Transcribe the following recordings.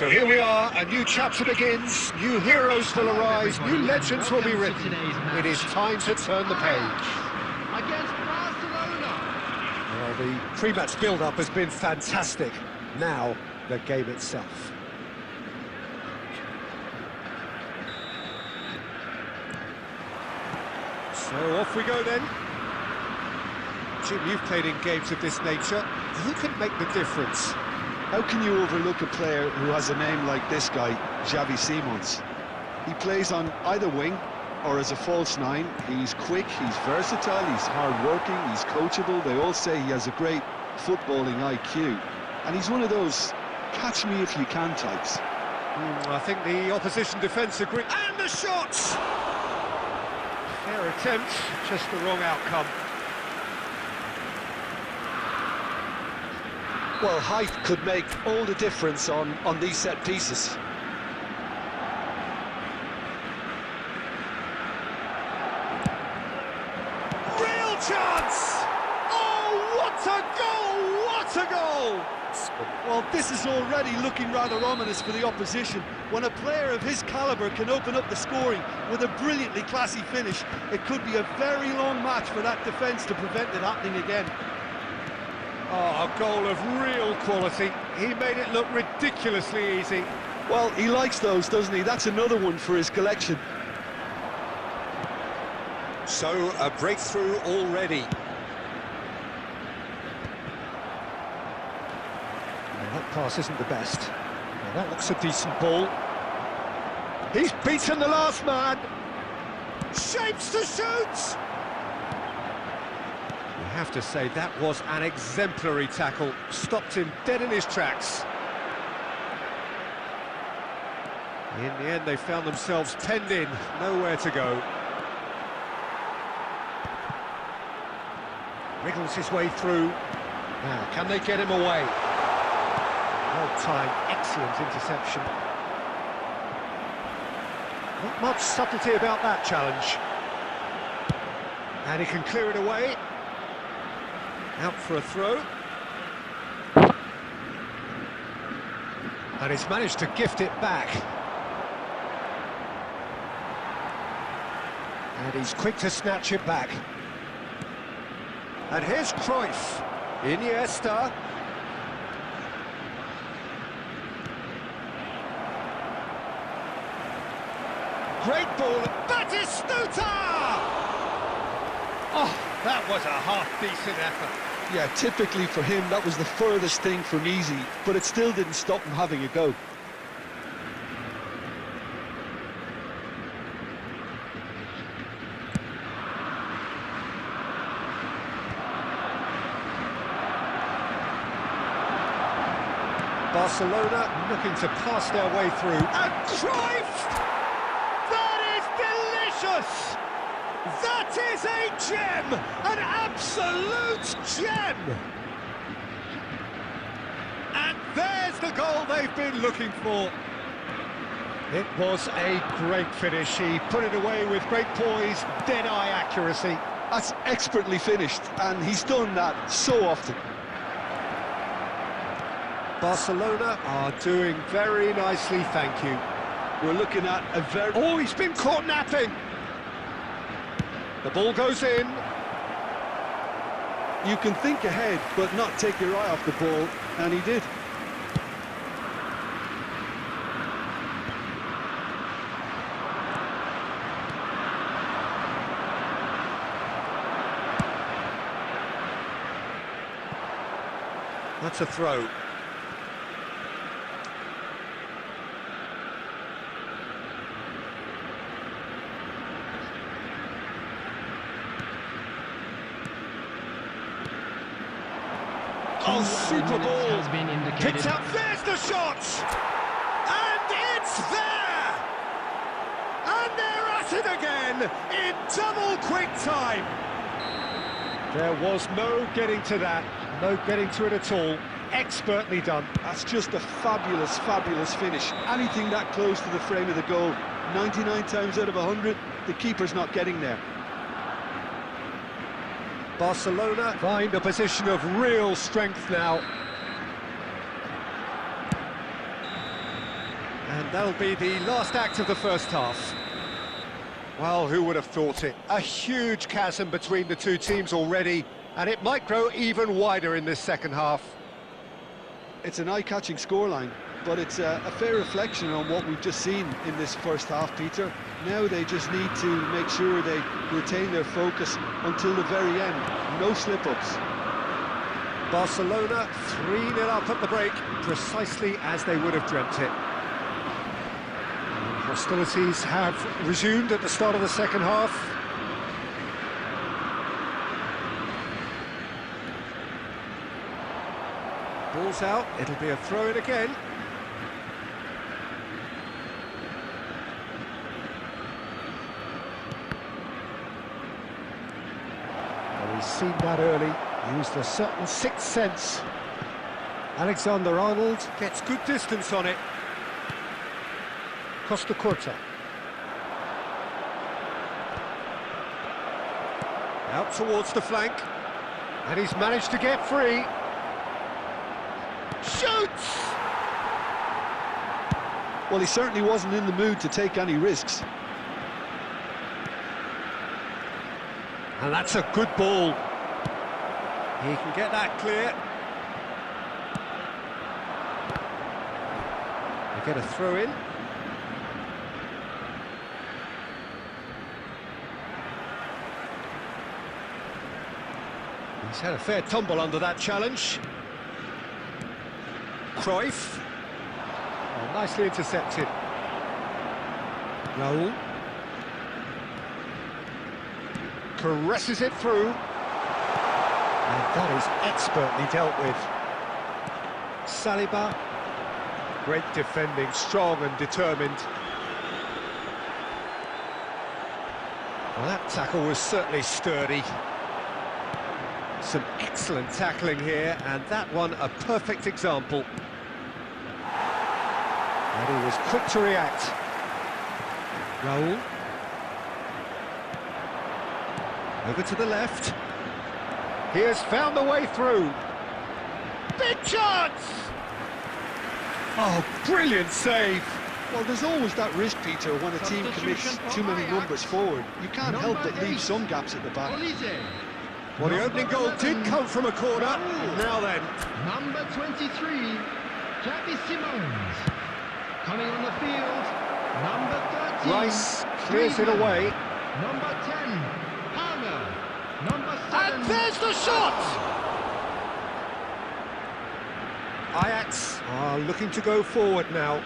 So here we are, a new chapter begins, new heroes will arise, new legends will be written. It is time to turn the page. Against Barcelona. Well, the pre-match build-up has been fantastic. Now, the game itself. So off we go then. Jim, you've played in games of this nature. Who can make the difference? How can you overlook a player who has a name like this guy, Xavi Simons? He plays on either wing or as a false nine. He's quick, he's versatile, he's hard-working, he's coachable. They all say he has a great footballing IQ. And he's one of those catch-me-if-you-can types. I think the opposition defence agree. And the shots! Fair attempt, just the wrong outcome. Well, height could make all the difference on these set pieces. Real chance! Oh, what a goal! What a goal! Well, this is already looking rather ominous for the opposition. When a player of his calibre can open up the scoring with a brilliantly classy finish, it could be a very long match for that defence to prevent it happening again. Oh, a goal of real quality. He made it look ridiculously easy. Well, he likes those, doesn't he? That's another one for his collection. So, a breakthrough already. Well, that pass isn't the best. Well, that looks a decent ball. He's beaten the last man. Shapes to shoot! You have to say that was an exemplary tackle. Stopped him dead in his tracks. In the end, they found themselves penned in, nowhere to go. Wriggles his way through. Now, can they get him away? Well-timed, excellent interception. Not much subtlety about that challenge. And he can clear it away. Out for a throw. And he's managed to gift it back. And he's quick to snatch it back. And here's Cruyff. Iniesta. Great ball. Batistuta! Oh, that was a half-decent effort. Yeah, typically for him, that was the furthest thing from easy, but it still didn't stop him having a go. Barcelona looking to pass their way through. And Cruyff! That is delicious! That is a gem! An absolute gem! And there's the goal they've been looking for. It was a great finish. He put it away with great poise, dead-eye accuracy. That's expertly finished, and he's done that so often. Barcelona are doing very nicely, thank you. We're looking at a very... Oh, he's been caught napping! The ball goes in. You can think ahead, but not take your eye off the ball, and he did. That's a throw. Oh, super ball! Picked up, there's the shot! And it's there! And they're at it again, in double quick time! There was no getting to that, no getting to it at all. Expertly done. That's just a fabulous, fabulous finish. Anything that close to the frame of the goal, 99 times out of 100, the keeper's not getting there. Barcelona find a position of real strength now. And that'll be the last act of the first half. Well, who would have thought it? A huge chasm between the two teams already, and it might grow even wider in this second half. It's an eye-catching scoreline, but it's a fair reflection on what we've just seen in this first half, Peter. Now they just need to make sure they retain their focus until the very end. No slip-ups. Barcelona 3-0 up at the break, precisely as they would have dreamt it. And hostilities have resumed at the start of the second half. Ball's out, it'll be a throw-in again. seen that early, used a certain sixth sense. Alexander-Arnold gets good distance on it. Costa Curta. Out towards the flank. And he's managed to get free. Shoots! Well, he certainly wasn't in the mood to take any risks. And that's a good ball. He can get that clear. They get a throw in. He's had a fair tumble under that challenge. Cruyff. Oh, nicely intercepted. Raul. Caresses it through. And that is expertly dealt with. Saliba. Great defending, strong and determined. Well, that tackle was certainly sturdy. Some excellent tackling here, and that one a perfect example. And he was quick to react. Raul. Over to the left. He has found the way through. Big chance! Oh, brilliant save! Well, there's always that risk, Peter, when a team commits too many numbers forward. You can't help but leave some gaps at the back. Well, the opening goal did come from a corner. Now then. Number 23, Xavi Simons. Coming on the field, number 13. Rice clears it away. Number 10, Palmer. Number 7. And there's the shot! Ajax are looking to go forward now.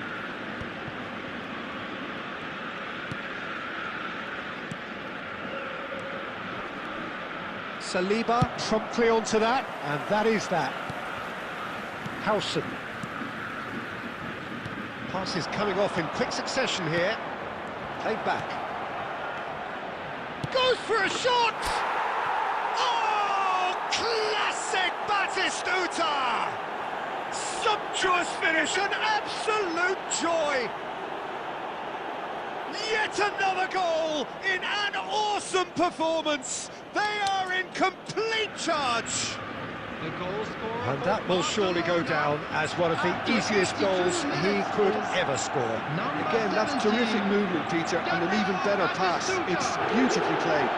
Saliba promptly onto that, and that is that. Howson. Passes coming off in quick succession here. Played back. Goes for a shot! Oh, classic Batistuta! Sumptuous finish, an absolute joy! Yet another goal in an awesome performance! They are in complete charge! The goal scorer, And that will surely go down as one of the easiest goals he could ever score. Again, that's terrific movement, Peter, and an even better pass. It's beautifully played.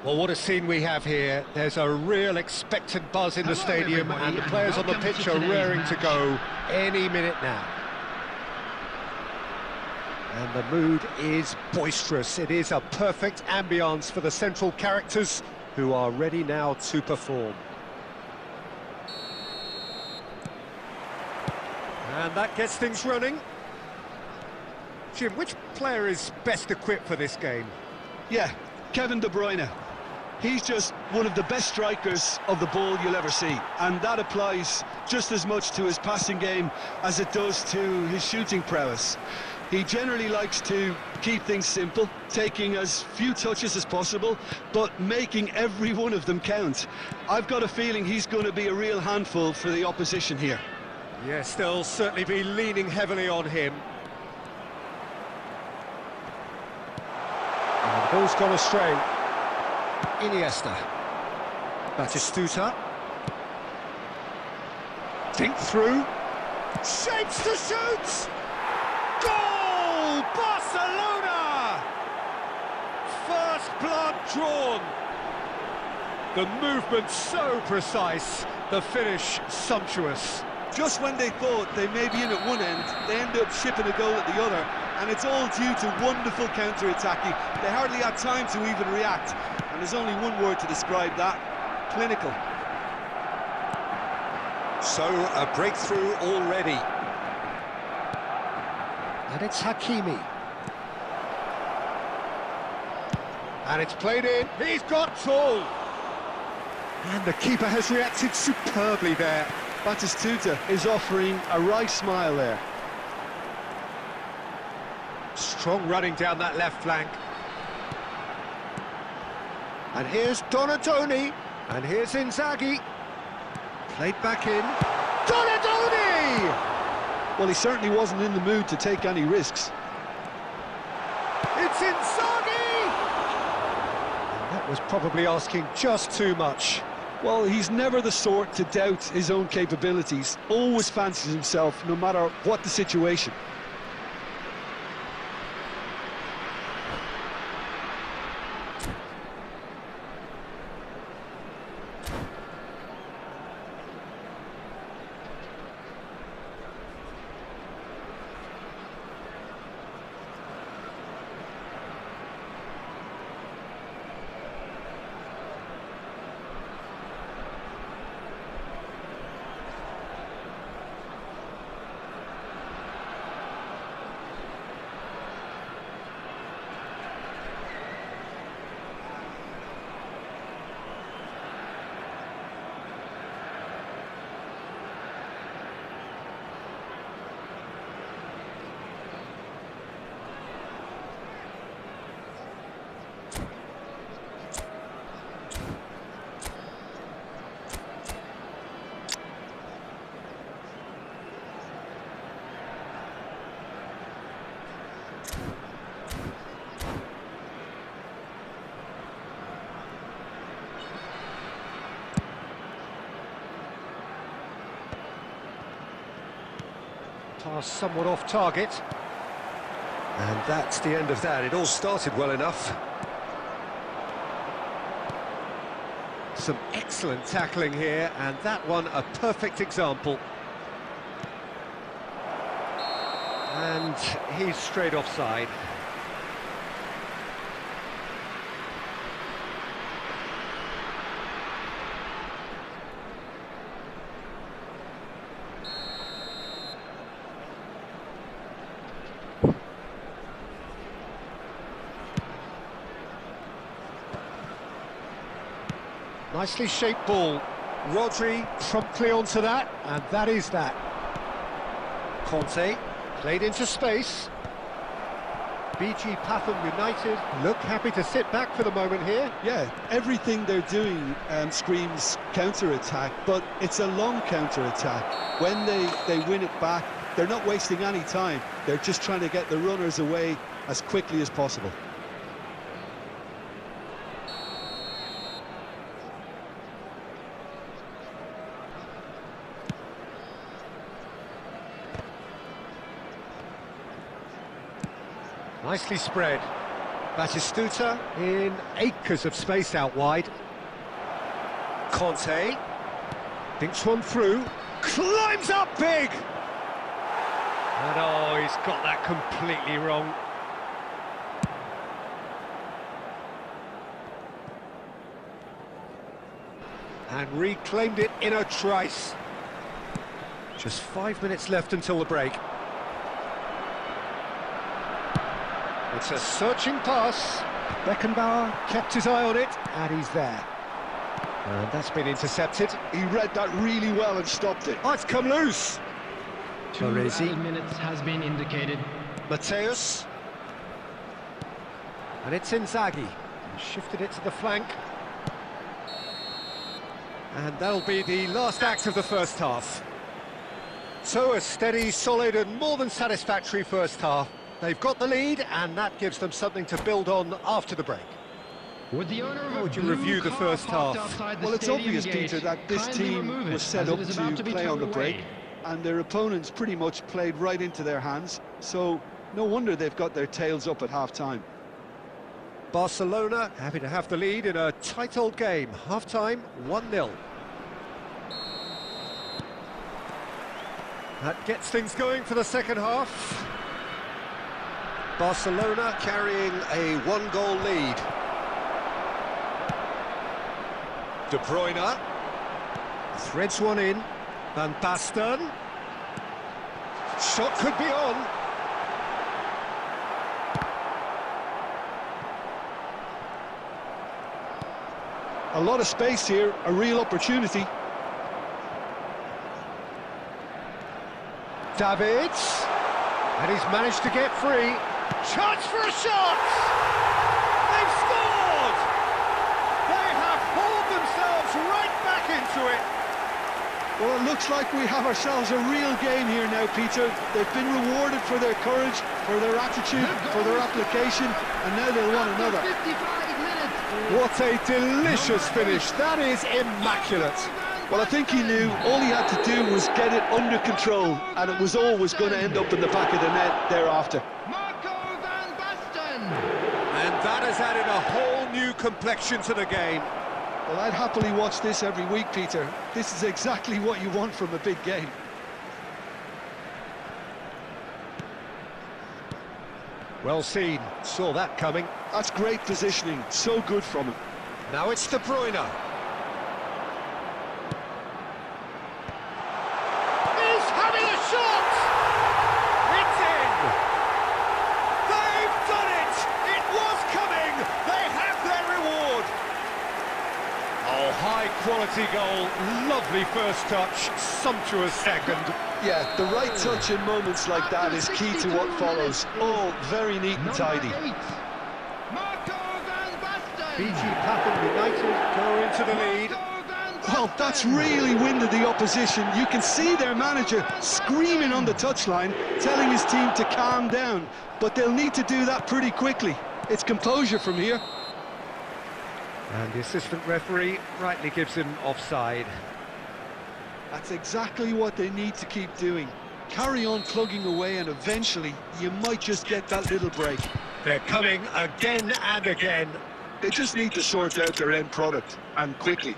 Well, what a scene we have here. There's a real expectant buzz in the Hello, stadium, everybody, and the and players on the welcome pitch to are today's raring to match. go any minute now. And the mood is boisterous. It is a perfect ambience for the central characters, who are ready now to perform. And that gets things running. Jim, which player is best equipped for this game? Yeah, Kevin De Bruyne. He's just one of the best strikers of the ball you'll ever see, and that applies just as much to his passing game as it does to his shooting prowess. He generally likes to keep things simple, taking as few touches as possible, but making every one of them count. I've got a feeling he's going to be a real handful for the opposition here. Yes, they'll certainly be leaning heavily on him. And the ball's gone astray. Iniesta. Batistuta. Think through. Shapes to shoot! Goal! Barcelona! First blood drawn. The movement so precise, the finish sumptuous. Just when they thought they may be in at one end, they end up shipping a goal at the other, and it's all due to wonderful counter-attacking. They hardly had time to even react, and there's only one word to describe that: clinical. So, a breakthrough already. And it's Hakimi. And it's played in. He's got tall. And the keeper has reacted superbly there. Batistuta is offering a wry smile there. Strong running down that left flank. And here's Donatoni. And here's Inzaghi. Played back in. Donatoni! Well, he certainly wasn't in the mood to take any risks. It's Inzaghi! And that was probably asking just too much. Well, he's never the sort to doubt his own capabilities. Always fancies himself, no matter what the situation. Pass somewhat off target. And that's the end of that. It all started well enough. Some excellent tackling here, and that one a perfect example. And he's straight offside. Nicely shaped ball. Rodri promptly onto that, and that is that. Conte played into space. BG Pathum United look happy to sit back for the moment here. Yeah, everything they're doing screams counter-attack, but it's a long counter-attack. When they win it back, they're not wasting any time. They're just trying to get the runners away as quickly as possible. Nicely spread. Batistuta in acres of space out wide. Conte thinks one through, climbs up big! And oh, he's got that completely wrong. And reclaimed it in a trice. Just 5 minutes left until the break. It's a searching pass. Beckenbauer kept his eye on it, and he's there. And that's been intercepted. He read that really well and stopped it. Oh, it's come loose. 2 added minutes has been indicated. Mateus. And it's Inzaghi. He shifted it to the flank. And that'll be the last act of the first half. So a steady, solid and more than satisfactory first half. They've got the lead, and that gives them something to build on after the break. Would the owner of How would you review the first half? Well, it's obvious, Peter, that this team was set up to play on the break, and their opponents pretty much played right into their hands, so no wonder they've got their tails up at half-time. Barcelona happy to have the lead in a tight old game. Half-time, 1-0. That gets things going for the second half. Barcelona carrying a one-goal lead. De Bruyne threads one in. Van Basten. Shot could be on. A lot of space here, a real opportunity. Davids. And he's managed to get free. Chance for a shot! They've scored! They have hauled themselves right back into it. Well, it looks like we have ourselves a real game here now, Peter. They've been rewarded for their courage, for their attitude, for their application, and now they'll want another. 55 minutes. What a delicious finish. That is immaculate. Well, I think he knew all he had to do was get it under control, and it was always going to end up in the back of the net thereafter. And that has added a whole new complexion to the game. Well, I'd happily watch this every week, Peter. This is exactly what you want from a big game. Well seen, saw that coming. That's great positioning, so good from him. Now it's De Bruyne. He's having a shot! It's in! They've done it! It was coming! They have their reward! Oh, high-quality goal, lovely first touch, sumptuous second. Yeah, the right touch in moments like that is key to what follows. All very neat and tidy. BG Papen United go into the lead. Well, that's really winded the opposition. You can see their manager screaming on the touchline, telling his team to calm down. But they'll need to do that pretty quickly. It's composure from here. And the assistant referee rightly gives him offside. That's exactly what they need to keep doing. Carry on plugging away, and eventually you might just get that little break. They're coming again and again. They just need to sort out their end product, and quickly.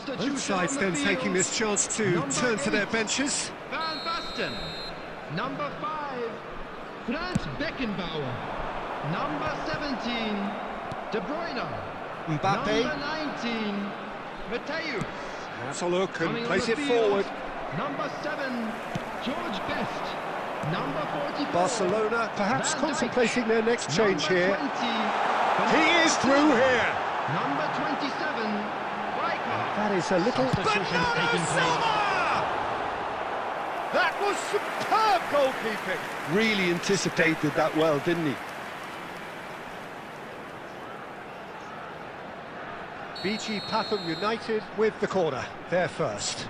Both sides then taking this chance to turn to their benches. Van Basten. Number 5, Franz Beckenbauer. Number 17, De Bruyne. Mbappe. Number 19, Mateus. Has a look and Coming on plays the it field, forward. Number 7, George Best. Number 44. Barcelona perhaps Van Dijk. contemplating their next change Number here. 20, He is through here. Number 27, That is a little... Substitutions taking place. That was superb goalkeeping. Really anticipated that well, didn't he? BG Pathum United with the corner, there first.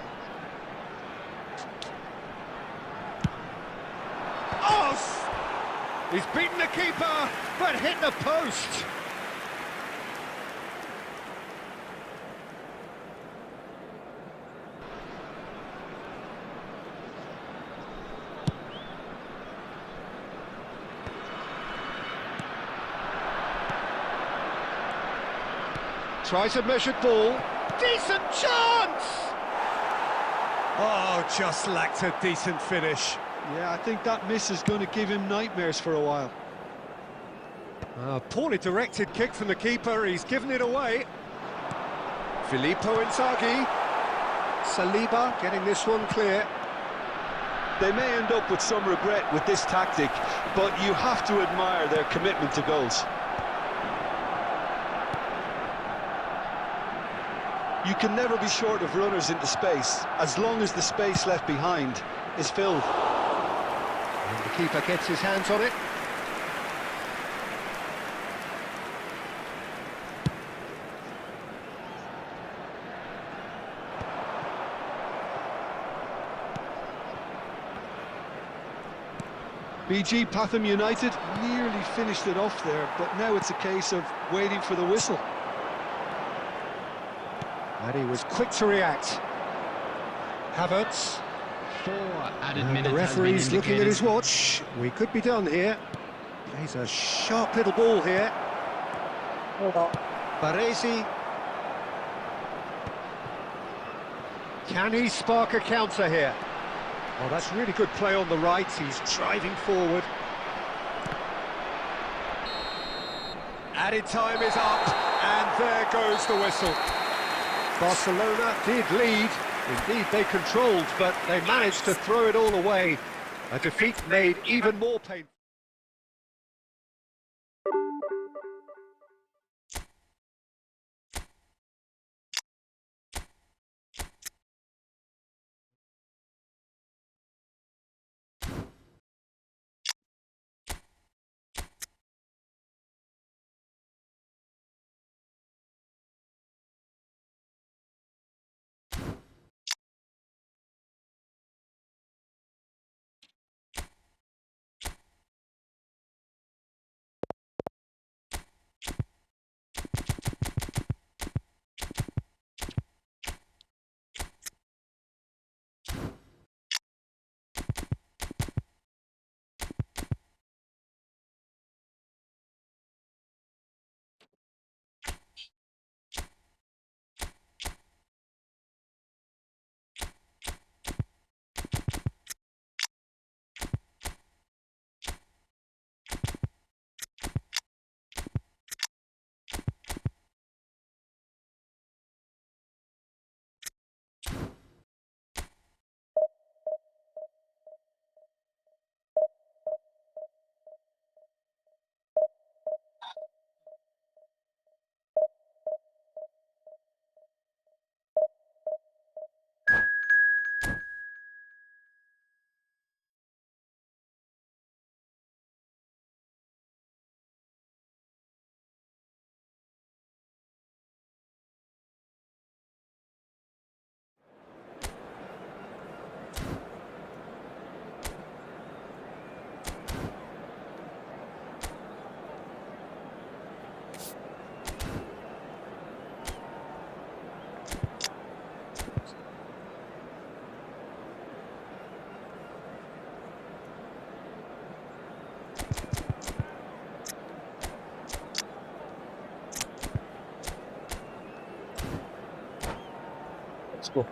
Oh! He's beaten the keeper, but hit the post. Tries a measured ball. Decent chance! Oh, just lacked a decent finish. Yeah, I think that miss is going to give him nightmares for a while. Poorly directed kick from the keeper, he's given it away. Filippo Inzaghi. Saliba getting this one clear. They may end up with some regret with this tactic, but you have to admire their commitment to goals. You can never be short of runners into space, as long as the space left behind is filled. And the keeper gets his hands on it. BG Pathum United nearly finished it off there, but now it's a case of waiting for the whistle. And he was quick to react. Havertz. 4 added And minutes. the referee's looking at his watch. We could be done here. Plays a sharp little ball here. Baresi. Can he spark a counter here? Oh, that's really good play on the right. He's driving forward. Added time is up, and there goes the whistle. Barcelona did lead. Indeed, they controlled, but they managed to throw it all away. A defeat made even more painful. Let's go.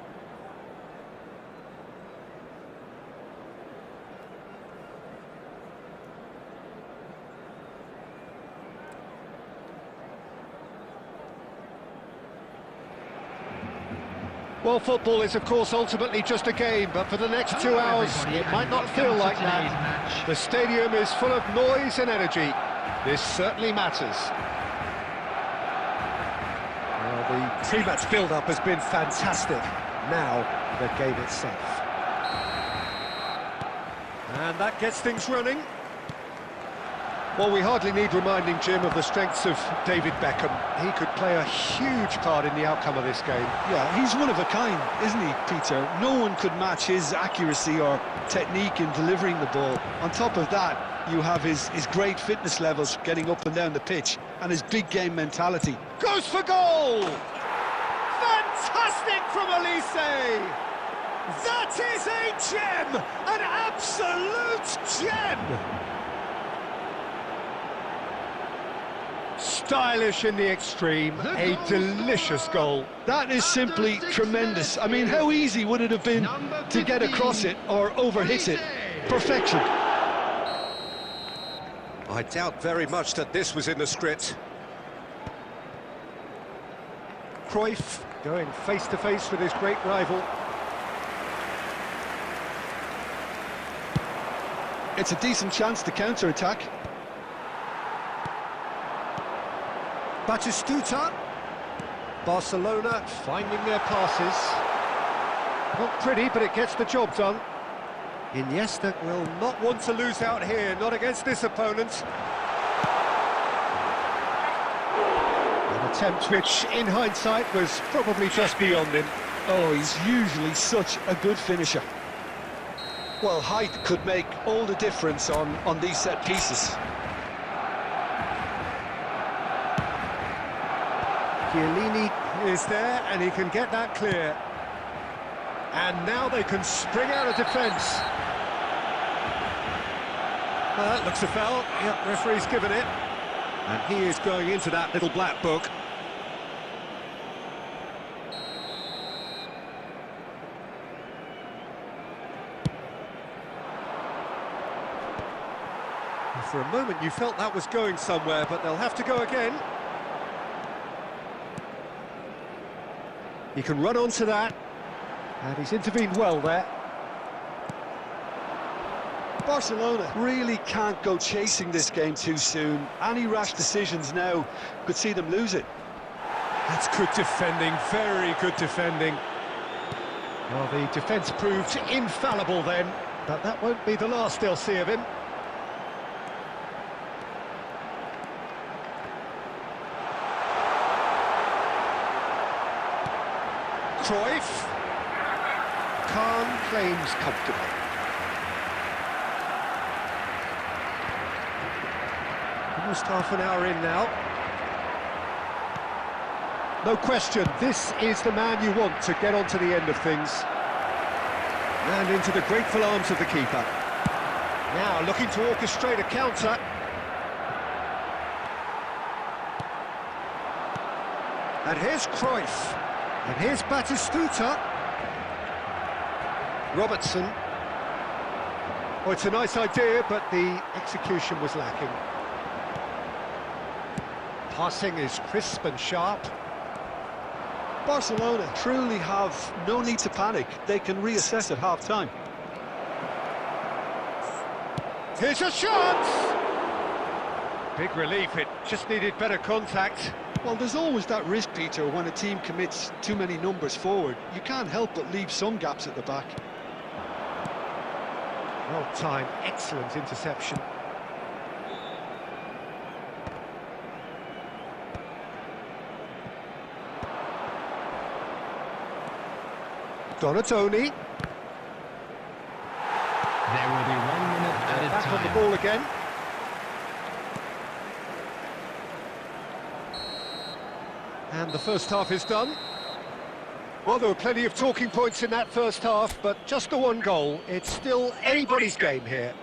Well, football is, of course, ultimately just a game, but for the next 2 hours, it might not feel like that. The stadium is full of noise and energy. This certainly matters. Well, the pre-match build-up has been fantastic. Now, the game itself. And that gets things running. Well, we hardly need reminding, Jim, of the strengths of David Beckham. He could play a huge part in the outcome of this game. Yeah, he's one of a kind, isn't he, Peter? No one could match his accuracy or technique in delivering the ball. On top of that, you have his great fitness levels getting up and down the pitch, and his big game mentality. Goes for goal! Fantastic from Elise! That is a gem! An absolute gem! Stylish in the extreme, a delicious goal. That is simply tremendous. I mean, how easy would it have been to get across it or overhit it? Perfection. I doubt very much that this was in the script. Cruyff going face-to-face with his great rival. It's a decent chance to counter-attack. Batistuta. Barcelona finding their passes. Not pretty, but it gets the job done. Iniesta will not want to lose out here, not against this opponent. An attempt which, in hindsight, was probably just beyond him. Oh, he's usually such a good finisher. Well, height could make all the difference on these set pieces. Chiellini is there, and he can get that clear. And now they can spring out of defence. That looks a foul. Yep, referee's given it. And he is going into that little black book. For a moment you felt that was going somewhere, but they'll have to go again. He can run onto that, and he's intervened well there. Barcelona really can't go chasing this game too soon. Any rash decisions now could see them lose it. That's good defending, very good defending. Well, the defence proved infallible then, but that won't be the last they'll see of him. Cruyff. Khan claims comfortably. Almost half an hour in now. No question, this is the man you want to get onto the end of things. And into the grateful arms of the keeper. Now looking to orchestrate a counter. And here's Cruyff. And here's Batistuta. Robertson. Oh, it's a nice idea, but the execution was lacking. Passing is crisp and sharp. Barcelona truly have no need to panic. They can reassess at half-time. Here's a chance! Big relief, it just needed better contact. Well, there's always that risk, Peter, when a team commits too many numbers forward. You can't help but leave some gaps at the back. Well timed, excellent interception. Donatoni. There will be 1 minute added Back time. on the ball again. And the first half is done. Well, there were plenty of talking points in that first half, but just the one goal. It's still anybody's game here.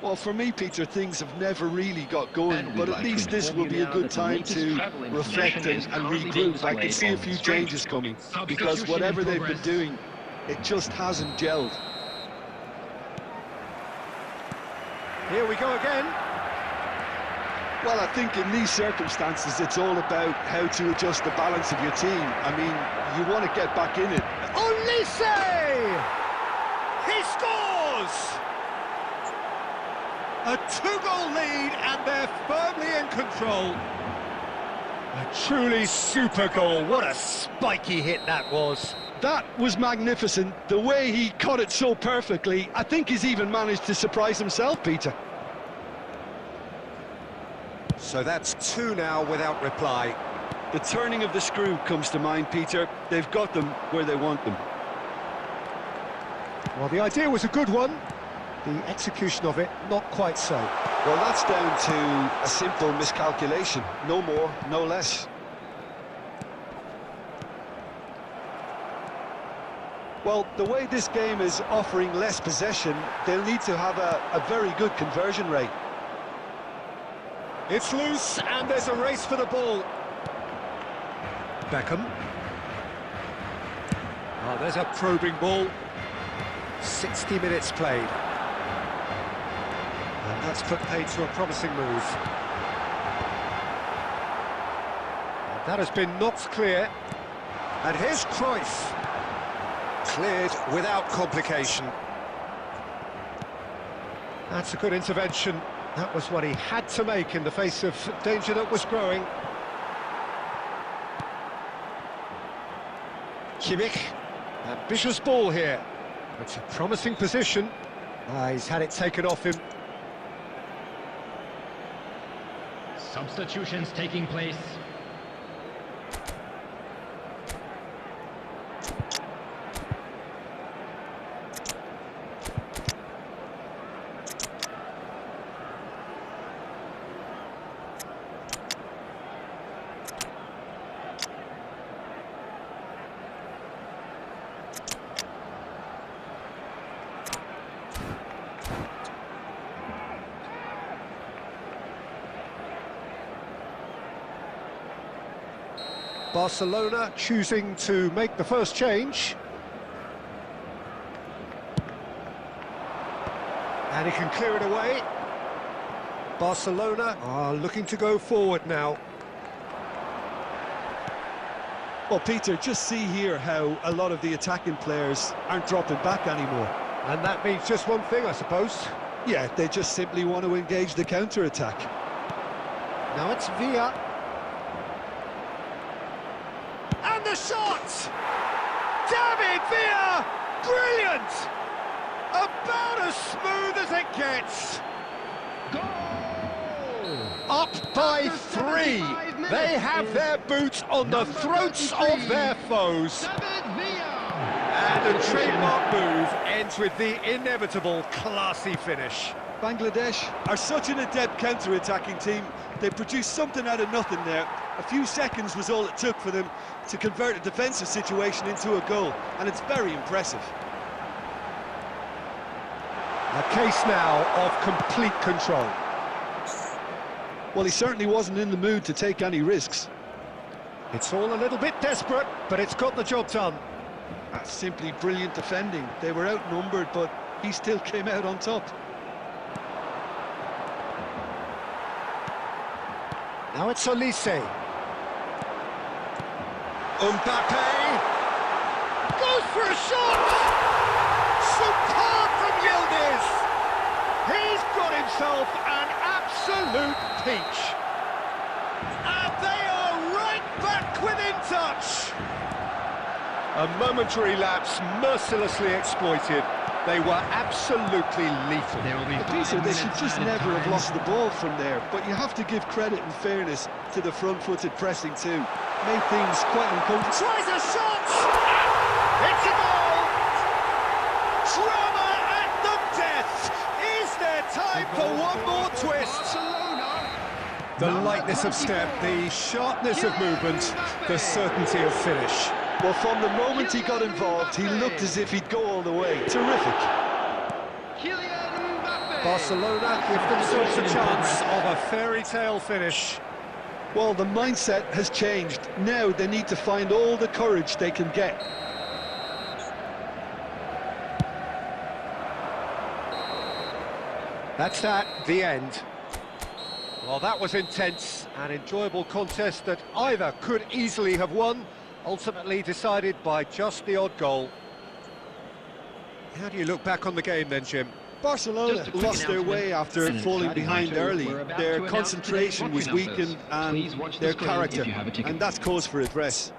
Well, for me, Peter, things have never really got going, but at least this will be a good time to reflect and regroup. I can see a few changes coming, because whatever they've been doing, it just hasn't gelled. Here we go again. Well, I think in these circumstances, it's all about how to adjust the balance of your team. I mean, you want to get back in it. Olise! He scores! A two-goal lead, and they're firmly in control. A truly super goal. What a spiky hit that was. That was magnificent. The way he caught it so perfectly. I think he's even managed to surprise himself, Peter. So that's two now without reply. The turning of the screw comes to mind, Peter. They've got them where they want them. Well, the idea was a good one. The execution of it, not quite so. Well, that's down to a simple miscalculation. No more, no less. Well, the way this game is offering less possession, they'll need to have a very good conversion rate. It's loose, and there's a race for the ball. Beckham. Oh, there's a probing ball. 60 minutes played. And that's put paid to a promising move. And that has been knocked clear. And here's Cruyff. Cleared without complication. That's a good intervention. That was what he had to make in the face of danger that was growing. Kimmich. Ambitious ball here. It's a promising position. He's had it taken off him. Substitutions taking place. Barcelona choosing to make the first change. And he can clear it away. Barcelona are looking to go forward now. Well, Peter, just see here how a lot of the attacking players aren't dropping back anymore. And that means just one thing, I suppose. Yeah, they just simply want to engage the counter-attack. Now it's Villa. And the shot! David Villa! Brilliant! About as smooth as it gets. Up by 3. They have their boots on the throats of their foes. And a trademark move ends with the inevitable classy finish. Bangladesh are such an adept counter-attacking team. They produced something out of nothing there. A few seconds was all it took for them to convert a defensive situation into a goal, and it's very impressive. A case now of complete control. Well, he certainly wasn't in the mood to take any risks. It's all a little bit desperate, but it's got the job done. That's simply brilliant defending. They were outnumbered, but he still came out on top. Now it's Olise. Mbappe goes for a shot! Superb from Yildiz! He's got himself an absolute peach. And they are right back within touch. A momentary lapse mercilessly exploited. They were absolutely lethal. There will be Peter, they should just never have lost the the ball from there, but you have to give credit and fairness to the front-footed pressing too. Made things quite uncomfortable. Tries a shot! It's a goal! Drama at the death! Is there time for one more twist? The lightness of step, the sharpness of movement, the certainty of finish. Well, from the moment he got involved, he looked as if he'd go all the way. Terrific. Barcelona give themselves a chance of a fairy tale finish. Well, the mindset has changed. Now they need to find all the courage they can get. That's the end. Well, that was intense, an enjoyable contest that either could easily have won, ultimately decided by just the odd goal. How do you look back on the game then, Jim? Barcelona lost their way after falling behind early. Their concentration was weakened and their character, and that's cause for address.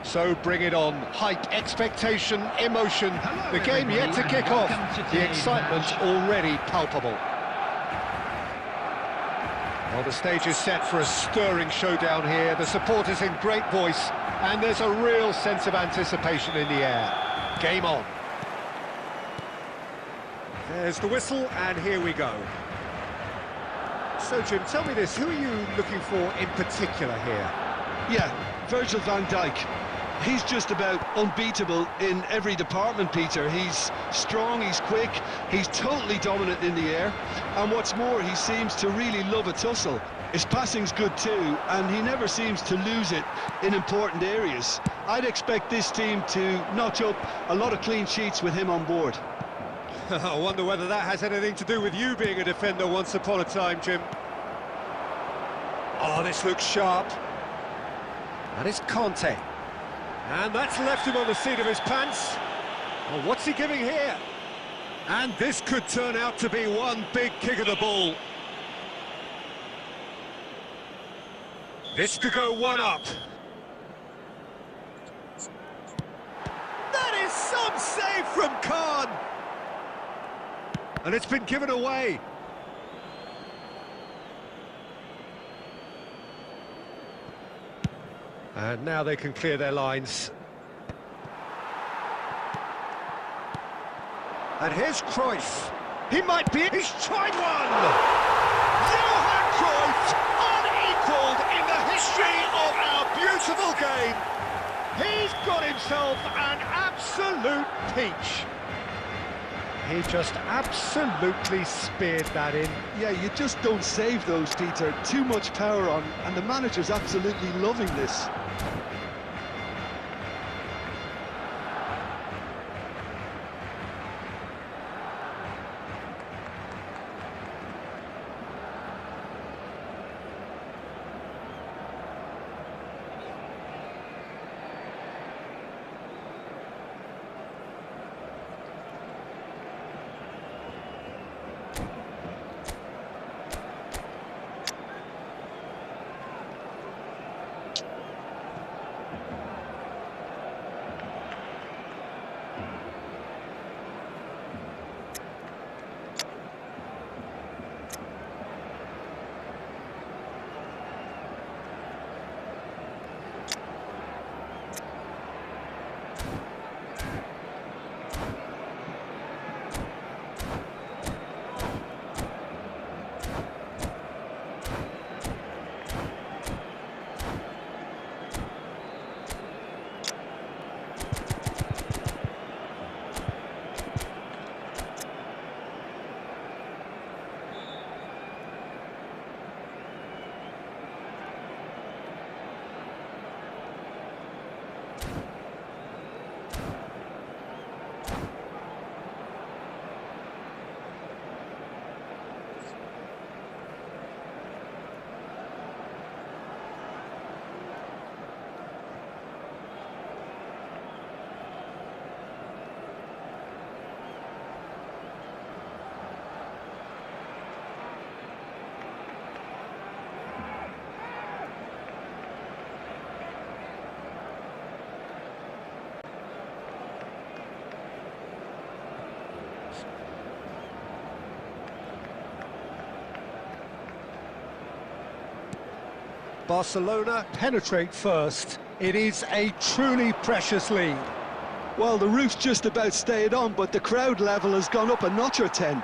So bring it on. Hype, expectation, emotion. The game yet to kick off. The excitement already palpable. Well, the stage is set for a stirring showdown here. The supporters in great voice, and there's a real sense of anticipation in the air. Game on. There's the whistle, and here we go. So, Jim, tell me this, who are you looking for in particular here? Yeah, Virgil van Dijk. He's just about unbeatable in every department, Peter. He's strong, he's quick, he's totally dominant in the air, and what's more, he seems to really love a tussle. His passing's good too, and he never seems to lose it in important areas. I'd expect this team to notch up a lot of clean sheets with him on board. I wonder whether that has anything to do with you being a defender once upon a time, Jim. Oh, this looks sharp. And it's Conte. And that's left him on the seat of his pants. Well, what's he giving here? And this could turn out to be one big kick of the ball. This could go one up. That is some save from Khan. And it's been given away. And now they can clear their lines. And here's Cruyff. He might be... He's tried one! Johan Cruyff, unequalled in the history of our beautiful game. He's got himself an absolute peach. He just absolutely speared that in. Yeah, you just don't save those, Peter. Too much power on, and the manager's absolutely loving this. Barcelona penetrate first. It is a truly precious lead. Well, the roof's just about stayed on, but the crowd level has gone up a notch or 10.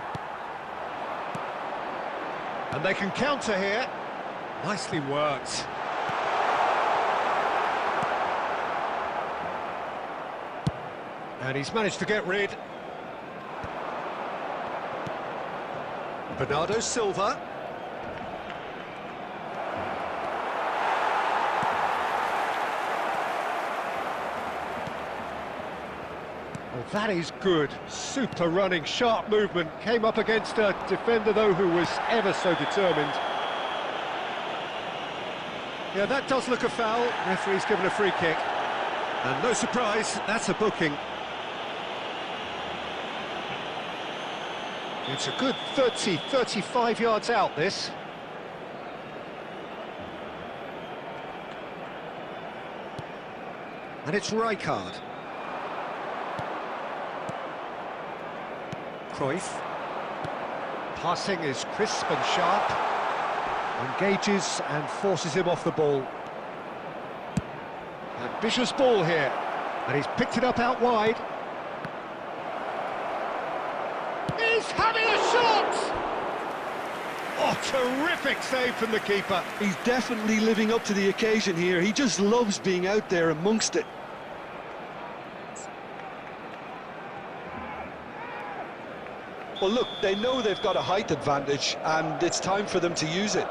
And they can counter here. Nicely worked. And he's managed to get rid. Bernardo Silva. Well, that is good. Super running, sharp movement. Came up against a defender, though, who was ever so determined. Yeah, that does look a foul. Referee's given a free kick. And no surprise, that's a booking. It's a good 30, 35 yards out, this. And it's Rijkaard. Cruyff. Passing is crisp and sharp. Engages and forces him off the ball. Ambitious ball here. And he's picked it up out wide. He's having a shot! Oh, terrific save from the keeper. He's definitely living up to the occasion here. He just loves being out there amongst it. Well, look, they know they've got a height advantage, and it's time for them to use it.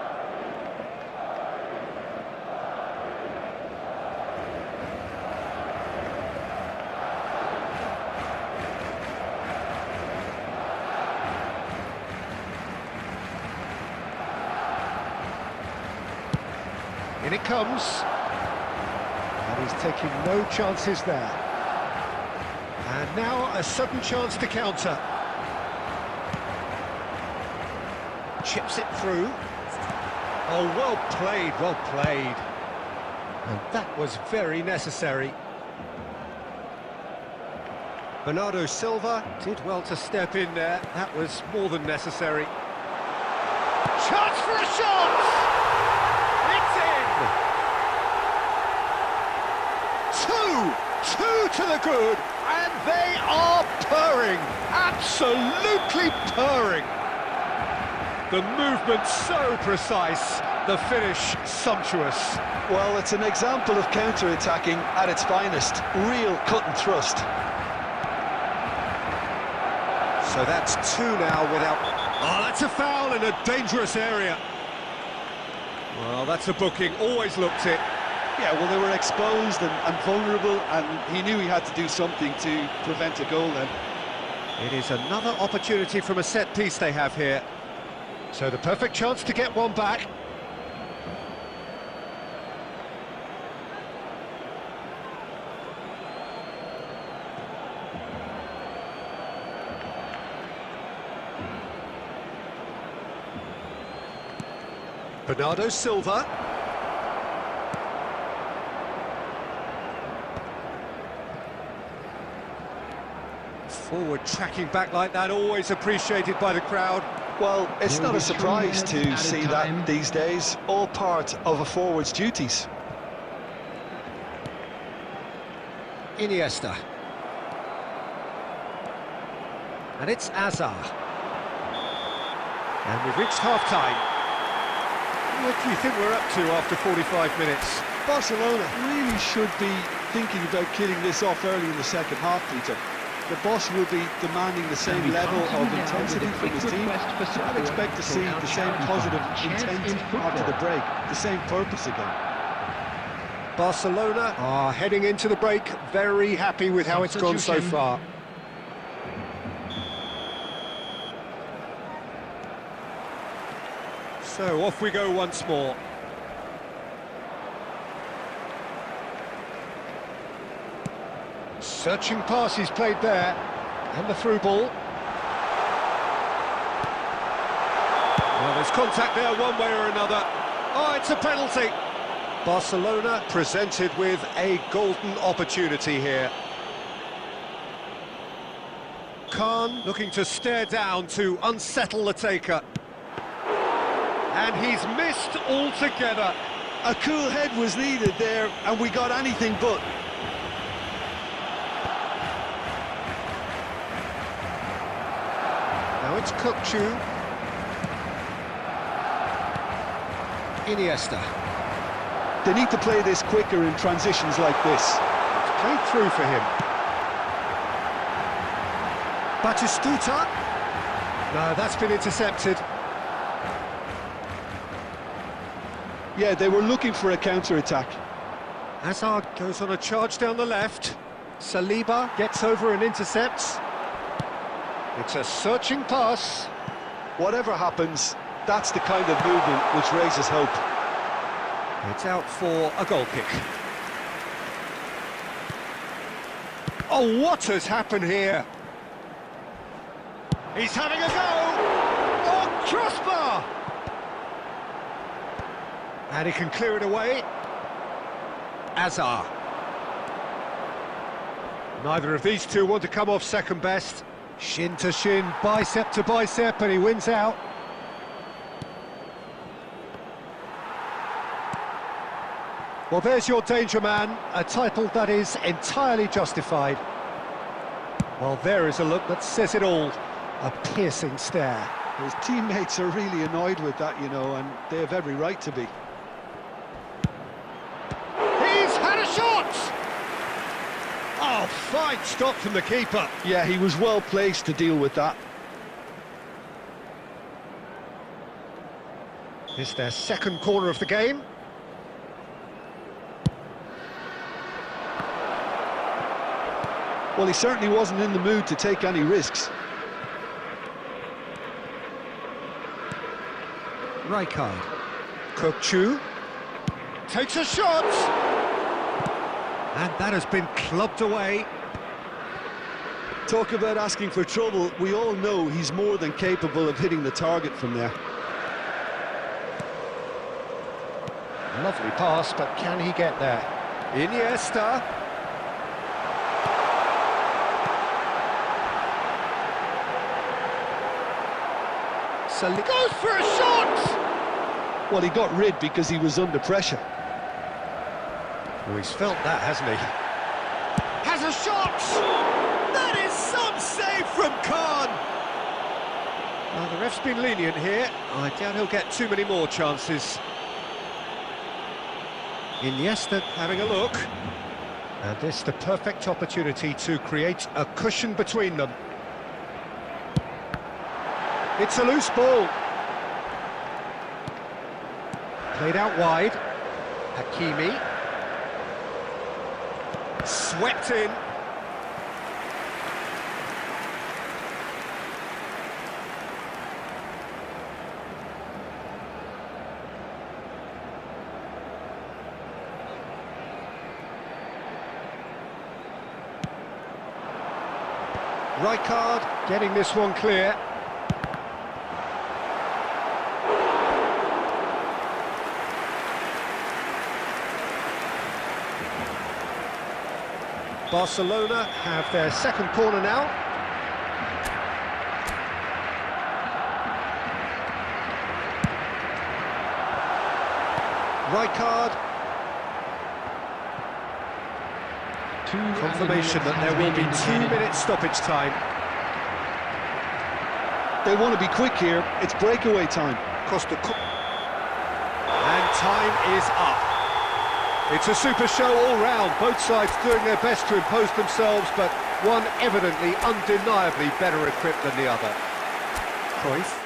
In it comes. And he's taking no chances there. And now a sudden chance to counter. Chips it through. Oh, well played, well played. And that was very necessary. Bernardo Silva did well to step in there. That was more than necessary. Chance for a shot! It's in! Two to the good, and they are purring. Absolutely purring. The movement so precise, the finish sumptuous. Well, it's an example of counter-attacking at its finest. Real cut and thrust. So that's two now without... Oh, that's a foul in a dangerous area. Well, that's a booking, always looked it. Yeah, well, they were exposed and vulnerable, and he knew he had to do something to prevent a goal then. It is another opportunity from a set piece they have here. So the perfect chance to get one back. Bernardo Silva. Forward tracking back like that, always appreciated by the crowd. Well, it's not a surprise to see that these days, all part of a forward's duties. Iniesta. And it's Azar. And we've reached half-time. What do you think we're up to after 45 minutes? Barcelona really should be thinking about killing this off early in the second half, Peter. The boss will be demanding the same level of intensity from his team. So I'd expect to see the same positive intent after the break, the same purpose again. Barcelona are heading into the break, very happy with how it's gone so far. So off we go once more. Searching pass he's played there, and the through ball. Well, there's contact there one way or another. Oh, it's a penalty. Barcelona presented with a golden opportunity here. Khan looking to stare down to unsettle the taker. And he's missed altogether. A cool head was needed there, and we got anything but. Now it's Kukçu. Iniesta. They need to play this quicker in transitions like this. It's played through for him. Batistuta. No, that's been intercepted. Yeah, they were looking for a counter-attack. Hazard goes on a charge down the left. Saliba gets over and intercepts. It's a searching pass. Whatever happens, that's the kind of movement which raises hope. It's out for a goal kick. Oh, what has happened here? He's having a go! Oh, crossbar! And he can clear it away. Azar. Neither of these two want to come off second best. Shin to shin, bicep to bicep, and he wins out. Well, there's your danger man, a title that is entirely justified. Well, there is a look that says it all, a piercing stare. His teammates are really annoyed with that, you know, and they have every right to be. He's had a shot! Oh, fine stop from the keeper. Yeah, he was well placed to deal with that. It's their second corner of the game. Well, he certainly wasn't in the mood to take any risks. Rijkaard. Kokchu takes a shot! And that has been clubbed away. Talk about asking for trouble. We all know he's more than capable of hitting the target from there. Lovely pass, but can he get there? Iniesta. Goes for a shot! Well, he got rid because he was under pressure. Oh, he's felt that, hasn't he? Has a shot! That is some save from Khan! Well, the ref's been lenient here. I doubt he'll get too many more chances. Iniesta having a look. And this the perfect opportunity to create a cushion between them. It's a loose ball. Played out wide. Hakimi. Swept in. Rijkaard getting this one clear. Barcelona have their second corner now. Rijkaard. Confirmation that there will be 2 minutes stoppage time. They want to be quick here. It's breakaway time. And time is up. It's a super show all round, both sides doing their best to impose themselves, but one evidently, undeniably better equipped than the other. Cruyff.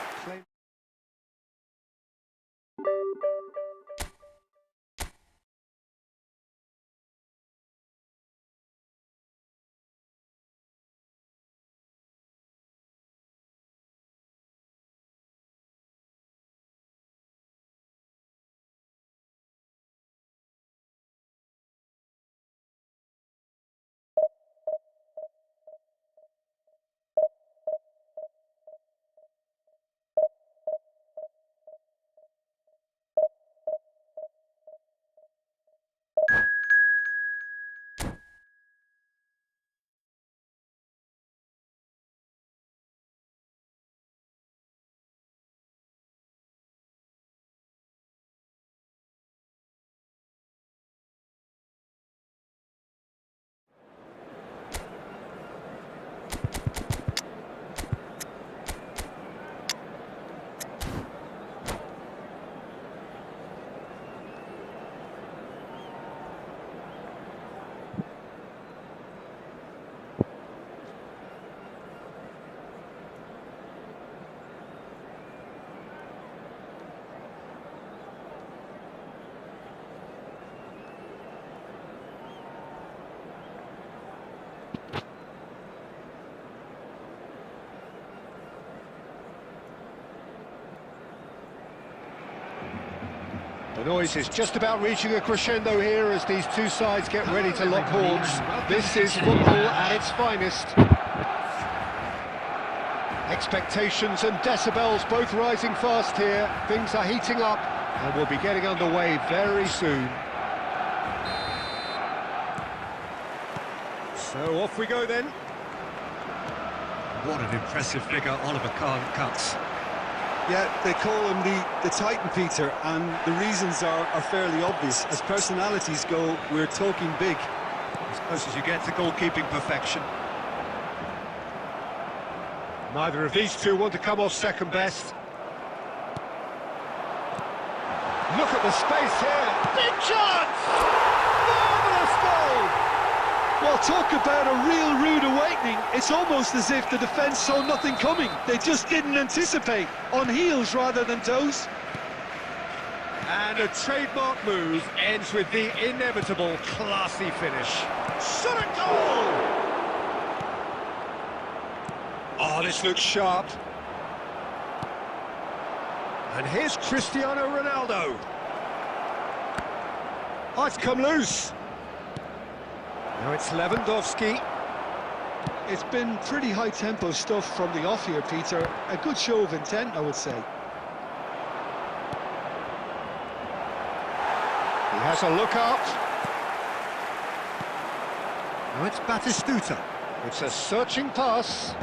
The noise is just about reaching a crescendo here as these two sides get ready to lock horns. This is football at its finest. Expectations and decibels both rising fast here. Things are heating up and we'll be getting underway very soon. So off we go then. What an impressive figure Oliver Kahn cuts. Yeah, they call him the Titan, Peter, and the reasons are fairly obvious. As personalities go, we're talking big. As close as you get to goalkeeping perfection. Neither of these two want to come off second best. Look at the space here. Big chance! Marvellous goal! Well, talk about a real rude awakening. It's almost as if the defence saw nothing coming. They just didn't anticipate. On heels rather than toes. And a trademark move ends with the inevitable classy finish. Shot a goal! Oh, this looks sharp. And here's Cristiano Ronaldo. Oh, it's come loose. Now it's Lewandowski. It's been pretty high-tempo stuff from the off here, Peter. A good show of intent, I would say. He has a look up. Now it's Batistuta. It's a searching pass.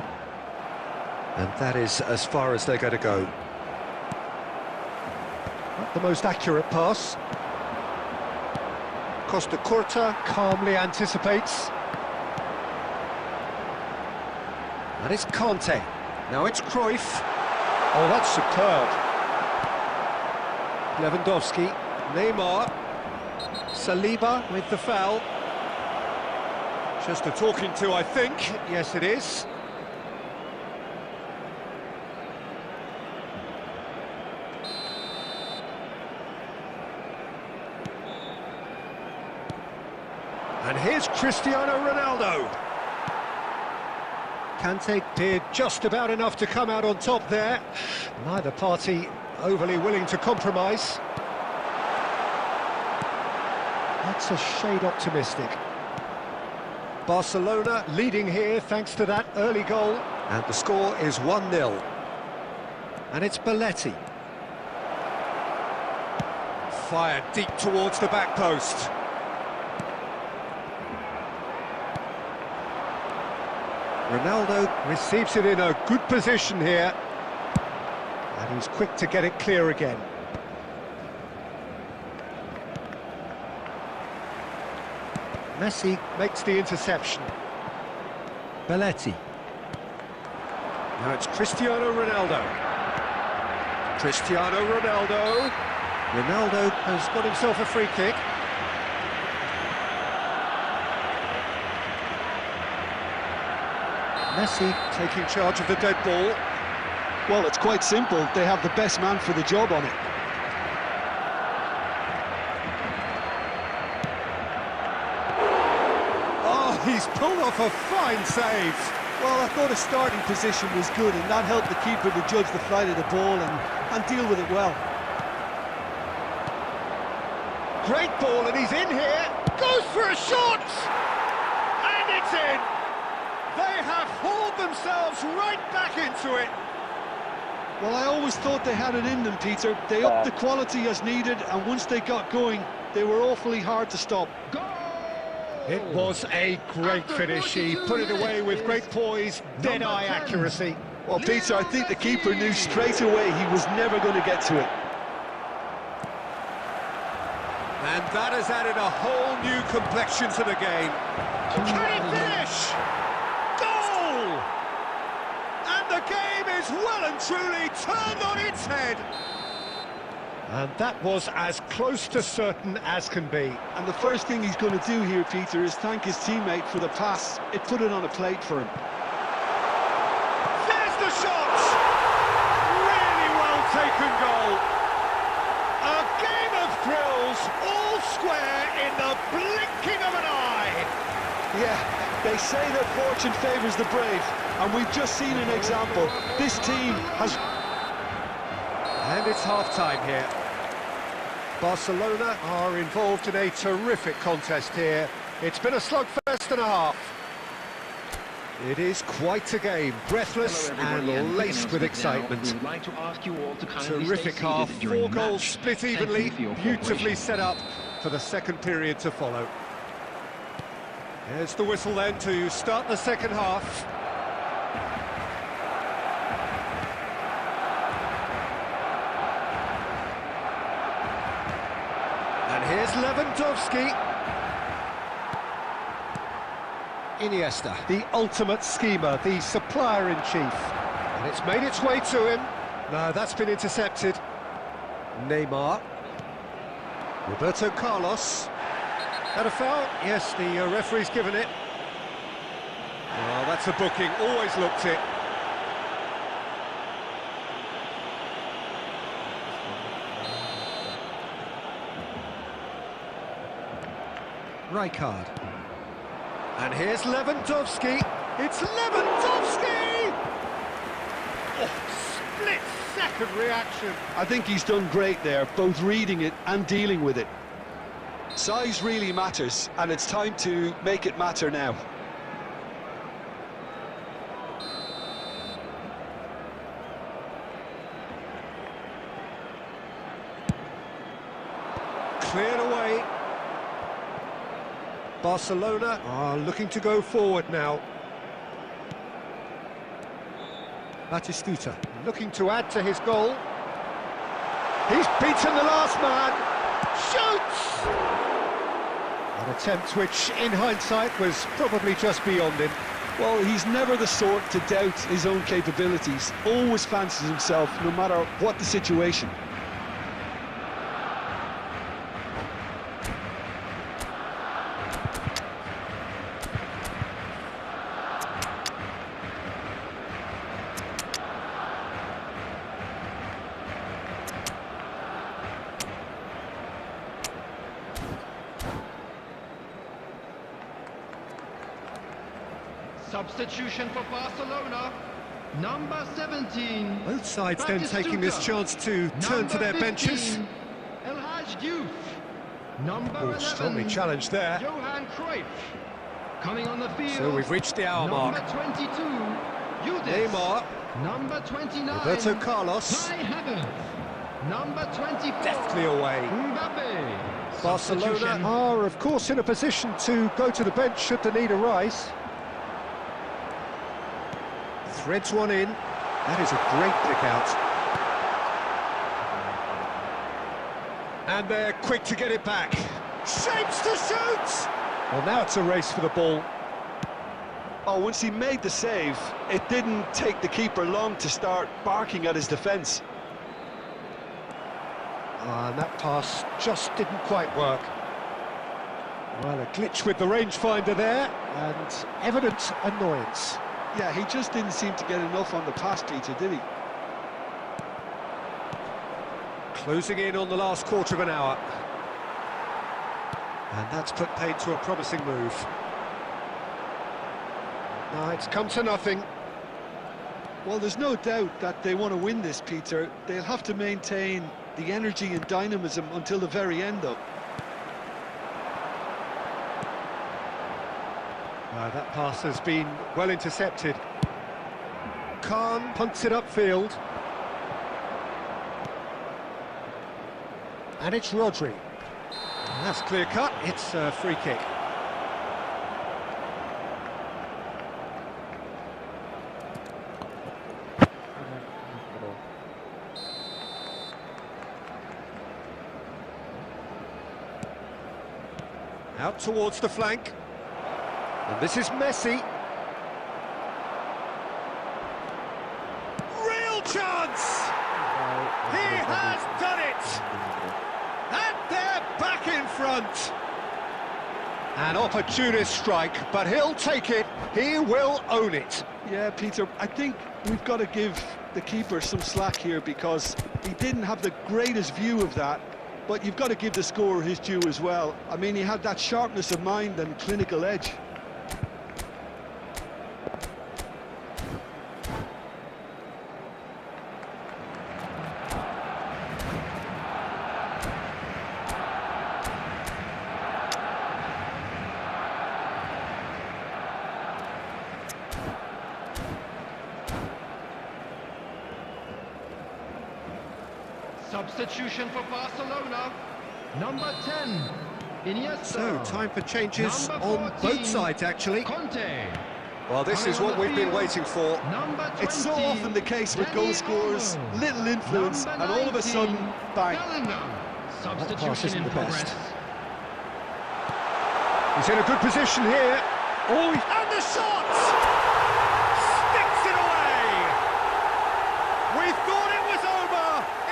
And that is as far as they're going to go. Not the most accurate pass. Costa Curta calmly anticipates. And it's Conte. Now it's Cruyff. Oh, that's superb. Lewandowski, Neymar, Saliba with the foul. Just a talking to, I think. Yes, it is. And here's Cristiano Ronaldo. Kante did just about enough to come out on top there. Neither party overly willing to compromise. That's a shade optimistic. Barcelona leading here thanks to that early goal. And the score is 1-0. And it's Belletti. Fired deep towards the back post. Ronaldo receives it in a good position here. And he's quick to get it clear again. Messi makes the interception. Belletti. Now it's Cristiano Ronaldo. Cristiano Ronaldo. Ronaldo has got himself a free kick. Messi taking charge of the dead ball. Well, it's quite simple. They have the best man for the job on it. Oh, he's pulled off a fine save. Well, I thought his starting position was good, and that helped the keeper to judge the flight of the ball and deal with it well. Great ball, and he's in here. Goes for a shot! And it's in! They have hauled themselves right back into it. Well, I always thought they had it in them, Peter. They upped the quality as needed, and once they got going, they were awfully hard to stop. It was a great finish. He put it away with great poise, dead-eye accuracy. Well, Peter, I think the keeper knew straight away he was never going to get to it. And that has added a whole new complexion to the game. Can he finish? Goal! And the game is well and truly turned on its head. And that was as close to certain as can be. And the first thing he's going to do here, Peter, is thank his teammate for the pass. It put it on a plate for him. There's the shot! Really well taken goal. A game of thrills, all square in the blinking of an eye. Yeah, they say that fortune favours the brave, and we've just seen an example. This team has... And it's half-time here. Barcelona are involved in a terrific contest here. It's been a slugfest and a half. It is quite a game, breathless and laced with excitement. Terrific half, 4 goals split evenly, beautifully set up for the second period to follow. Here's the whistle then to start the second half. And here's Lewandowski. Iniesta, the ultimate schemer, the supplier-in-chief. And it's made its way to him. No, that's been intercepted. Neymar. Roberto Carlos. Had a foul? Yes, the referee's given it. Well, that's a booking, always looked it. Rijkaard. And here's Lewandowski. It's Lewandowski! Oh, split-second reaction. I think he's done great there, both reading it and dealing with it. Size really matters, and it's time to make it matter now. Cleared away. Barcelona are looking to go forward now. Batistuta looking to add to his goal. He's beaten the last man. Shoots! An attempt which, in hindsight, was probably just beyond him. Well, he's never the sort to doubt his own capabilities. Always fancies himself, no matter what the situation. Substitution for Barcelona, number 17. Both sides then taking this chance to turn to their benches. El Hadj Diouf. Number 11. Strongly challenged there. Johan Cruyff. Coming on the field. So we've reached the hour mark. Number 22. Judas. Neymar. Number 29. Roberto Carlos. Kai Havertz. Number 24. Deftly away. Mbappe. Barcelona are, of course, in a position to go to the bench should the need arise. Threads one in. That is a great pick out. And they're quick to get it back. Shapes to shoot! Well, now it's a race for the ball. Oh, once he made the save, it didn't take the keeper long to start barking at his defence. And that pass just didn't quite work. Well, a glitch with the rangefinder there, and evident annoyance. Yeah, he just didn't seem to get enough on the pass, Peter, did he? Closing in on the last quarter of an hour. And that's put paid to a promising move. No, it's come to nothing. Well, there's no doubt that they want to win this, Peter. They'll have to maintain the energy and dynamism until the very end, though. That pass has been well intercepted. Khan punts it upfield. And it's Rodri. And that's clear cut, it's a free kick. Out towards the flank. And this is Messi. Real chance! He has done it! And they're back in front. An opportunist strike, but he'll take it. He will own it. Yeah, Peter, I think we've got to give the keeper some slack here because he didn't have the greatest view of that, but you've got to give the scorer his due as well. I mean, he had that sharpness of mind and clinical edge. Substitution for Barcelona, number 10. Iniesta. So, time for changes Number on 14, both sides, actually. Conte. Well, this is what we've been waiting for. Number 20, It's so often the case with goal Dani scorers, Olmo. little influence, Number and all of a 19, sudden, bang. Bellingham. Substitution isn't in the best. progress. He's in a good position here. Oh, And the shot! Sticks it away! We thought it was over!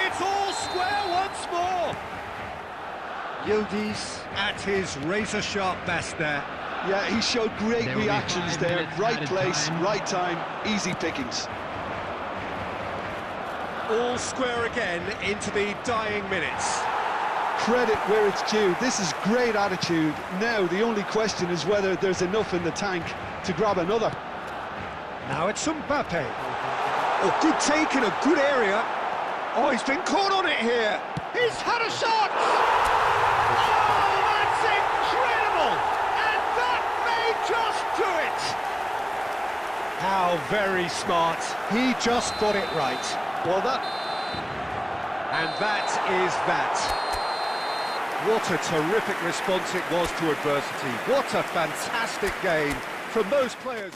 It's all square once more! Yildiz at his razor-sharp best there. Yeah, he showed great There will be reactions 5 there. minutes Right added place, time. right time, easy pickings. All square again into the dying minutes. Credit where it's due. This is great attitude. Now, the only question is whether there's enough in the tank to grab another. Now it's Mbappe. Oh, good take in a good area. Oh, he's been caught on it here. He's had a shot! Oh, that's incredible! And that may just do it! How very smart. He just got it right. Well, that... And that is that. What a terrific response it was to adversity. What a fantastic game from those players.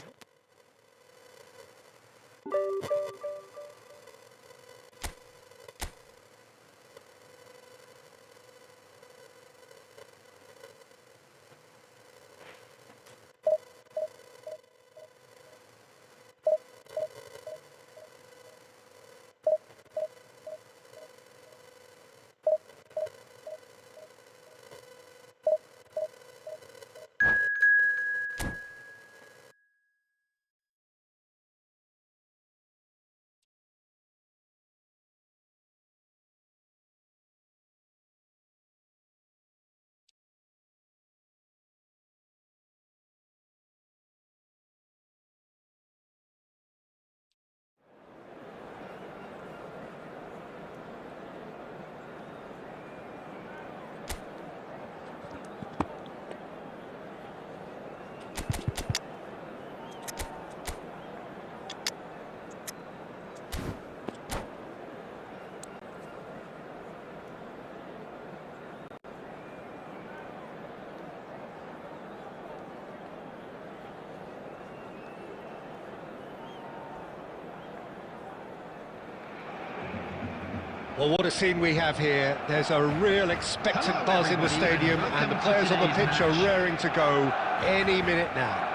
Well, what a scene we have here. There's a real expectant buzz in the stadium, and the players on the pitch are raring to go any minute now.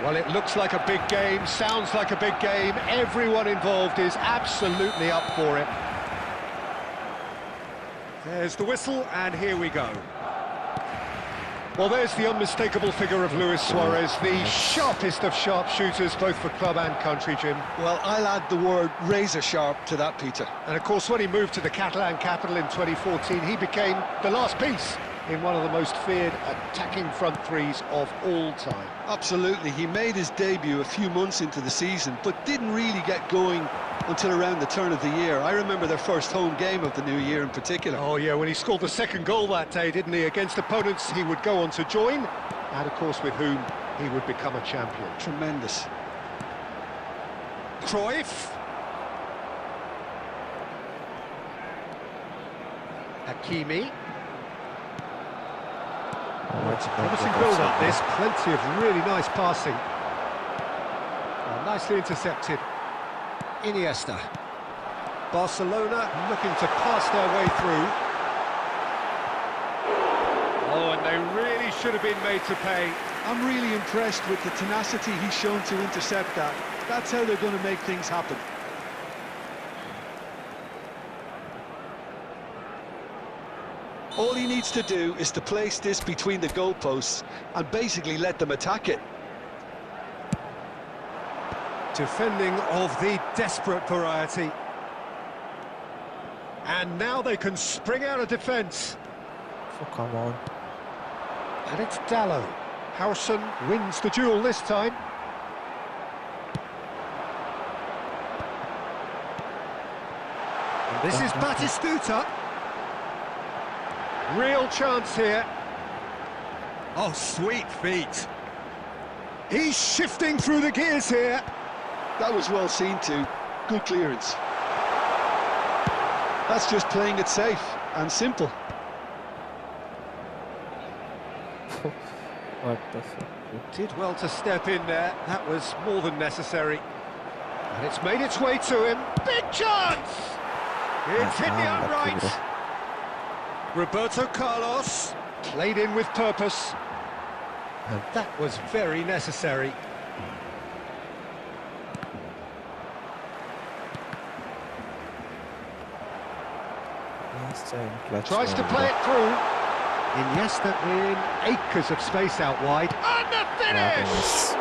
Well, it looks like a big game, sounds like a big game. Everyone involved is absolutely up for it. There's the whistle, and here we go. Well, there's the unmistakable figure of Luis Suarez, the sharpest of sharpshooters, both for club and country, Jim. Well, I'll add the word razor sharp to that, Peter. And of course, when he moved to the Catalan capital in 2014, he became the last piece in one of the most feared attacking front threes of all time. Absolutely. He made his debut a few months into the season, but didn't really get going until around the turn of the year. I remember their first home game of the new year in particular. Oh yeah, when he scored the second goal that day, didn't he? Against opponents he would go on to join, and of course with whom he would become a champion. Tremendous. Cruyff. Hakimi. Promising build-up this, plenty of really nice passing. Nicely intercepted. Iniesta. Barcelona looking to pass their way through. Oh, and they really should have been made to pay. I'm really impressed with the tenacity he's shown to intercept that. That's how they're going to make things happen. All he needs to do is to place this between the goalposts and basically let them attack it. Defending of the desperate variety. And now they can spring out of defence. Oh, come on. And it's Dallo. Harrison wins the duel this time. And this is Batistuta. Real chance here. Oh, sweet feet. He's shifting through the gears here. That was well seen too. Good clearance. That's just playing it safe and simple. What the fuck? Did well to step in there. That was more than necessary. And it's made its way to him. Big chance! It's hit the upright. Roberto Carlos played in with purpose. And that was very necessary. Tries to play it through. Iniesta in acres of space out wide. And the finish!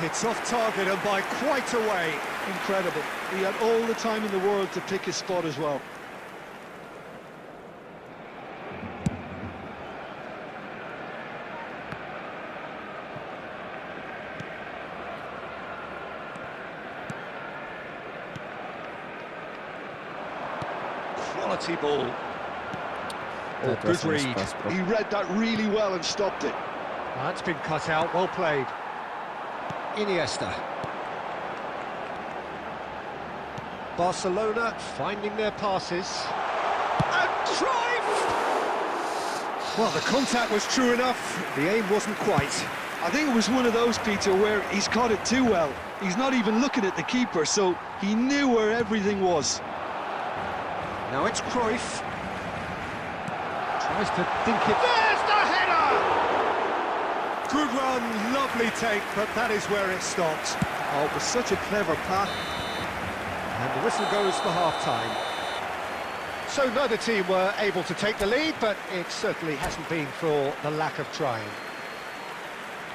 It's off target and by quite a way. Incredible. He had all the time in the world to pick his spot as well. Quality ball. Oh, good read. He read that really well and stopped it. That's been cut out, well played. Iniesta. Barcelona finding their passes. And Cruyff! Well, the contact was true enough, the aim wasn't quite. I think it was one of those, Peter, where he's caught it too well. He's not even looking at the keeper, so he knew where everything was. Now it's Cruyff. Tries to dink it. There's the header! Good run, lovely take, but that is where it stopped. Oh, it was such a clever pass. And the whistle goes for half-time. So neither team were able to take the lead, but it certainly hasn't been for the lack of trying.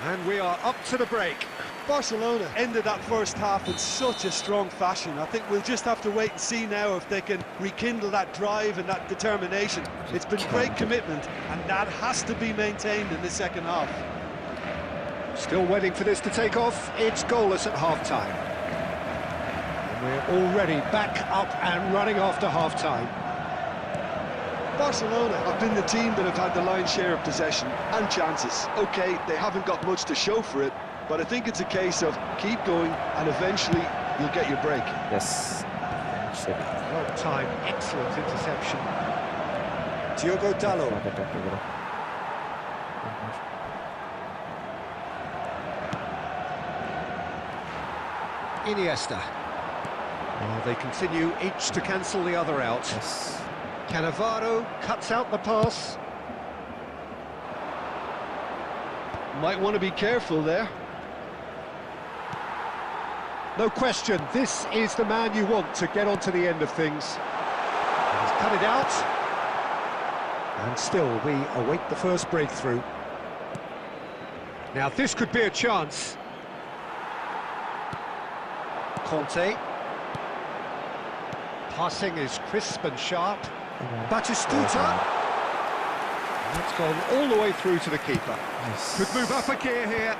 And we are up to the break. Barcelona ended that first half in such a strong fashion. I think we'll just have to wait and see now if they can rekindle that drive and that determination. It's been great commitment, and that has to be maintained in the second half. Still waiting for this to take off. It's goalless at half-time. And we're already back up and running after half-time. Barcelona have been the team that have had the lion's share of possession and chances. OK, they haven't got much to show for it, but I think it's a case of keep going and eventually you'll get your break. Yes. Well timed, excellent interception. Diogo Dalot. Iniesta. Well, they continue each to cancel the other out. Yes. Cannavaro cuts out the pass. Might want to be careful there. No question, this is the man you want to get onto the end of things. He's cut it out. And still, we await the first breakthrough. Now, this could be a chance. Conte. Passing is crisp and sharp. Batistuta. That's gone all the way through to the keeper. Yes. Could move up a gear here.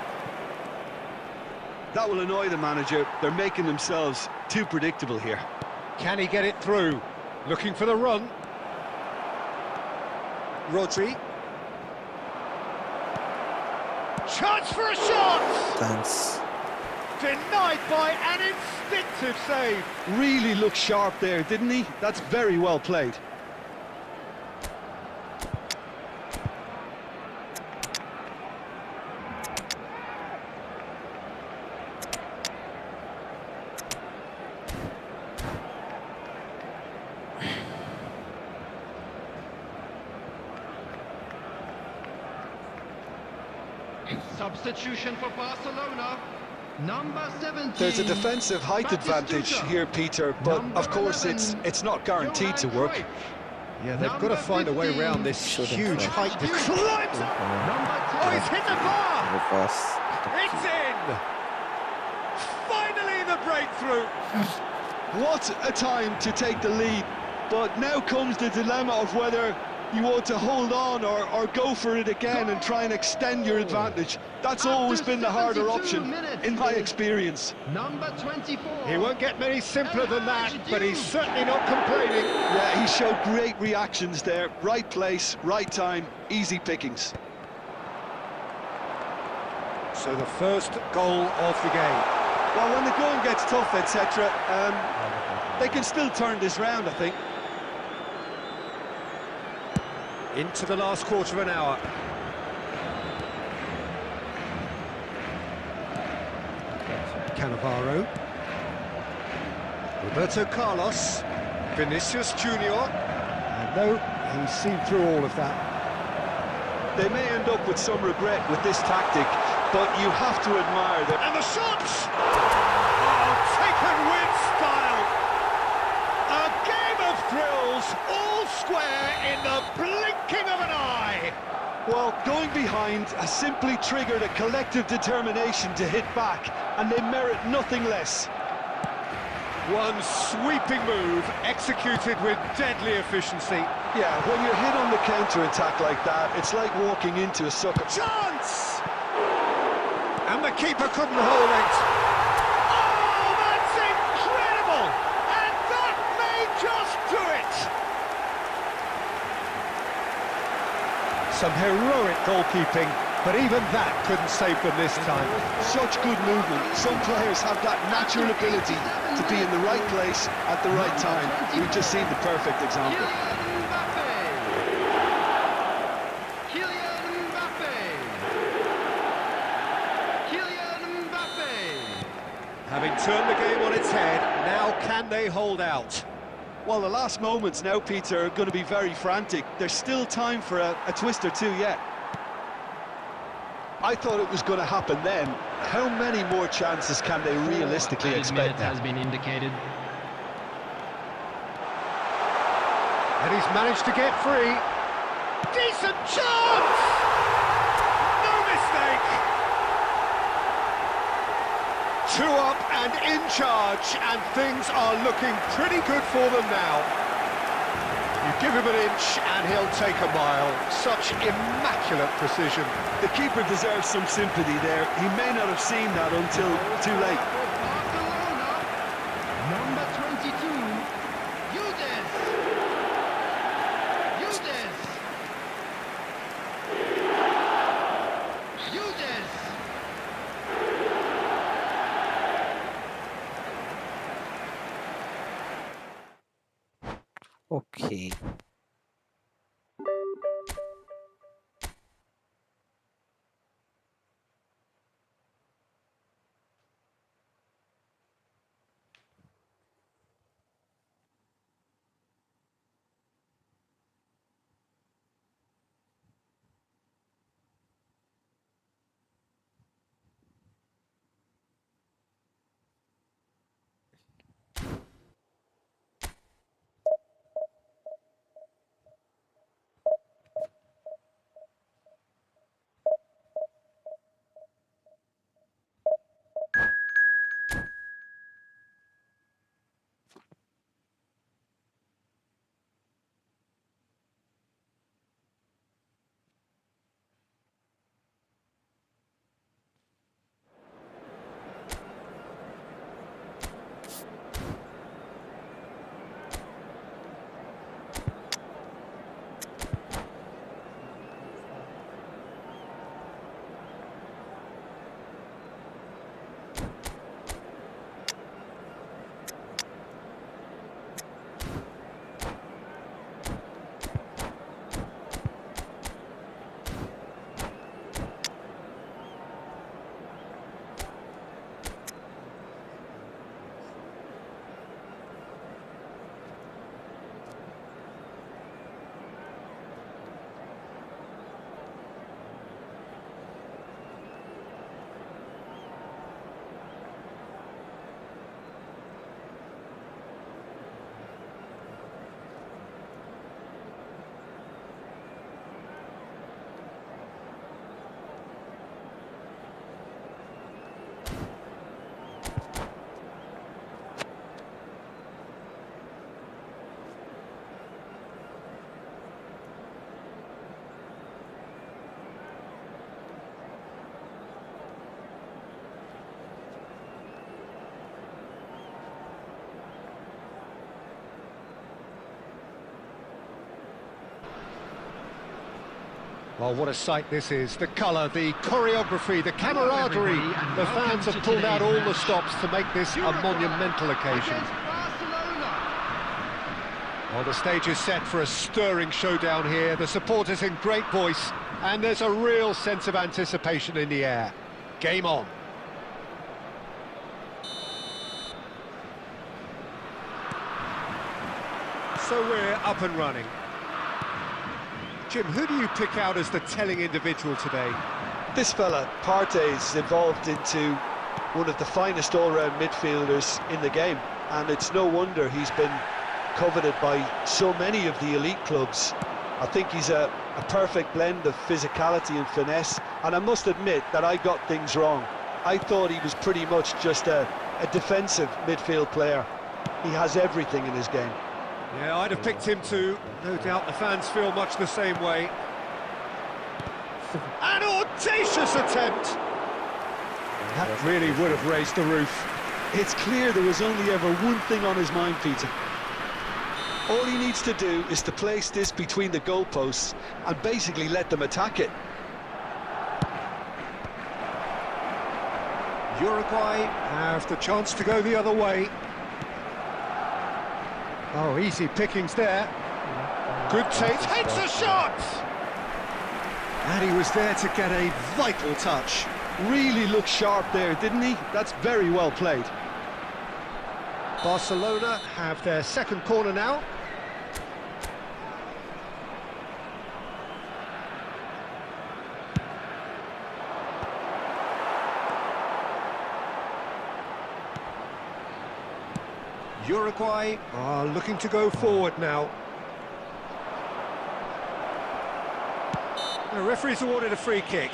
That will annoy the manager. They're making themselves too predictable here. Can he get it through? Looking for the run. Rodri. Chance for a shot! Thanks. Denied by an instinctive save. Really looked sharp there, didn't he? That's very well played. Substitution for Barcelona. Number 17. There's a defensive height advantage here, Peter, but of course it's not guaranteed to work. Yeah, they've got to find a way around this huge height. Oh, he's hit the bar! It's in! Finally the breakthrough! What a time to take the lead, but now comes the dilemma of whether you want to hold on or go for it again and try and extend your advantage. That's always been the harder option, in my experience. Number 24. He won't get many simpler than that, but he's certainly not complaining. Yeah, he showed great reactions there. Right place, right time, easy pickings. So the first goal of the game. Well, when the going gets tough, etc., they can still turn this round, I think. Into the last quarter of an hour. Cannavaro. Roberto Carlos. Vinicius Junior. And no, he's seen through all of that. They may end up with some regret with this tactic, but you have to admire them. And the shots! Oh, taken with style! A game of thrills, all square in the blinking of an eye! Well, going behind has simply triggered a collective determination to hit back, and they merit nothing less. One sweeping move, executed with deadly efficiency. Yeah, when you're hit on the counter-attack like that, it's like walking into a sucker. Chance! And the keeper couldn't hold it. Oh, that's incredible! And that may just do it! Some heroic goalkeeping, but even that couldn't save them this time. Such good movement. Some players have that natural ability to be in the right place at the right time. We've just seen the perfect example. Having turned the game on its head, now can they hold out? Well, the last moments now, Peter, are going to be very frantic. There's still time for a twist or two yet. I thought it was going to happen then. How many more chances can they realistically expect now? Has been indicated. And he's managed to get free. Decent chance! No mistake! 2 up and in charge, and things are looking pretty good for them now. You give him an inch and he'll take a mile. Such immaculate precision. The keeper deserves some sympathy there. He may not have seen that until too late. Number 22, Okay. Well, what a sight this is. The colour, the choreography, the camaraderie. The fans have pulled out all the stops to make this a monumental occasion. Well, the stage is set for a stirring showdown here. The supporters in great voice, and there's a real sense of anticipation in the air. Game on. So we're up and running. Jim, who do you pick out as the telling individual today? This fella, Partey's evolved into one of the finest all-round midfielders in the game, and it's no wonder he's been coveted by so many of the elite clubs. I think he's a perfect blend of physicality and finesse, and I must admit that I got things wrong. I thought he was pretty much just a defensive midfield player. He has everything in his game. Yeah, I'd have picked him too. No doubt the fans feel much the same way. An audacious attempt! That really would have raised the roof. It's clear there was only ever one thing on his mind, Peter. All he needs to do is to place this between the goalposts and basically let them attack it. Uruguay have the chance to go the other way. Oh, easy pickings there. Good take, takes a shot! And he was there to get a vital touch. Really looked sharp there, didn't he? That's very well played. Barcelona have their second corner now. Uruguay are looking to go forward now. The referee's awarded a free kick.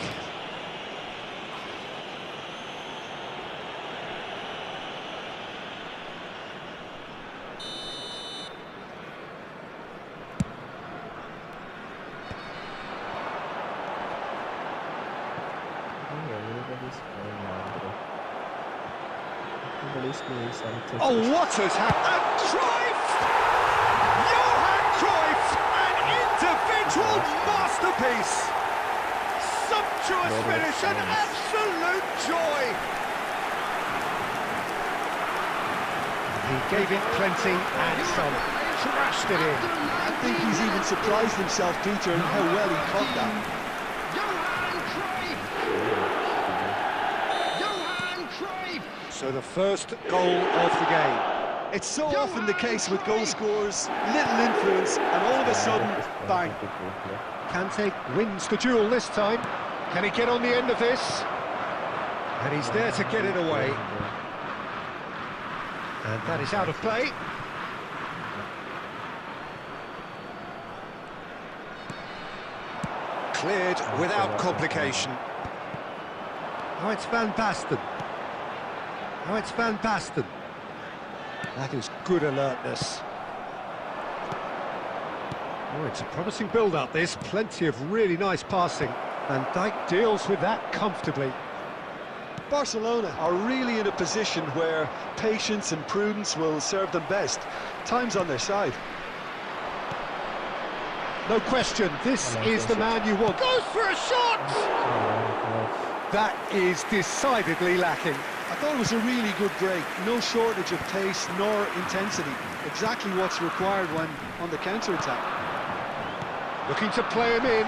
Oh, what has happened? Cruyff! Johan Cruyff! An individual masterpiece! Sumptuous finish, an absolute joy! He gave it plenty and some. Trashed it in. I think he's even surprised himself, Peter, in how well he caught that. So the first goal of the game. It's so often the case with goal scorers, little influence, and all of a sudden, bang. Kante wins the duel this time. Can he get on the end of this? And he's there to get it away. And that is out of play. Cleared without complication. Now it's Van Basten. Now it's Van Basten. That is good alertness. Oh, it's a promising build-up, this. Plenty of really nice passing. Van Dijk deals with that comfortably. Barcelona are really in a position where patience and prudence will serve them best. Time's on their side. No question, this is the man you want. Goes for a shot! That is decidedly lacking. I thought it was a really good break. No shortage of pace nor intensity. Exactly what's required when on the counter-attack. Looking to play him in.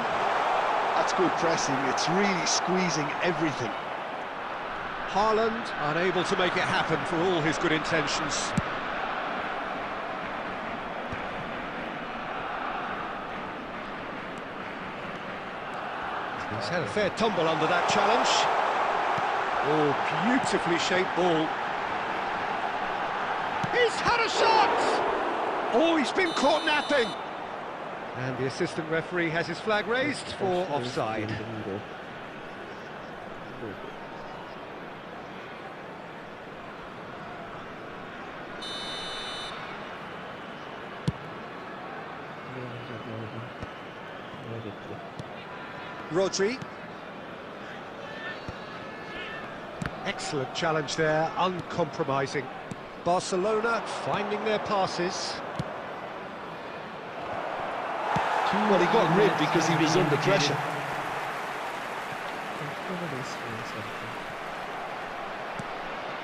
That's good pressing. It's really squeezing everything. Haaland unable to make it happen for all his good intentions. He's had a fair tumble under that challenge. Oh, beautifully shaped ball. He's had a shot! Oh, he's been caught napping! And the assistant referee has his flag raised for offside. Rodri. Excellent challenge there, uncompromising. Barcelona finding their passes. Well, he got rid because he was under pressure.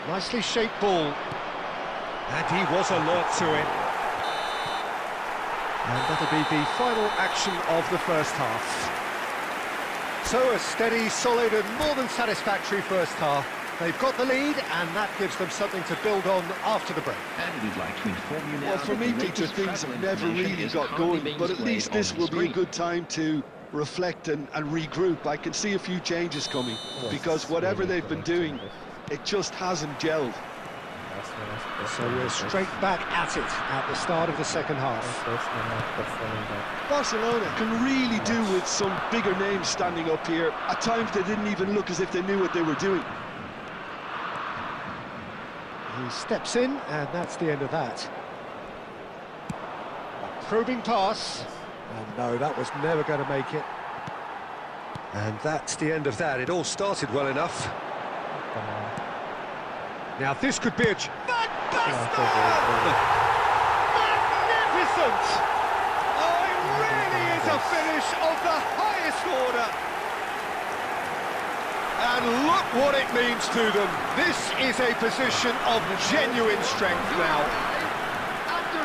Nicely shaped ball. And he was alert to it. And that'll be the final action of the first half. So a steady, solid and more than satisfactory first half. They've got the lead, and that gives them something to build on after the break. And we'd like to inform you now. Well, for me, Peter, things have never really got going, but at least this will be a good time to reflect and regroup. I can see a few changes coming, because whatever they've been doing, it just hasn't gelled. So we're straight back at it at the start of the second half. Barcelona can really do with some bigger names standing up here. At times they didn't even look as if they knew what they were doing. He steps in, and that's the end of that. A probing pass. And no, that was never going to make it. And that's the end of that. It all started well enough. Now this could be a... Magnificent! Oh, it really is a finish of the highest order. And look what it means to them. This is a position of genuine strength now.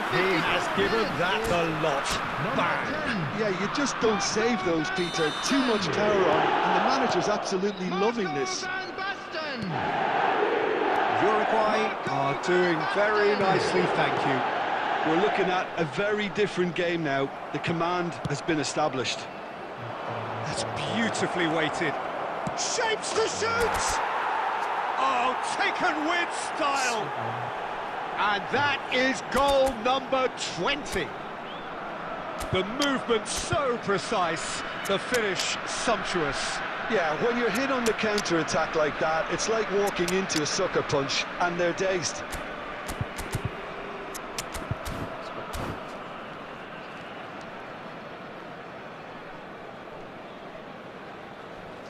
He has given that the lot. Bang! Yeah, you just don't save those, Peter. Too much power on it, and the manager's absolutely loving this. Uruguay are doing very nicely, thank you. We're looking at a very different game now. The command has been established. That's beautifully weighted. Shapes to shoot! Oh, taken with style! And that is goal number 20. The movement so precise, the finish sumptuous. Yeah, when you're hit on the counter-attack like that, it's like walking into a sucker punch, and they're dazed.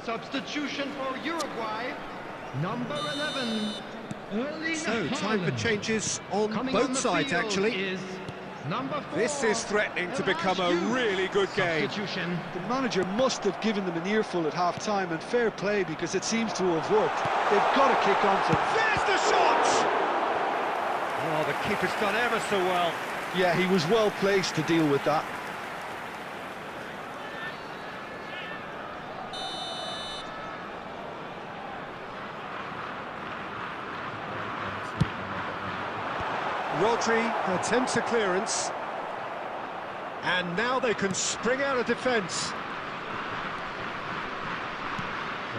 Substitution for Uruguay, number 11. So, time for changes on both sides, actually. Number 4. This is threatening to become a really good game. The manager must have given them an earful at half-time, and fair play, because it seems to have worked. They've got to kick on for... There's the shot! Oh, the keeper's done ever so well. Yeah, he was well placed to deal with that. Rodri attempts a clearance, and now they can spring out of defence.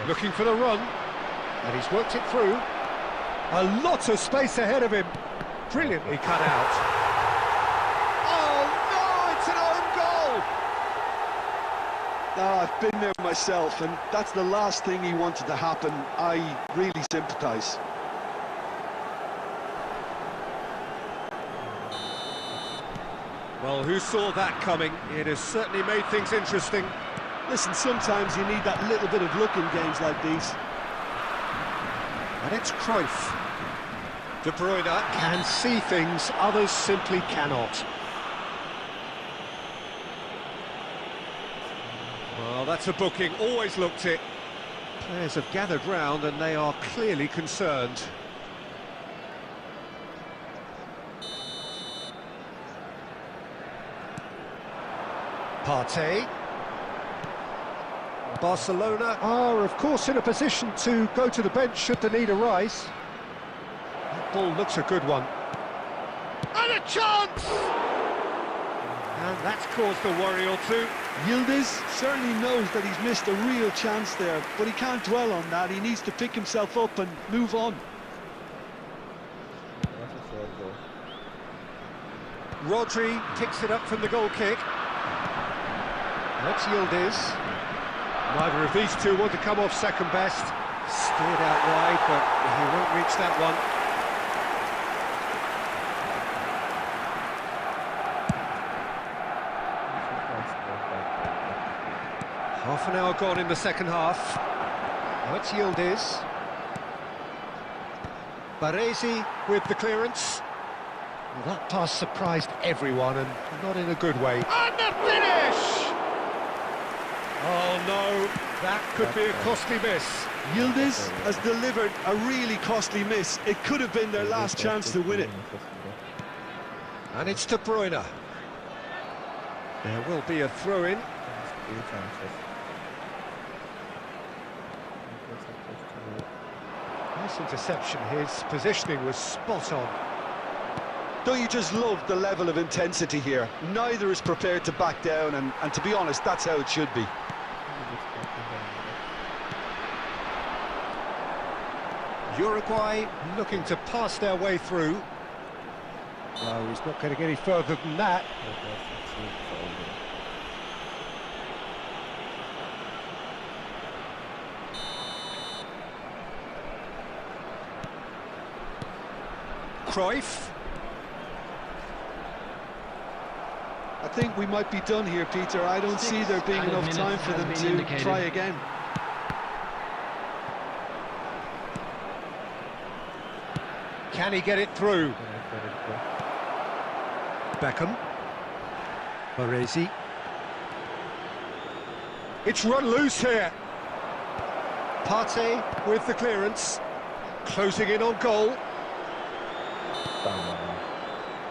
Looking for the run, and he's worked it through. A lot of space ahead of him. Brilliantly cut out. Oh no, it's an own goal! Oh, I've been there myself, and that's the last thing he wanted to happen. I really sympathise. Well, who saw that coming? It has certainly made things interesting. Listen, sometimes you need that little bit of luck in games like these. And it's Cruyff. De Bruyne can see things others simply cannot. Well, that's a booking, always looked it. Players have gathered round and they are clearly concerned. Partey. Barcelona are, of course, in a position to go to the bench should the need arise. That ball looks a good one. And a chance! And that's caused a worry or two. Yildiz certainly knows that he's missed a real chance there, but he can't dwell on that. He needs to pick himself up and move on. Rodri picks it up from the goal kick. That's Yildiz. Neither of these two want to come off second best. Steered out wide, but he won't reach that one. Half an hour gone in the second half. That's Yildiz. Baresi with the clearance. Well, that pass surprised everyone, and not in a good way. And the finish! Oh no, that could be a costly miss. Yildiz has delivered a really costly miss. It could have been their last chance to win it. And it's De Bruyne. There will be a throw-in. Nice interception, his positioning was spot on. Don't you just love the level of intensity here? Neither is prepared to back down, and to be honest, that's how it should be. Uruguay looking to pass their way through. No, he's not getting any further than that. Cruyff. I think we might be done here, Peter. I don't see there being enough time for them to try again. Can he get it through? Beckham. Baresi. It's run loose here. Partey with the clearance. Closing in on goal.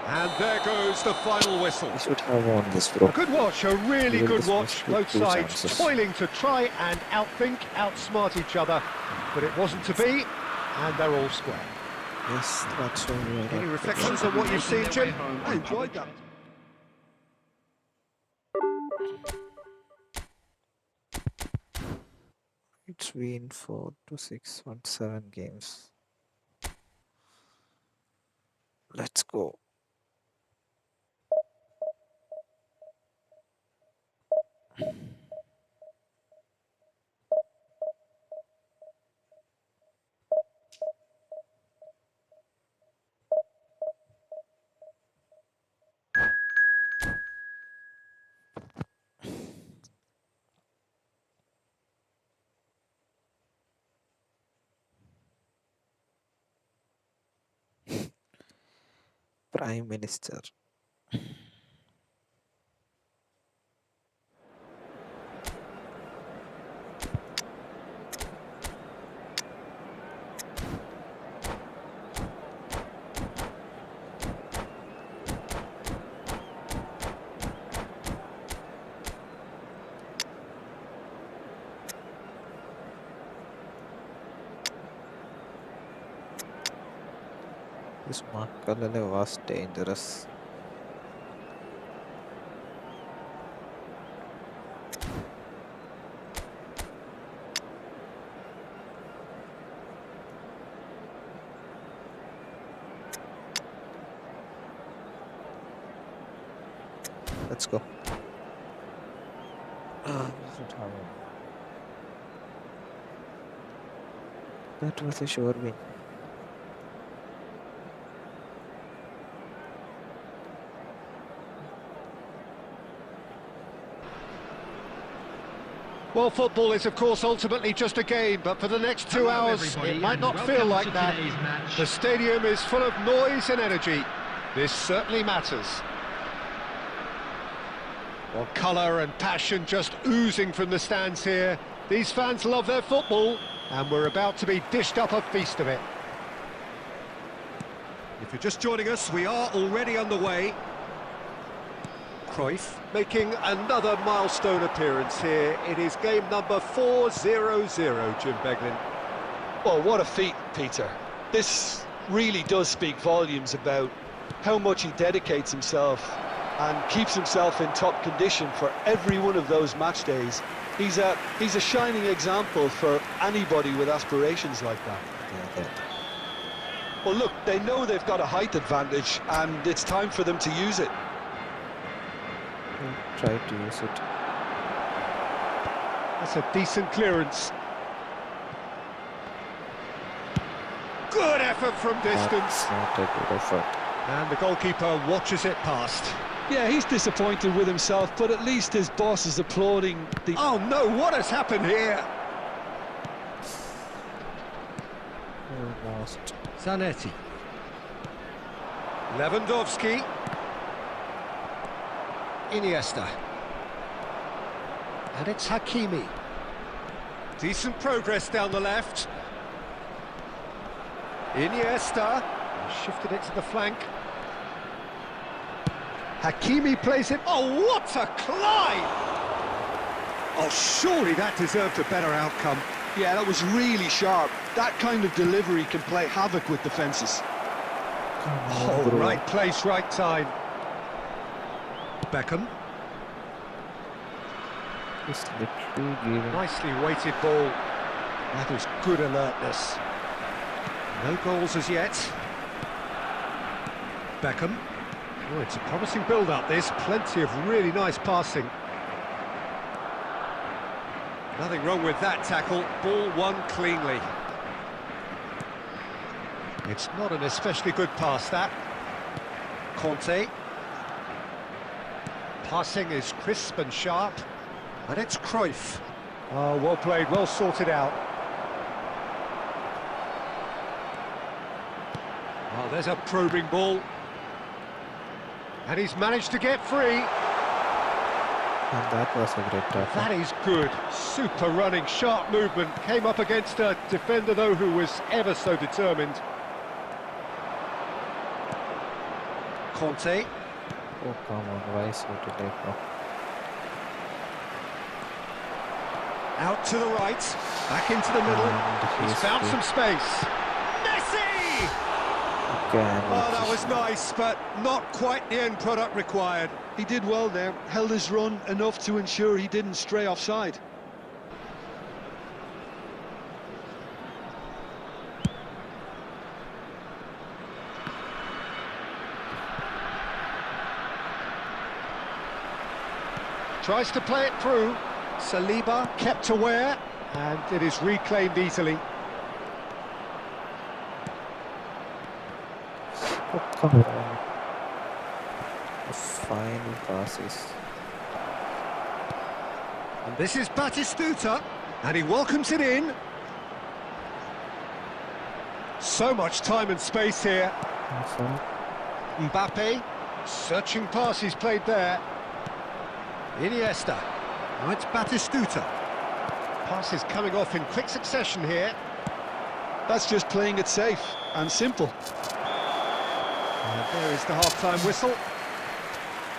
And there goes the final whistle. We should have won this, bro. A good watch, a really good watch. Both sides toiling to try and outthink, outsmart each other. But it wasn't to be, and they're all square. Yes, that's all right. Any reflections on what you've seen, Jim? I enjoyed that. It's been 4 to 6 on 7 games. Let's go. Prime Minister. This Makalele was dangerous. Let's go. That was a sure win. Well, football is, of course, ultimately just a game, but for the next 2 hours, it might not feel like that. The stadium is full of noise and energy. This certainly matters. Well, colour and passion just oozing from the stands here. These fans love their football, and we're about to be dished up a feast of it. If you're just joining us, we are already underway. Cruyff making another milestone appearance here. It is game number 400, Jim Beglin. Well, what a feat, Peter. This really does speak volumes about how much he dedicates himself and keeps himself in top condition for every one of those match days. He's a shining example for anybody with aspirations like that. Well, look, they know they've got a height advantage, and it's time for them to use it. Try to use it. That's a decent clearance. Good effort from distance. Not a good effort. And the goalkeeper watches it past. Yeah, he's disappointed with himself, but at least his boss is applauding the... Oh no, what has happened here? Almost. Zanetti. Lewandowski. Iniesta. And it's Hakimi. Decent progress down the left. Iniesta. Shifted it to the flank. Hakimi plays it. Oh, what a climb! Oh, surely that deserved a better outcome. Yeah, that was really sharp. That kind of delivery can play havoc with defences. Oh, right place, right time. Beckham. Just literally giving. Nicely weighted ball. That was good alertness. No goals as yet. Beckham. Oh, it's a promising build-up, this. Plenty of really nice passing. Nothing wrong with that tackle. Ball won cleanly. It's not an especially good pass, that. Conte. Passing is crisp and sharp. And it's Cruyff. Oh, well played, well sorted out. Oh, there's a probing ball. And he's managed to get free. And that was a great tackle. That is good. Super running, sharp movement. Came up against a defender, though, who was ever so determined. Conte. Oh, come on, why so delayed now? Out to the right, back into the middle. And He's found some space. Messi! Again, Oh, that was nice, but not quite the end product required. He did well there, held his run enough to ensure he didn't stray offside. Tries to play it through. Saliba kept aware, and it is reclaimed easily. Oh, come on. The final passes. And this is Batistuta, and he welcomes it in. So much time and space here. Also, Mbappe, searching passes played there. Iniesta. Now it's Batistuta. Passes coming off in quick succession here. That's just playing it safe and simple. And there is the half-time whistle.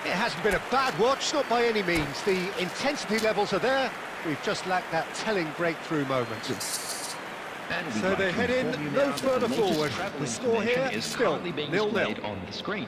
It hasn't been a bad watch, not by any means. The intensity levels are there. We've just lacked that telling breakthrough moment. yes. So they head in no further forward. The score here is still 0-0 on the screen.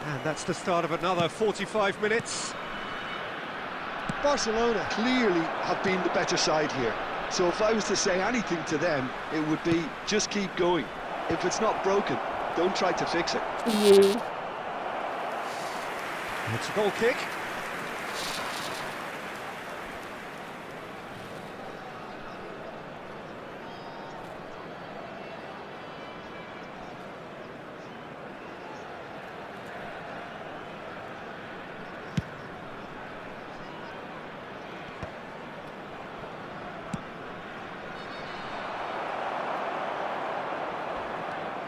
And that's the start of another 45 minutes. Barcelona clearly have been the better side here. So if I was to say anything to them, it would be just keep going. If it's not broken, don't try to fix it. It's a goal kick.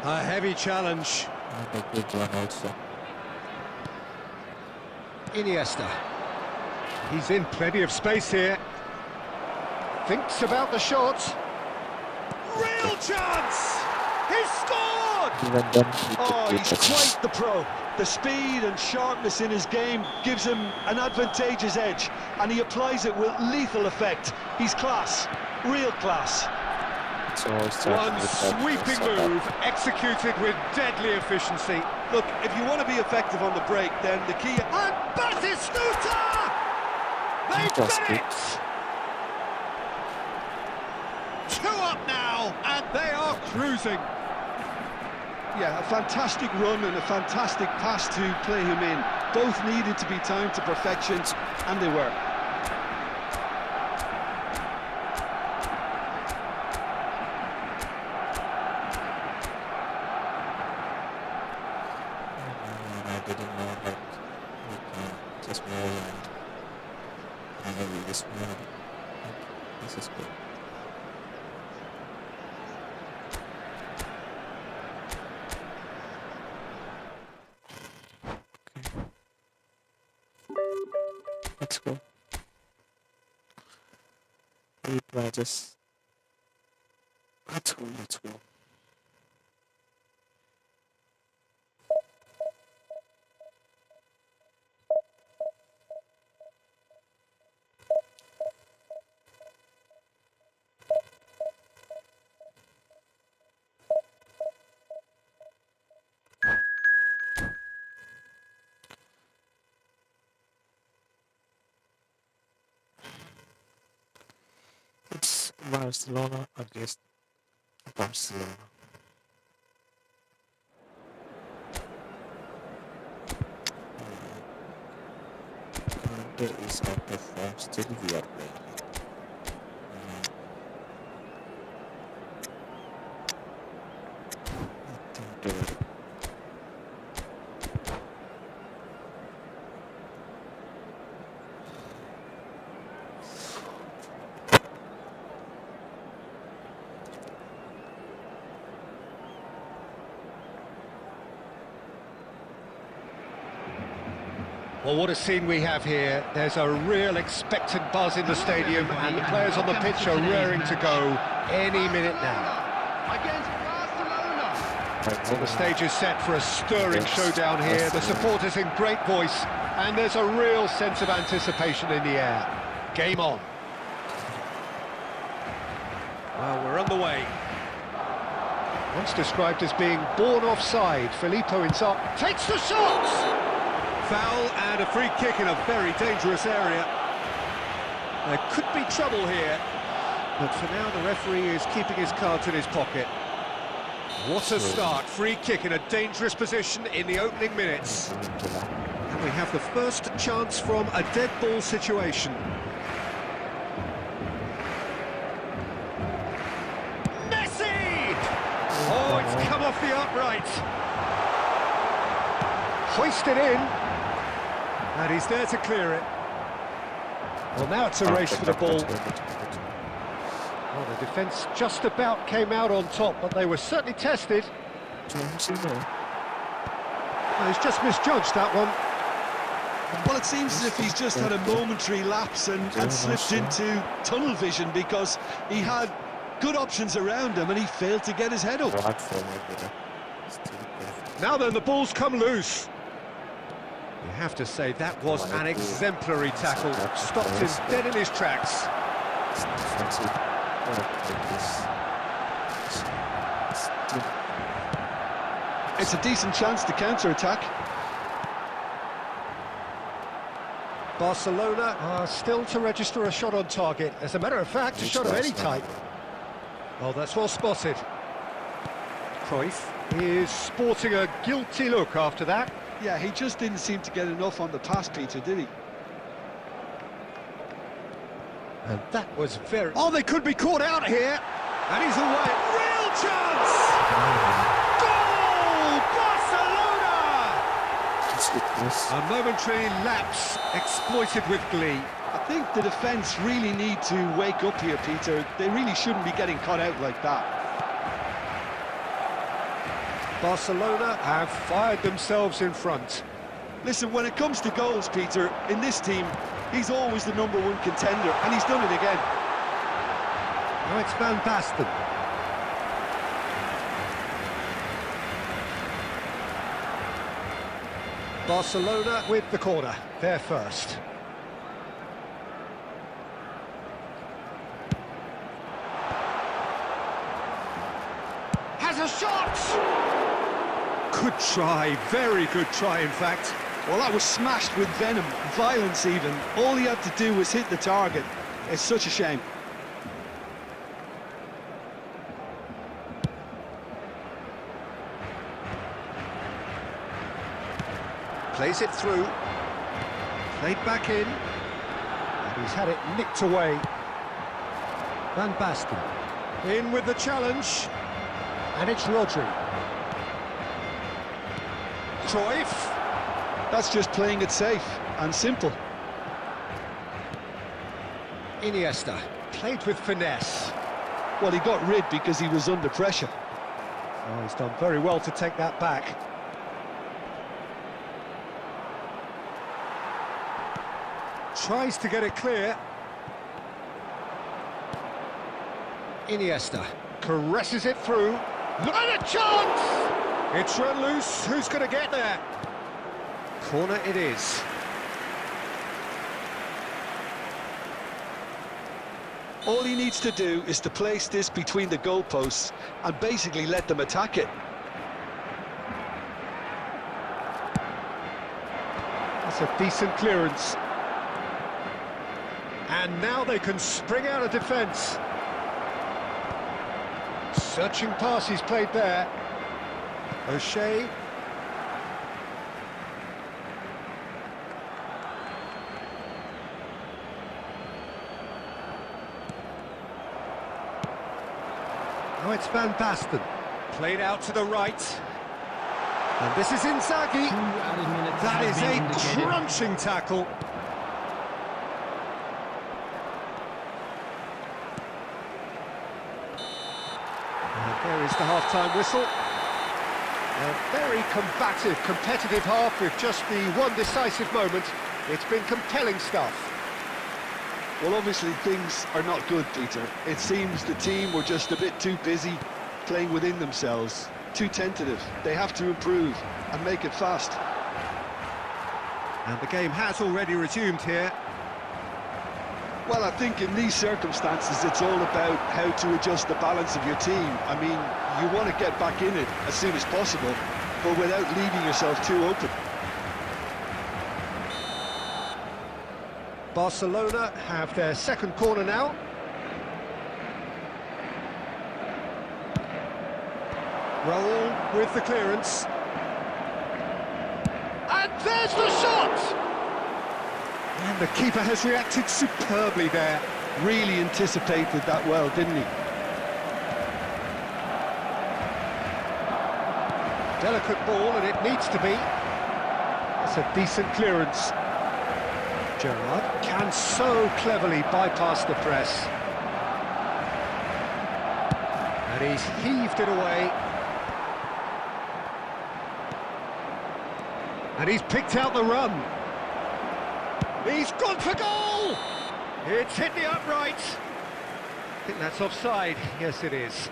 A heavy challenge. And a good one also. Iniesta. He's in plenty of space here. Thinks about the shot. Real chance! He's scored! Even then, he Oh, could he's beat us. quite the pro. The speed and sharpness in his game gives him an advantageous edge, and he applies it with lethal effect. He's class, real class. So it started One with that sweeping setup. move, executed with deadly efficiency. Look, if you want to be effective on the break, then the key... And Batistuta! They've That's done good. it! 2 up now, and they are cruising. Yeah, a fantastic run and a fantastic pass to play him in. Both needed to be timed to perfection, and they were. I didn't know that we can just move and maybe this move. This is good. Let's go. 8 matches. Let's go, let's go. It's Barcelona against Barcelona. Conte is out of form, still we are playing. I think they Well, what a scene we have here. There's a real expectant buzz in the stadium, and the players on the pitch are raring to go any minute now. Against Barcelona. Well, the stage is set for a stirring showdown here. The supporters in great voice, and there's a real sense of anticipation in the air. Game on. Well, we're underway. Once described as being born offside, Filippo Inzaghi takes the shot! Foul and a free kick in a very dangerous area. There could be trouble here, but for now the referee is keeping his cards in his pocket. What a start, free kick in a dangerous position in the opening minutes. And we have the first chance from a dead ball situation. Messi! Oh, it's come off the upright. Hoisted in. And he's there to clear it. Well, now it's a race for the ball. Well, the defence just about came out on top, but they were certainly tested. Well, he's just misjudged that one. Well, it seems as if he's just had a momentary lapse and slipped into tunnel vision, because he had good options around him and he failed to get his head up. Now then, the ball's come loose. You have to say that was an exemplary tackle. Stopped him dead in his tracks. It's a decent chance to counter-attack. Barcelona are still to register a shot on target. As a matter of fact, a shot of any type. Oh, that's well spotted. Cruyff is sporting a guilty look after that. Yeah, he just didn't seem to get enough on the pass, Peter, did he? And that was very... Oh, they could be caught out here. And he's away. Real chance! Goal! Barcelona! A momentary lapse exploited with glee. I think the defence really need to wake up here, Peter. They really shouldn't be getting caught out like that. Barcelona have fired themselves in front. Listen, when it comes to goals, Peter, in this team, he's always the #1 contender, and he's done it again. Now it's Van Basten. Barcelona with the corner, they're first. Has a shot! Good try, very good try, in fact. Well, that was smashed with venom, violence even. All he had to do was hit the target. It's such a shame. Plays it through. Played back in. And he's had it nicked away. Van Basten. In with the challenge. And it's Rodri. Cruyff. That's just playing it safe and simple. Iniesta. Played with finesse. Well, he got rid because he was under pressure. Oh, he's done very well to take that back. Tries to get it clear. Iniesta caresses it through. And a chance! It's run loose. Who's going to get there? Corner it is. All he needs to do is to place this between the goalposts and basically let them attack it. That's a decent clearance. And now they can spring out of defence. Searching pass he's played there. O'Shea. Now it's Van Basten. Played out to the right. And this is Inzaghi. That is a crunching tackle. And there is the half-time whistle. A very combative, competitive half with just the one decisive moment. It's been compelling stuff. Well, obviously things are not good, Peter. It seems the team were just a bit too busy playing within themselves, too tentative. They have to improve and make it fast. And the game has already resumed here. Well, I think in these circumstances it's all about how to adjust the balance of your team. I mean, you want to get back in it as soon as possible, but without leaving yourself too open. Barcelona have their second corner now. Raul with the clearance. And there's the shot! And the keeper has reacted superbly there. Really anticipated that well, didn't he? Delicate ball, and it needs to be. That's a decent clearance. Gerrard can so cleverly bypass the press. And he's heaved it away. And he's picked out the run. He's gone for goal! It's hit the upright. I think that's offside. Yes, it is.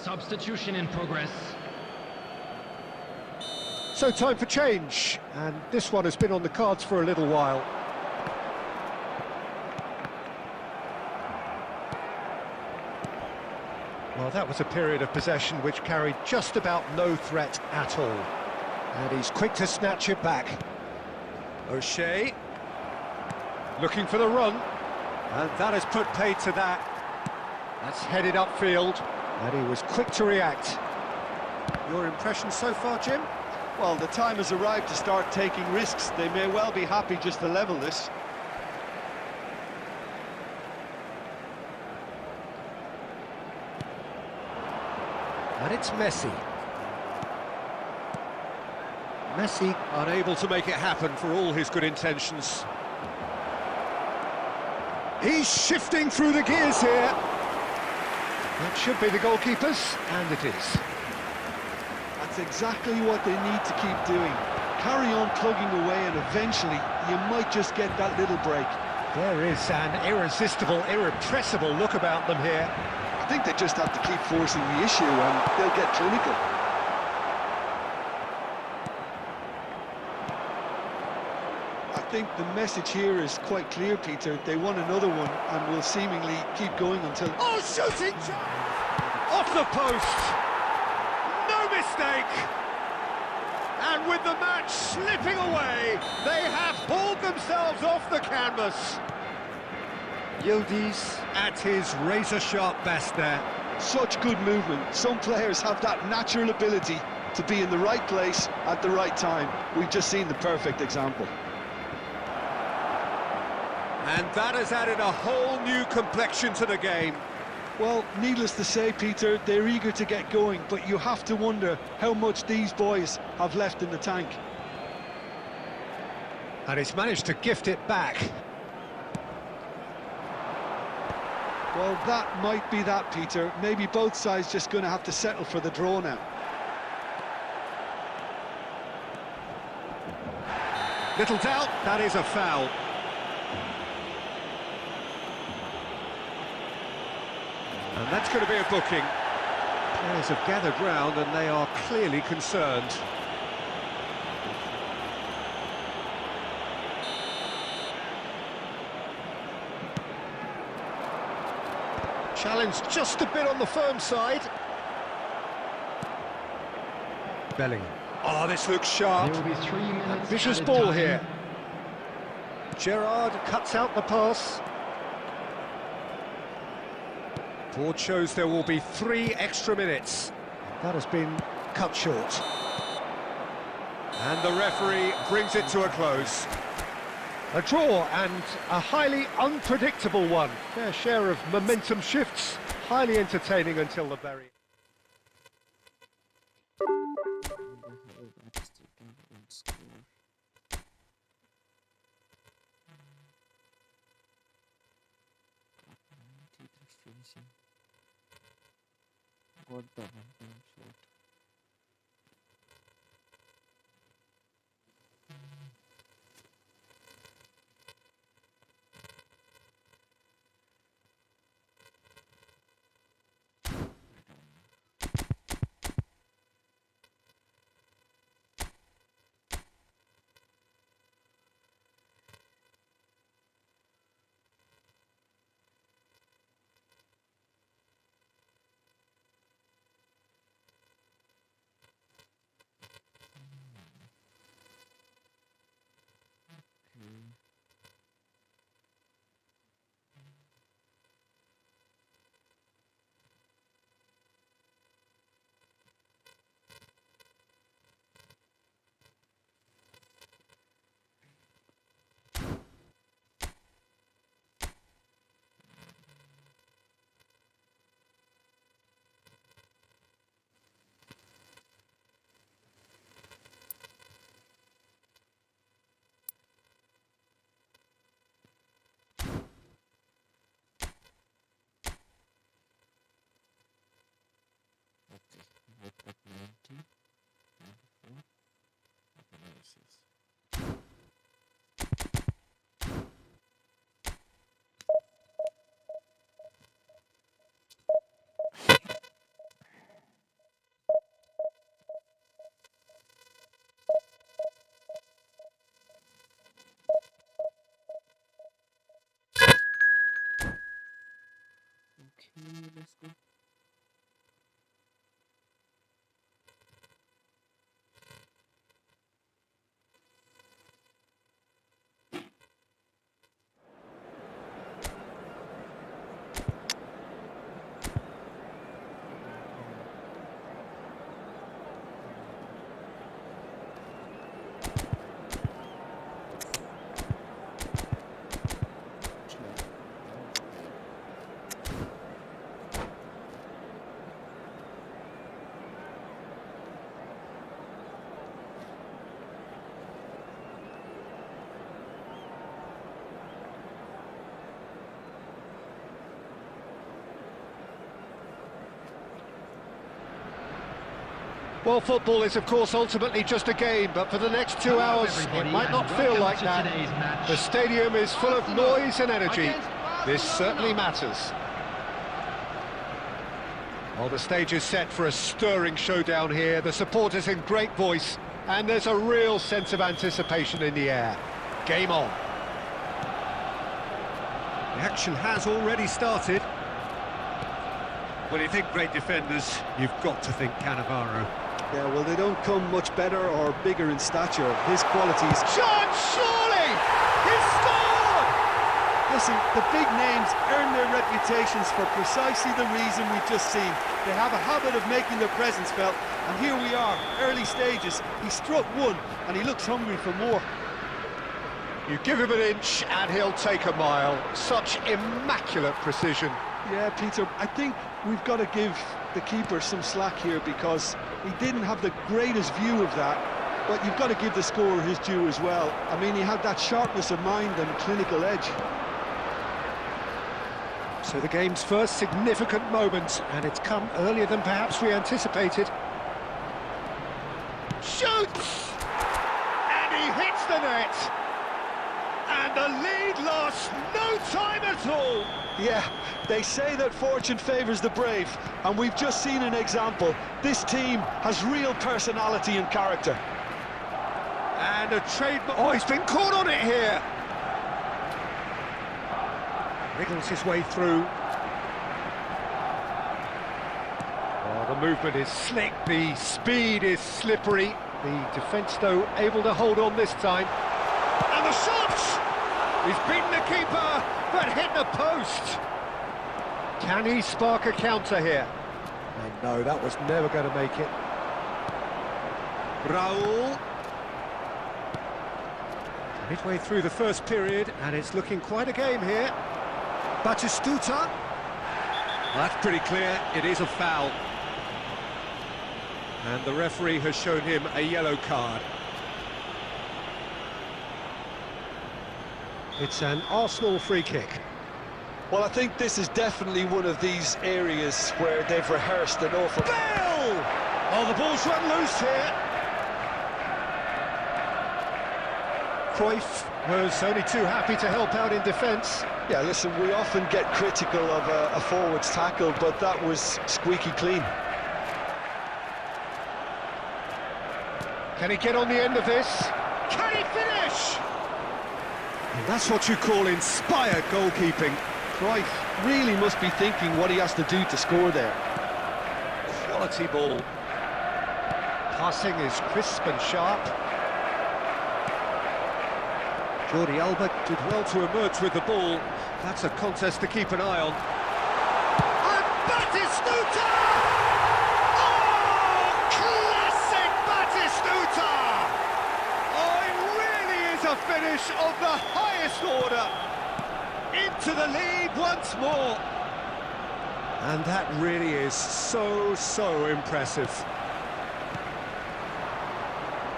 Substitution in progress. So time for change, and this one has been on the cards for a little while. Well, that was a period of possession which carried just about no threat at all. And he's quick to snatch it back. O'Shea looking for the run, and that has put paid to that. That's headed upfield. And he was quick to react. Your impression so far, Jim? Well, the time has arrived to start taking risks. They may well be happy just to level this. And it's Messi. Messi unable to make it happen for all his good intentions. He's shifting through the gears here. That should be the goalkeepers, and it is. That's exactly what they need to keep doing. Carry on plugging away, and eventually you might just get that little break. There is an irresistible, irrepressible look about them here. I think they just have to keep forcing the issue, and they'll get clinical. I think the message here is quite clear, Peter. They want another one and will seemingly keep going until... Oh, shooting! Off the post! No mistake! And with the match slipping away, they have hauled themselves off the canvas. Yildiz at his razor-sharp best there. Such good movement. Some players have that natural ability to be in the right place at the right time. We've just seen the perfect example. And that has added a whole new complexion to the game. Well, needless to say, Peter, they're eager to get going, but you have to wonder how much these boys have left in the tank. And he's managed to gift it back. Well, that might be that, Peter. Maybe both sides just going to have to settle for the draw now. Little doubt, that is a foul. And that's going to be a booking. Players have gathered round and they are clearly concerned. Challenge just a bit on the firm side. Bellingham. Oh, this looks sharp. There will be 3 minutes. Vicious ball here. Gerrard cuts out the pass. Board shows there will be 3 extra minutes. That has been cut short. And the referee brings it to a close. A draw and a highly unpredictable one. Fair share of momentum shifts. Highly entertaining until the very... Got the one-time shot. With the 90 and 4 analysis. Okay, let's go. Well, football is, of course, ultimately just a game, but for the next 2 hours, it might not feel like that. The stadium is full of noise and energy. This certainly matters. Well, the stage is set for a stirring showdown here. The supporters in great voice, and there's a real sense of anticipation in the air. Game on. The action has already started. When you think great defenders, you've got to think Cannavaro. Yeah, well, they don't come much better or bigger in stature. His qualities... Shot, surely! He's scored! Listen, the big names earn their reputations for precisely the reason we've just seen. They have a habit of making their presence felt, and here we are, early stages. He struck one, and he looks hungry for more. You give him an inch and he'll take a mile. Such immaculate precision. Yeah, Peter, I think we've got to give the keeper some slack here because he didn't have the greatest view of that, but you've got to give the scorer his due as well. I mean, he had that sharpness of mind and clinical edge. So the game's first significant moment, and it's come earlier than perhaps we anticipated. Shoots! And he hits the net! And the lead lost no time at all! Yeah, they say that fortune favours the brave, and we've just seen an example. This team has real personality and character. And a trademark... Oh, he's been caught on it here! Wriggles his way through. Oh, the movement is slick, the speed is slippery. The defence, though, able to hold on this time. And the shot! He's beaten the keeper, but hit the post. Can he spark a counter here? And no, that was never going to make it. Raul. Midway through the first period, and it's looking quite a game here. Batistuta. That's pretty clear, it is a foul. And the referee has shown him a yellow card. It's an Arsenal free kick. Well, I think this is definitely one of these areas where they've rehearsed an awful... Bale! Oh, the ball's run loose here. Cruyff was only too happy to help out in defence. Yeah, listen, we often get critical of a forward's tackle, but that was squeaky clean. Can he get on the end of this? Can he finish? And that's what you call inspired goalkeeping. Cruyff really must be thinking what he has to do to score there. Quality ball. Passing is crisp and sharp. Jordi Alba did well to emerge with the ball. That's a contest to keep an eye on. And Batistuta! Oh, classic Batistuta! Oh, it really is a finish of the highest order. Into the lead once more. And that really is so impressive.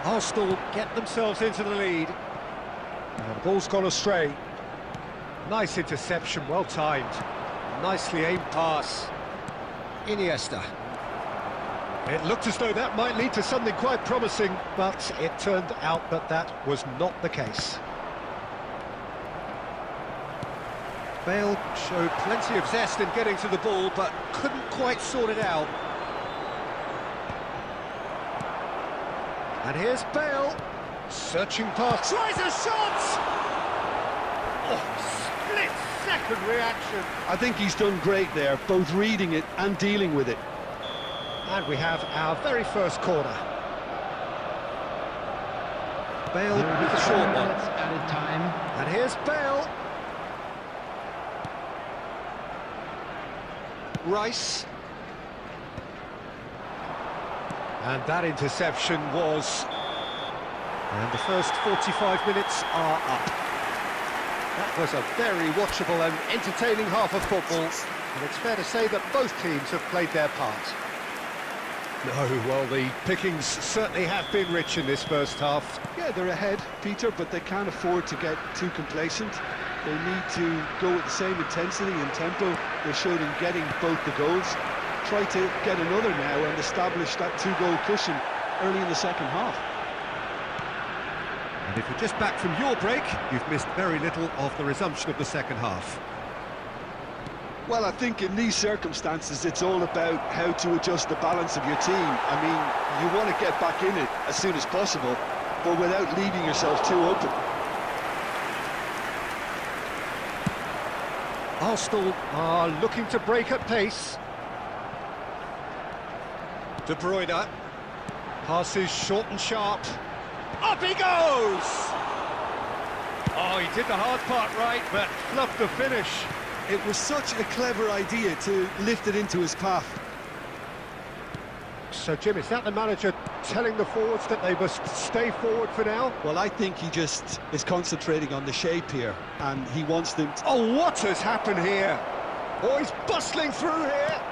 Arsenal get themselves into the lead. And the ball's gone astray. Nice interception, well timed. Nicely aimed pass. Iniesta. It looked as though that might lead to something quite promising, but it turned out that that was not the case. Bale showed plenty of zest in getting to the ball, but couldn't quite sort it out. And here's Bale. Searching pass, tries a shot! Oh, split-second reaction. I think he's done great there, both reading it and dealing with it. And we have our very first corner. Bale with the short one. Added time. And here's Bale. Rice. And that interception was... And the first 45 minutes are up. That was a very watchable and entertaining half of football, and it's fair to say that both teams have played their part. No, well, the pickings certainly have been rich in this first half. Yeah, they're ahead, Peter, but they can't afford to get too complacent. They need to go with the same intensity and tempo they showed in getting both the goals. Try to get another now and establish that two-goal cushion early in the second half. And if you're just back from your break, you've missed very little of the resumption of the second half. Well, I think in these circumstances, it's all about how to adjust the balance of your team. I mean, you want to get back in it as soon as possible, but without leaving yourself too open. Arsenal are looking to break at pace. De Bruyne passes short and sharp. Up he goes! Oh, he did the hard part right, but fluffed the finish. It was such a clever idea to lift it into his path. So, Jim, is that the manager telling the forwards that they must stay forward for now? Well, I think he just is concentrating on the shape here, and he wants them to... Oh, what has happened here? Oh, he's bustling through here.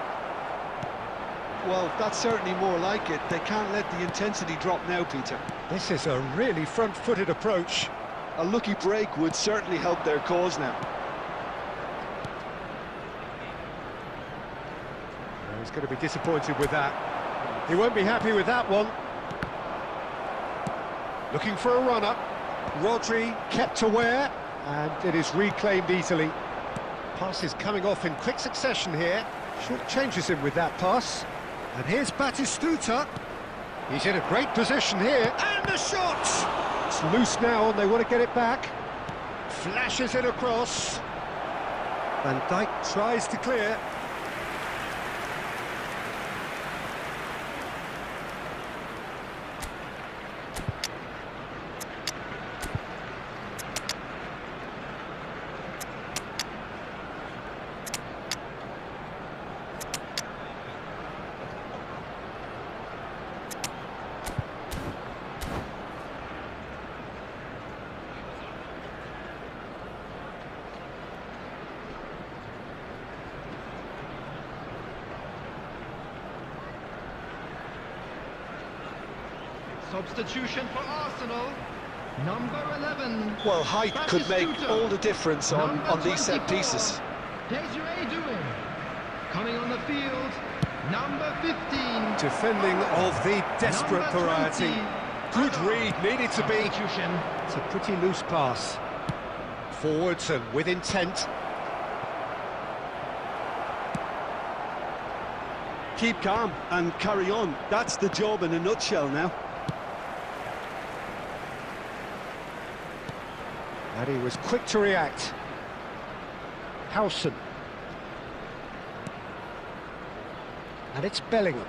Well, that's certainly more like it. They can't let the intensity drop now, Peter. This is a really front-footed approach. A lucky break would certainly help their cause now. He's going to be disappointed with that. He won't be happy with that one. Looking for a run-up. Rodri kept aware, and it is reclaimed easily. Pass is coming off in quick succession here. Short changes him with that pass. And here's Batistuta. He's in a great position here. And the shot! It's loose now, and they want to get it back. Flashes it across. Van Dijk tries to clear. Substitution for Arsenal, number 11. Well, height could make all the difference on these set pieces. Desiree Doué. Coming on the field, number 15. Defending of the desperate Number variety. 20. Good read, needed to be. Substitution. It's a pretty loose pass. Forwards and with intent. Keep calm and carry on. That's the job in a nutshell now. And he was quick to react. Howson. And it's Bellingham.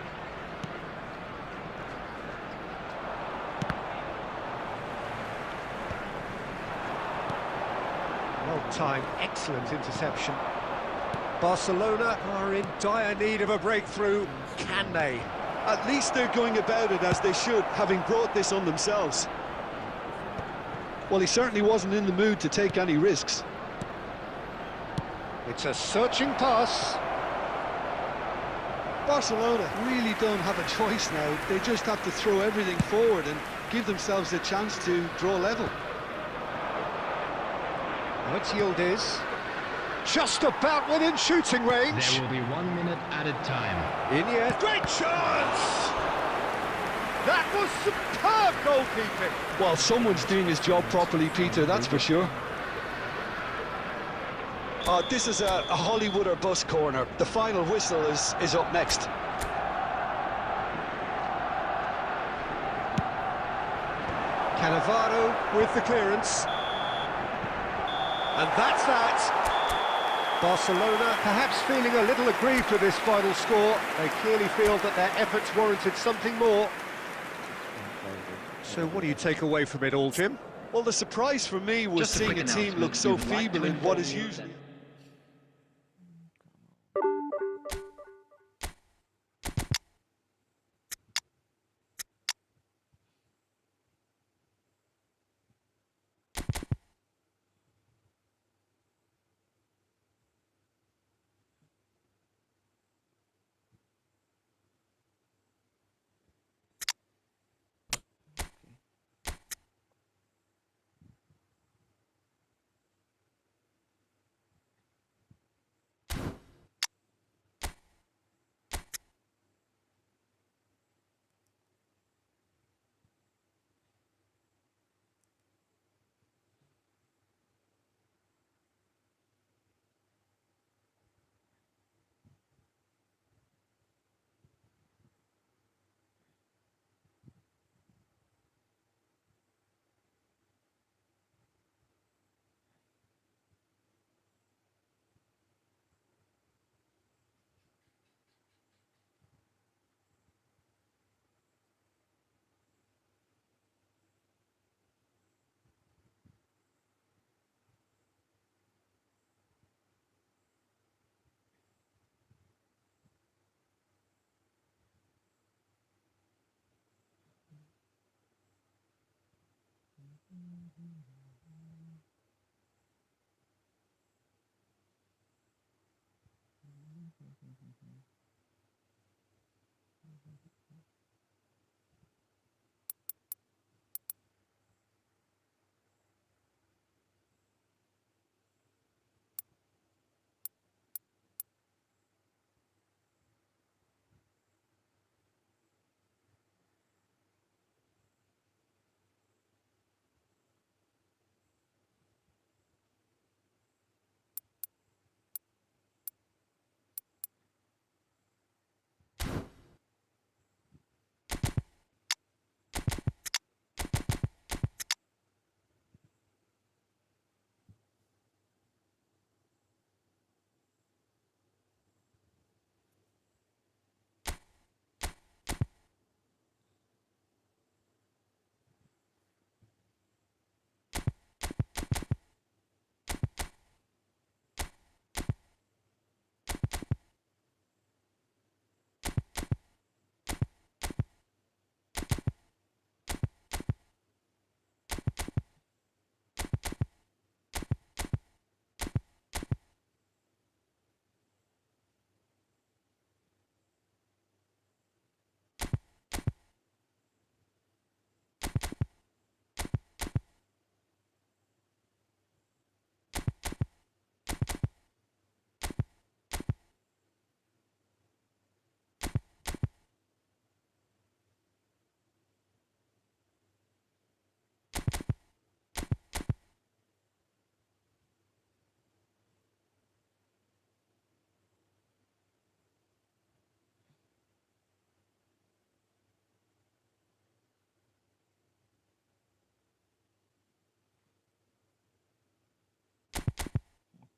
Well timed, excellent interception. Barcelona are in dire need of a breakthrough. Can they? At least they're going about it as they should, having brought this on themselves. Well, he certainly wasn't in the mood to take any risks. It's a searching pass. Barcelona really don't have a choice now. They just have to throw everything forward and give themselves a chance to draw level. Now it's Yildiz. Just about within shooting range. There will be 1 minute added time. Iniesta. Great chance! That was superb goalkeeping. Well, someone's doing his job properly, Peter, that's for sure. This is a Hollywood or bust corner. The final whistle is up next. Cannavaro with the clearance. And that's that. Barcelona perhaps feeling a little aggrieved with this final score. They clearly feel that their efforts warranted something more. So what do you take away from it all, Jim? Well, the surprise for me was Just a seeing quick a team look announcement. so We'd like to feeble in what is inform you usually...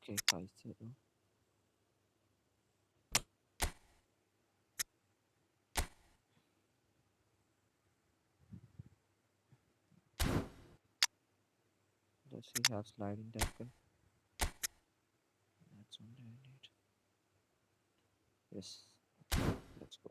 Okay, 5-0. Does he have sliding tackle? That's only I need. Yes. Let's go.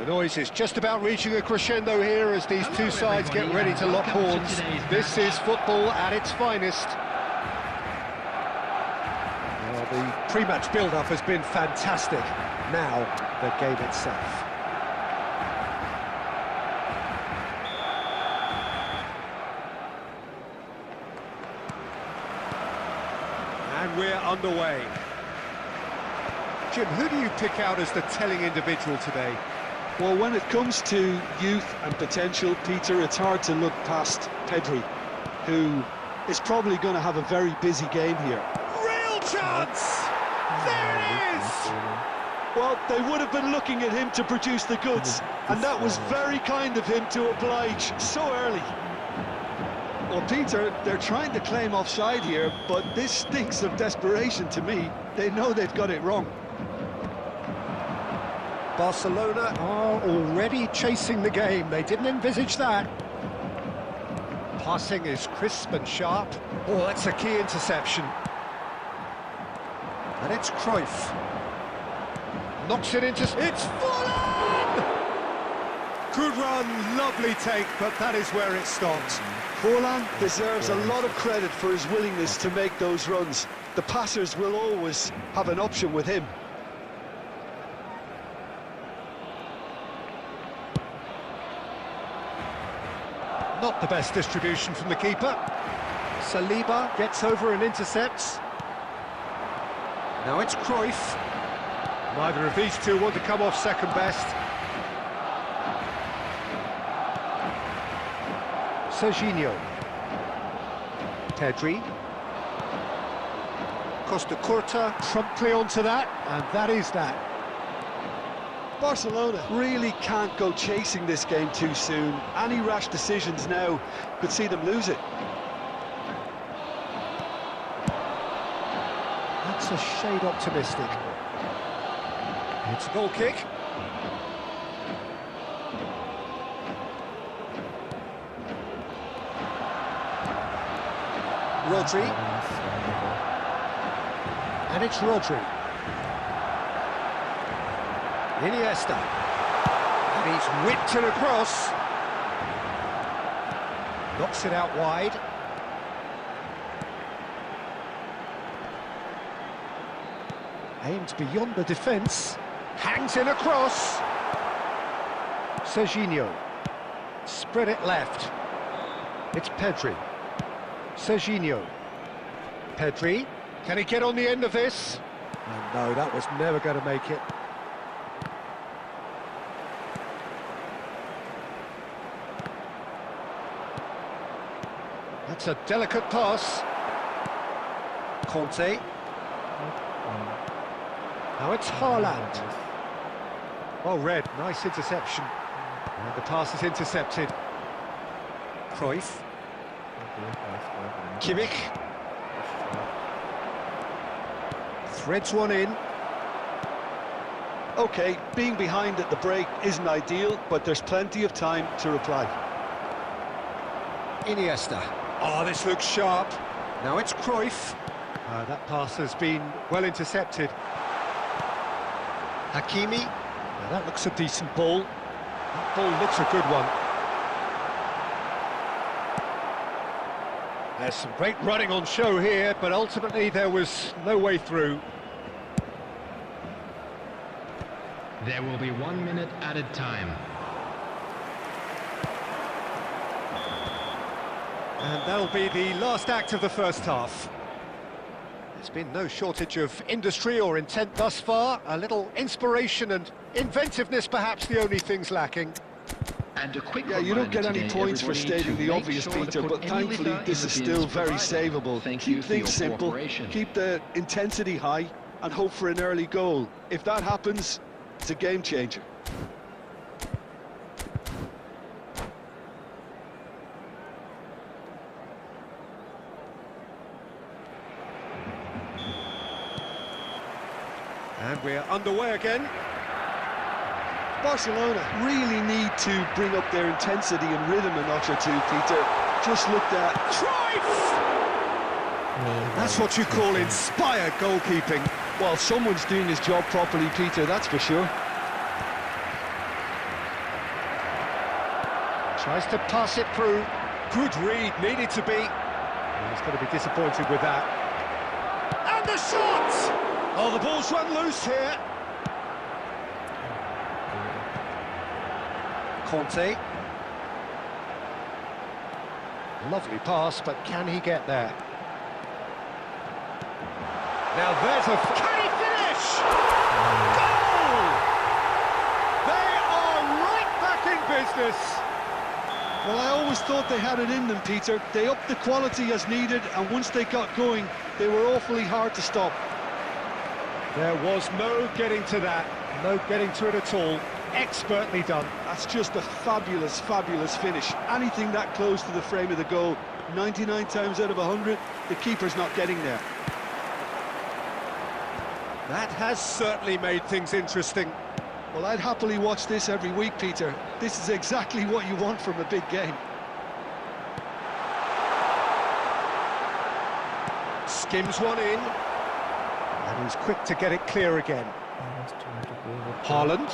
The noise is just about reaching a crescendo here as these two sides get ready to lock horns. This is football at its finest. Well, the pre-match build-up has been fantastic. Now, the game itself. And we're underway. Jim, who do you pick out as the telling individual today? Well, when it comes to youth and potential, Peter, it's hard to look past Pedri, who is probably going to have a very busy game here. Real chance! There it is! Well, they would have been looking at him to produce the goods, and that was very kind of him to oblige so early. Well, Peter, they're trying to claim offside here, but this stinks of desperation to me. They know they've got it wrong. Barcelona are already chasing the game. They didn't envisage that. Passing is crisp and sharp. Oh, that's a key interception. And it's Cruyff. Knocks it into... It's full on! Good run, lovely take, but that is where it stopped. Forlan deserves a lot of credit for his willingness to make those runs. The passers will always have an option with him. Not the best distribution from the keeper. Saliba gets over and intercepts. Now it's Cruyff. Neither of these two want to come off second best. Serginho. Pedri. Costa Curta promptly onto that, and that is that. Barcelona really can't go chasing this game too soon. Any rash decisions now could see them lose it. That's a shade optimistic. It's a goal kick. Rodri. And it's Rodri. Iniesta. And he's whipped it across. Knocks it out wide. Aimed beyond the defence. Hangs in across. Serginho. Spread it left. It's Pedri. Serginho. Pedri. Can he get on the end of this? Oh, no, that was never going to make it. That's a delicate pass. Conte. Now it's Haaland. Well read, nice interception. And the pass is intercepted. Cruyff. Kimmich. Threads one in. OK, being behind at the break isn't ideal, but there's plenty of time to reply. Iniesta. Oh, this looks sharp. Now it's Cruyff. That pass has been well intercepted. Hakimi. Now that looks a decent ball. That ball looks a good one. There's some great running on show here, but ultimately there was no way through. There will be 1 minute added time. And that'll be the last act of the first half. There's been no shortage of industry or intent thus far. A little inspiration and inventiveness, perhaps the only things lacking. And a quick Yeah, you don't get any today, points for stating the obvious, Peter, but thankfully this is still very savable. Keep things simple, keep the intensity high, and hope for an early goal. If that happens, it's a game changer. And we're underway again. Barcelona really need to bring up their intensity and rhythm a notch or two, Peter. Just looked at... Cruyff! That's what you call inspired goalkeeping. Well, someone's doing his job properly, Peter, that's for sure. Tries to pass it through. Good read, needed to be. He's going to be disappointed with that. And the shot! Oh, the ball's run loose here. Conte. Lovely pass, but can he get there? Now there's a... Can he finish? Goal! They are right back in business. Well, I always thought they had it in them, Peter. They upped the quality as needed, and once they got going, they were awfully hard to stop. There was no getting to that, no getting to it at all. Expertly done. That's just a fabulous, fabulous finish. Anything that close to the frame of the goal, 99 times out of 100, the keeper's not getting there. That has certainly made things interesting. Well, I'd happily watch this every week, Peter. This is exactly what you want from a big game. Skims one in. And he's quick to get it clear again. Haaland.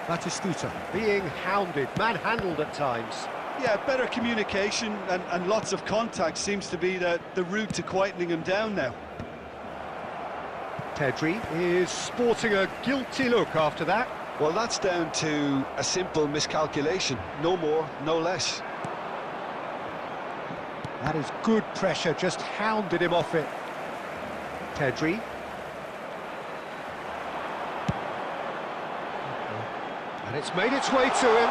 Batistuta being hounded, manhandled at times. Yeah, better communication and lots of contact seems to be the route to quietening him down now. Pedri is sporting a guilty look after that. Well, that's down to a simple miscalculation. No more, no less. That is good pressure, just hounded him off it. Pedri. And it's made its way to him.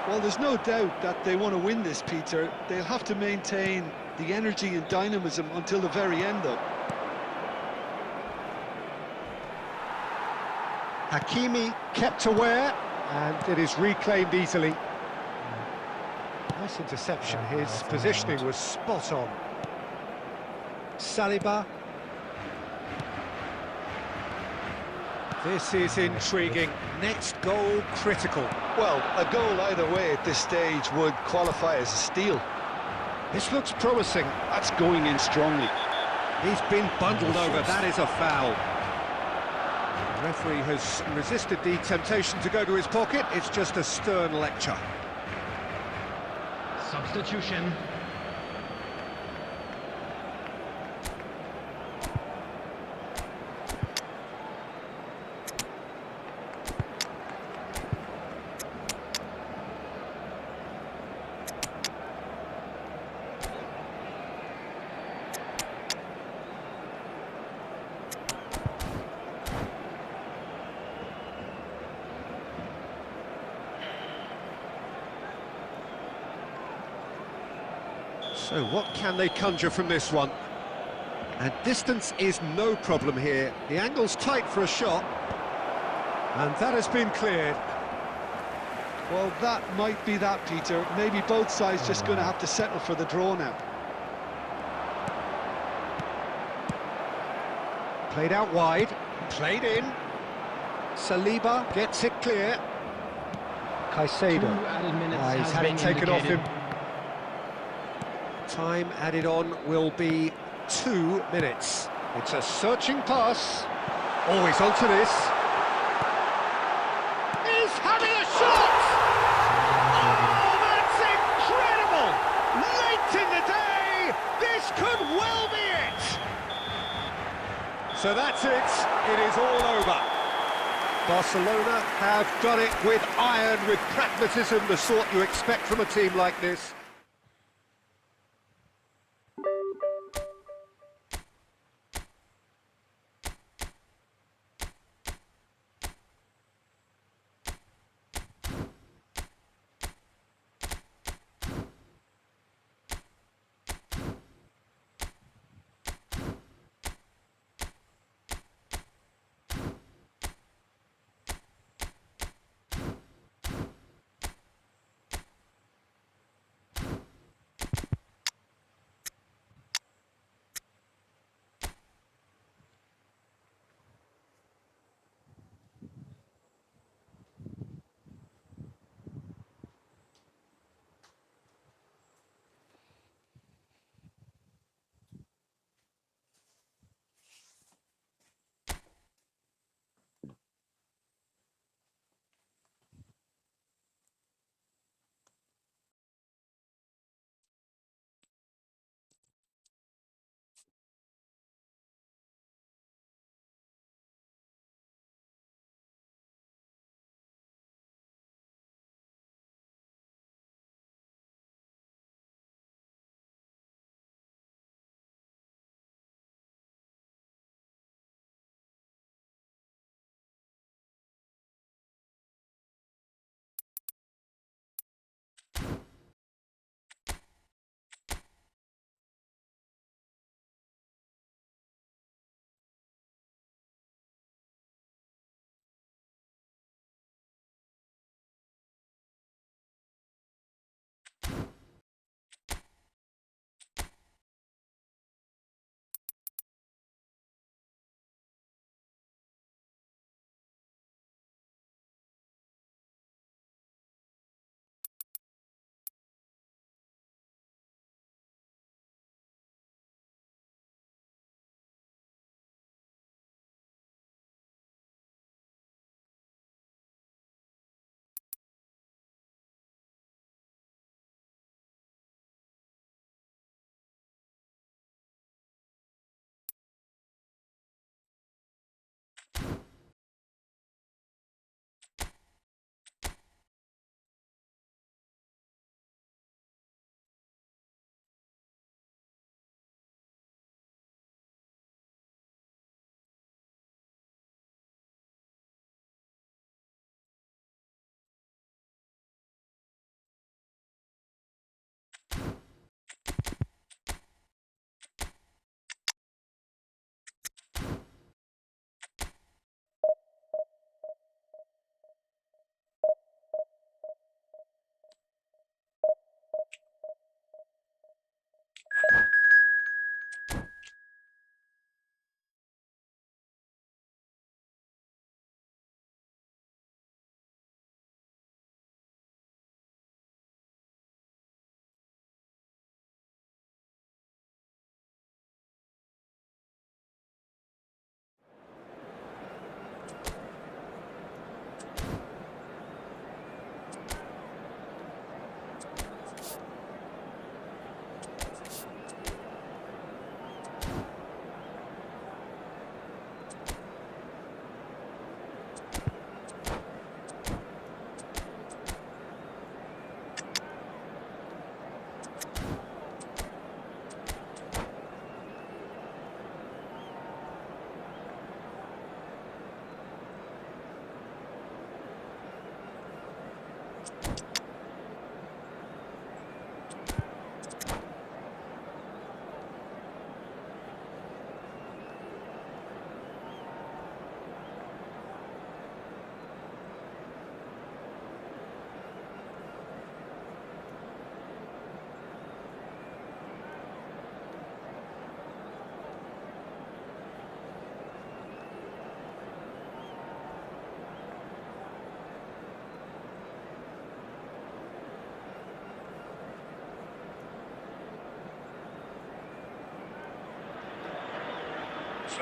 Well, there's no doubt that they want to win this, Peter. They'll have to maintain the energy and dynamism until the very end, though. Hakimi kept aware, and it is reclaimed easily. Nice interception, his positioning was spot on. Saliba. This is intriguing. Next goal critical. Well, a goal either way at this stage would qualify as a steal. This looks promising. That's going in strongly. He's been bundled over, that is a foul. The referee has resisted the temptation to go to his pocket. It's just a stern lecture. Substitution. So what can they conjure from this one? And distance is no problem here. The angle's tight for a shot. And that has been cleared. Well, that might be that, Peter. Maybe both sides just going to have to settle for the draw now. Played out wide. Played in. Saliba gets it clear. Caicedo. He's had it taken off him. Time added on will be 2 minutes. It's a searching pass. Oh, he's onto this. He's having a shot! Oh, that's incredible! Late in the day, this could well be it! So that's it. It is all over. Barcelona have done it with iron, with pragmatism, the sort you expect from a team like this.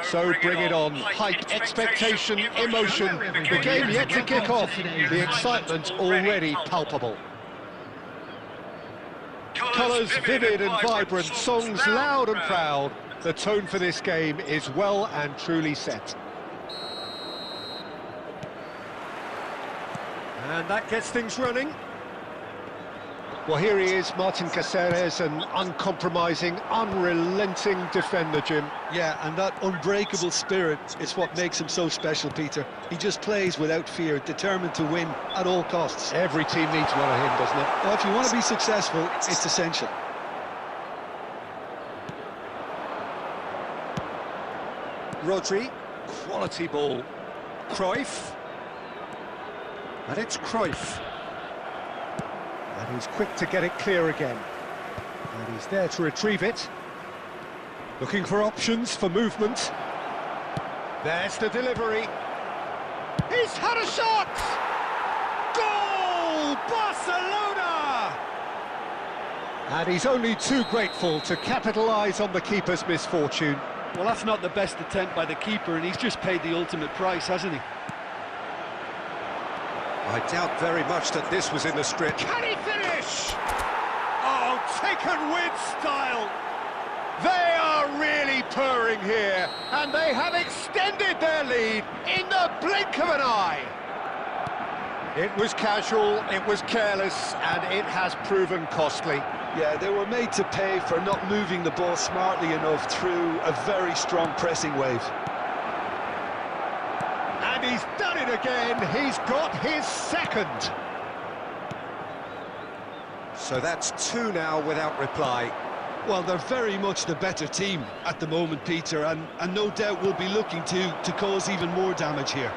So bring it on. Hype, expectation, emotion. The game yet to kick off. The excitement already palpable. Colours vivid and vibrant, songs loud and proud. The tone for this game is well and truly set. And that gets things running. Well, here he is, Martin Caceres, an uncompromising, unrelenting defender, Jim. Yeah, and that unbreakable spirit is what makes him so special, Peter. He just plays without fear, determined to win at all costs. Every team needs one of him, doesn't it? Well, if you want to be successful, it's essential. Rodri, quality ball. Cruyff. And it's Cruyff. And he's quick to get it clear again. And he's there to retrieve it. Looking for options for movement. There's the delivery. He's had a shot! Goal! Barcelona! And he's only too grateful to capitalise on the keeper's misfortune. Well, that's not the best attempt by the keeper, and he's just paid the ultimate price, hasn't he? I doubt very much that this was in the script. Can he finish? Oh, taken with style. They are really purring here, and they have extended their lead in the blink of an eye. It was casual, it was careless, and it has proven costly. Yeah, they were made to pay for not moving the ball smartly enough through a very strong pressing wave. And he's done it again, he's got his second. So that's two now without reply. Well, they're very much the better team at the moment, Peter, and no doubt will be looking to cause even more damage here.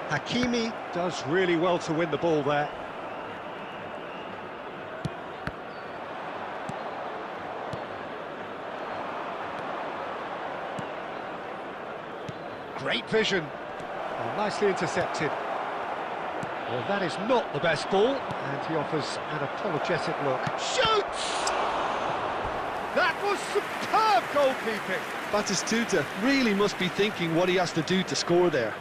Hakimi does really well to win the ball there. Great vision. Oh, nicely intercepted. Well, that is not the best ball, and he offers an apologetic look. Shoots! That was superb goalkeeping. Batistuta really must be thinking what he has to do to score there.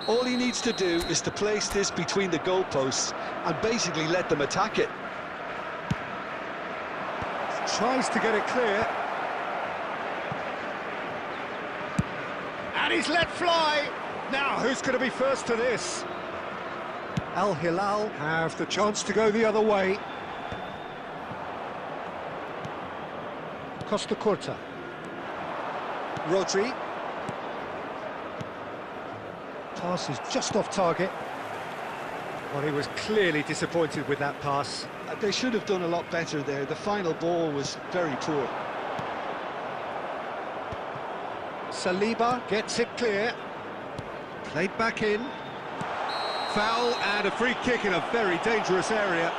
All he needs to do is to place this between the goalposts and basically let them attack it. Tries to get it clear. And he's let fly. Now, who's going to be first to this? Al Hilal have the chance to go the other way. Costa Curta. Rodri. Pass is just off target. Well, he was clearly disappointed with that pass. They should have done a lot better there. The final ball was very poor. Saliba gets it clear. Played back in. Foul and a free kick in a very dangerous area.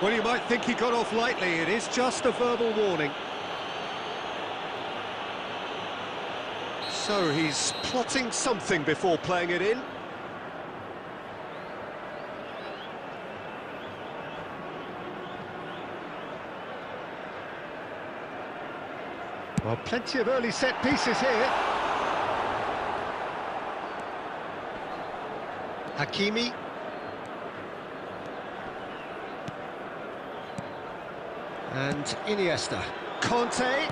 Well, you might think he got off lightly. It is just a verbal warning. So he's plotting something before playing it in. Well, plenty of early set pieces here. Hakimi. And Iniesta. Conte.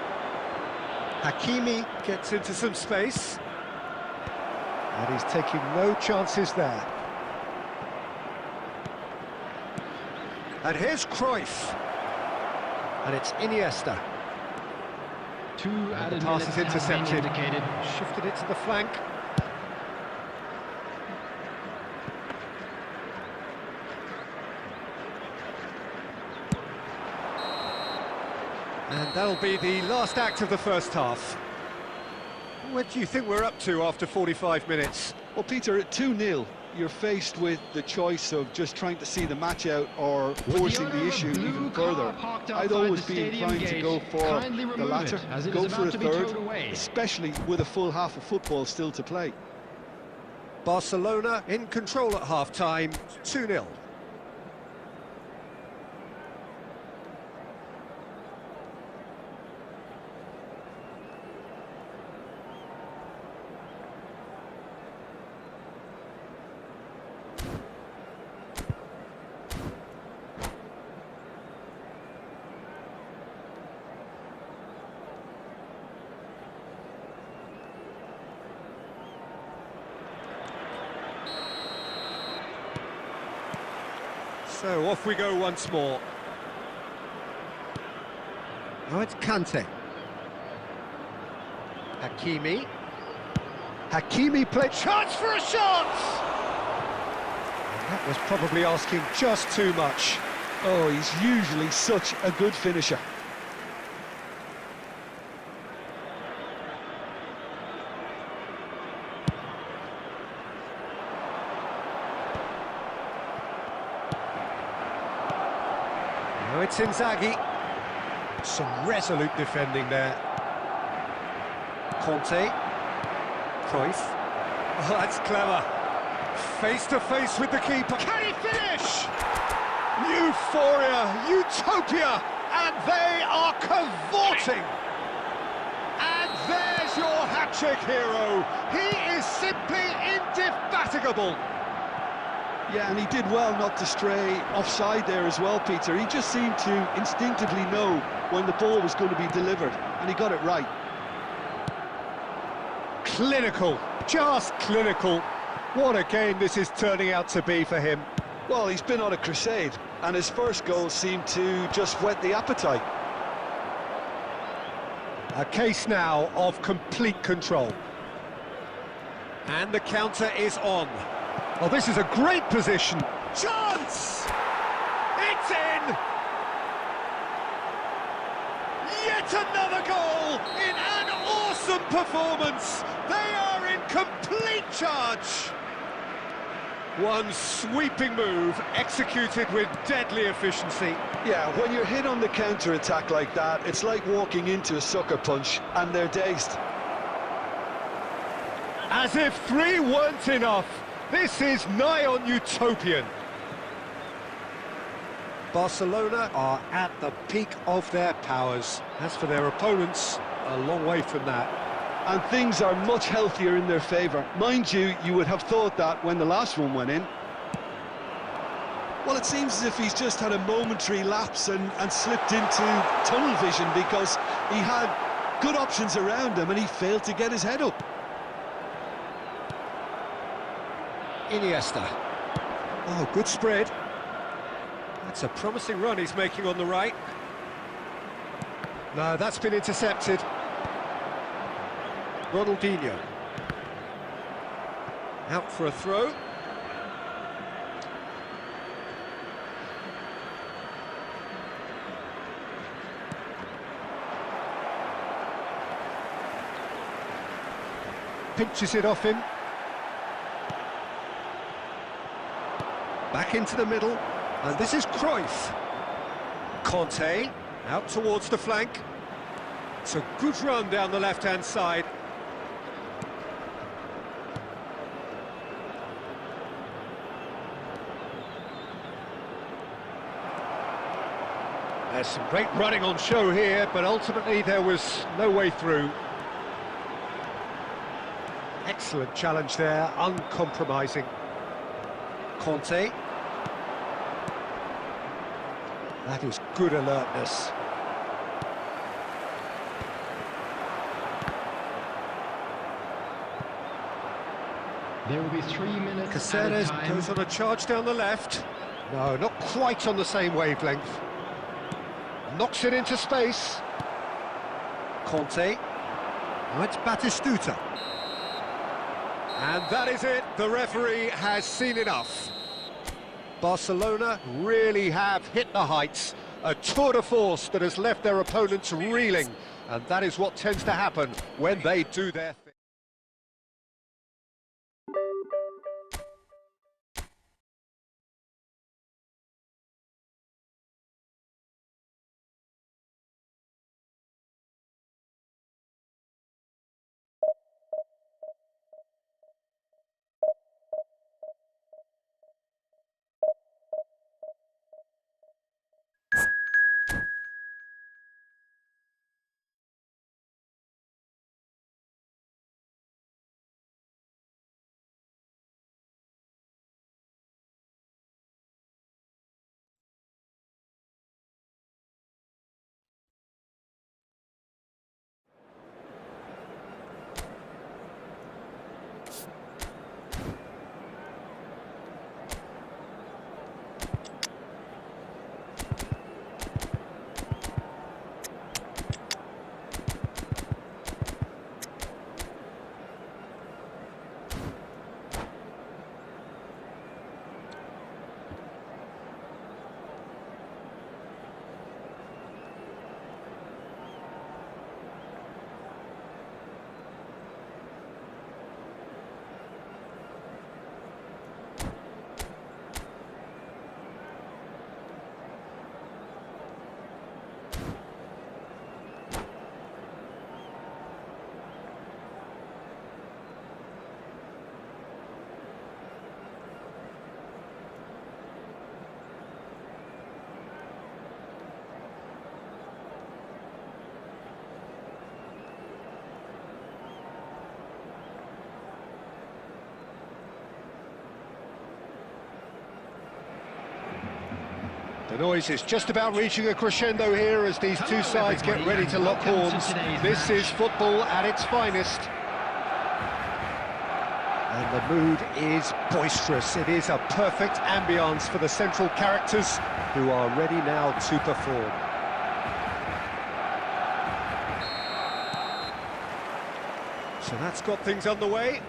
Hakimi gets into some space. And he's taking no chances there. And here's Cruyff. And it's Iniesta. And the pass is intercepted. Shifted it to the flank. And that'll be the last act of the first half. What do you think we're up to after 45 minutes? Well, Peter, at 2-0, you're faced with the choice of just trying to see the match out or forcing the issue even further. I'd always be inclined to go for the latter, go for a third, especially with a full half of football still to play. Barcelona in control at half-time, 2-0. So off we go once more. Now it's Kante. Hakimi. Hakimi played chance for a shot! That was probably asking just too much. Oh, he's usually such a good finisher. Now it's Inzaghi. Some resolute defending there. Conte. Cruyff. Oh, that's clever. Face to face with the keeper. Can he finish? Euphoria, utopia, and they are cavorting. And there's your hat-trick hero. He is simply indefatigable. Yeah, and he did well not to stray offside there as well, Peter. He just seemed to instinctively know when the ball was going to be delivered, and he got it right. Clinical, just clinical. What a game this is turning out to be for him. Well, he's been on a crusade, and his first goal seemed to just whet the appetite. A case now of complete control. And the counter is on. Oh, this is a great position. Chance! It's in! Yet another goal in an awesome performance. They are in complete charge. One sweeping move executed with deadly efficiency. Yeah, when you're hit on the counter-attack like that, it's like walking into a sucker punch, and they're dazed. As if three weren't enough. This is nigh on utopian. Barcelona are at the peak of their powers. As for their opponents, a long way from that. And things are much healthier in their favour. Mind you, you would have thought that when the last one went in. Well, it seems as if he's just had a momentary lapse and slipped into tunnel vision, because he had good options around him and he failed to get his head up. Iniesta. Oh, good spread. That's a promising run he's making on the right. No, that's been intercepted. Ronaldinho. Out for a throw. Pinches it off him. Back into the middle, and this is Cruyff. Conte, out towards the flank. It's a good run down the left-hand side. There's some great running on show here, but ultimately there was no way through. Excellent challenge there, uncompromising. Conte. That is good alertness. There will be 3 minutes Caceres at a time. goes on a charge down the left. No, not quite on the same wavelength. Knocks it into space. Conte. Now it's Batistuta. And that is it. The referee has seen enough. Barcelona really have hit the heights. A tour de force that has left their opponents reeling. And that is what tends to happen when they do their thing. The noise is just about reaching a crescendo here as these two sides get ready to lock horns. This is football at its finest. And the mood is boisterous. It is a perfect ambience for the central characters who are ready now to perform. So that's got things underway.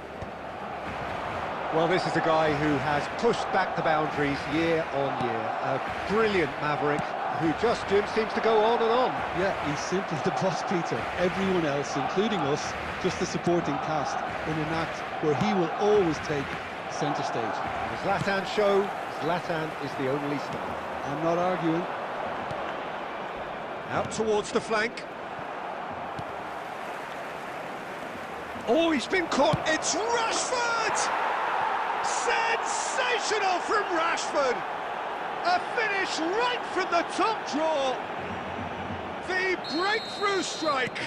Well, this is a guy who has pushed back the boundaries year on year. A brilliant maverick who just seems to go on and on. Yeah, he's simply the boss, Peter. Everyone else, including us, just the supporting cast in an act where he will always take centre stage. The Zlatan show, Zlatan is the only star. I'm not arguing. Out towards the flank. Oh, he's been caught. It's Rashford! Sensational from Rashford! A finish right from the top draw. The breakthrough strike.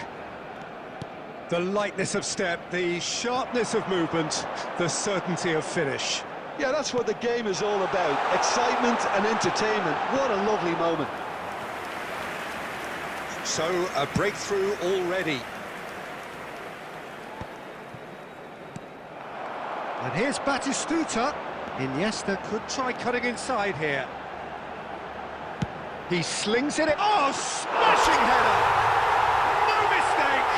The lightness of step, the sharpness of movement, the certainty of finish. Yeah, that's what the game is all about. Excitement and entertainment. What a lovely moment. So, a breakthrough already. And here's Batistuta. Iniesta could try cutting inside here. He slings it in. Oh, smashing header! No mistake!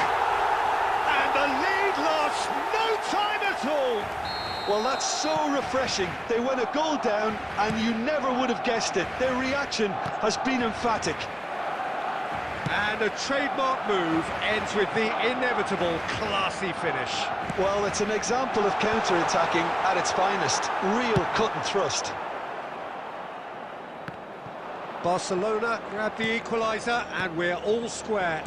And the lead lost no time at all. Well, that's so refreshing. They went a goal down and you never would have guessed it. Their reaction has been emphatic. And a trademark move ends with the inevitable classy finish. Well, it's an example of counter-attacking at its finest. Real cut and thrust. Barcelona grab the equaliser and we're all square.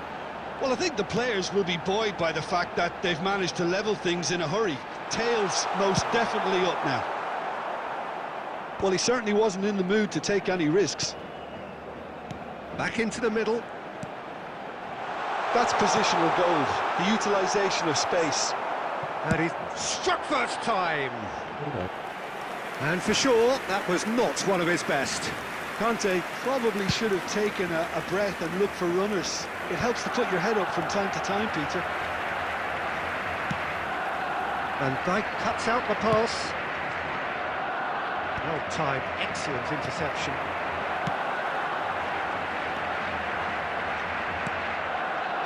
Well, I think the players will be buoyed by the fact that they've managed to level things in a hurry. Tails most definitely up now. Well, he certainly wasn't in the mood to take any risks. Back into the middle. That's positional goal, the utilisation of space. And he struck first time. And for sure, that was not one of his best. Conte probably should have taken a breath and looked for runners. It helps to put your head up from time to time, Peter. Van Dijk cuts out the pass. Well timed, excellent interception.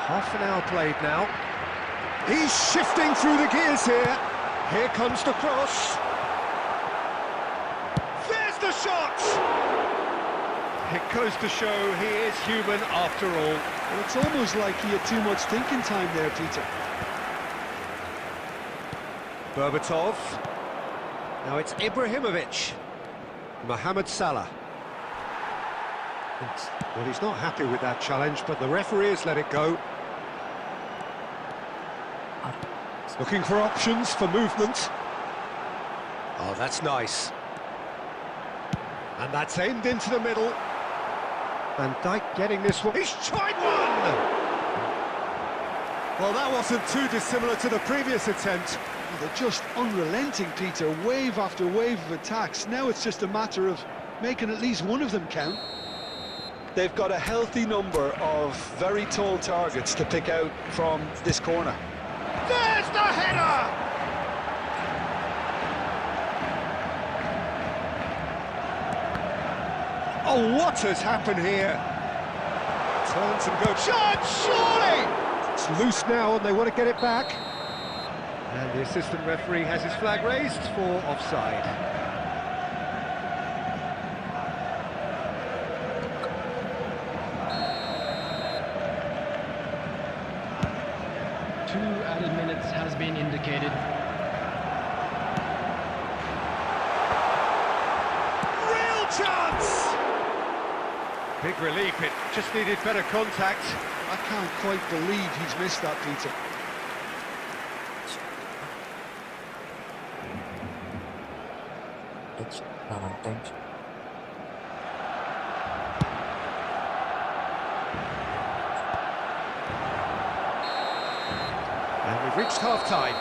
Half an hour played now. He's shifting through the gears here. Here comes the cross. There's the shot! It goes to show he is human after all. Well, it's almost like he had too much thinking time there, Peter. Berbatov. Now it's Ibrahimovic. Mohamed Salah. Well, he's not happy with that challenge, but the referee has let it go. Looking for options for movement. Oh, that's nice. And that's aimed into the middle. Van Dijk getting this one. He's tried one! Well, that wasn't too dissimilar to the previous attempt. Well, they're just unrelenting, Peter. Wave after wave of attacks. Now it's just a matter of making at least one of them count. They've got a healthy number of very tall targets to pick out from this corner. There's the header! Oh, what has happened here? Turns and goes. Shot, surely! It's loose now and they want to get it back. And the assistant referee has his flag raised for offside. Minutes has been indicated. Real chance! Big relief, it just needed better contact. I can't quite believe he's missed that, Peter. And we've reached half-time.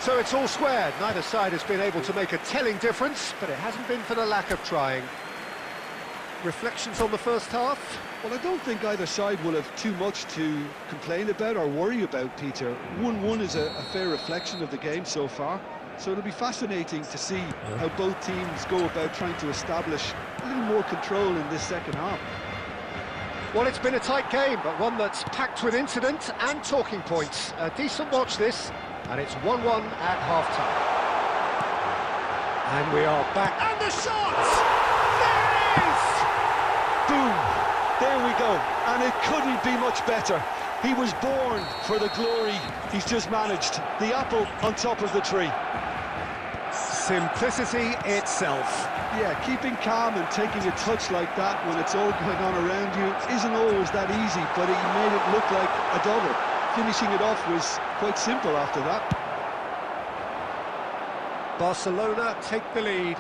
So it's all squared. Neither side has been able to make a telling difference, but it hasn't been for the lack of trying. reflections on the first half? Well, I don't think either side will have too much to complain about or worry about, Peter. 1-1 is a fair reflection of the game so far, so it'll be fascinating to see how both teams go about trying to establish a little more control in this second half. Well, it's been a tight game, but one that's packed with incident and talking points. A decent watch this, and it's 1-1 at half-time. And we are back. And the shot! There it is! Boom! There we go, and it couldn't be much better. He was born for the glory he's just managed. The apple on top of the tree. Simplicity itself. Yeah, keeping calm and taking a touch like that when it's all going on around you isn't always that easy, but he made it look like a double. Finishing it off was quite simple after that. Barcelona take the lead.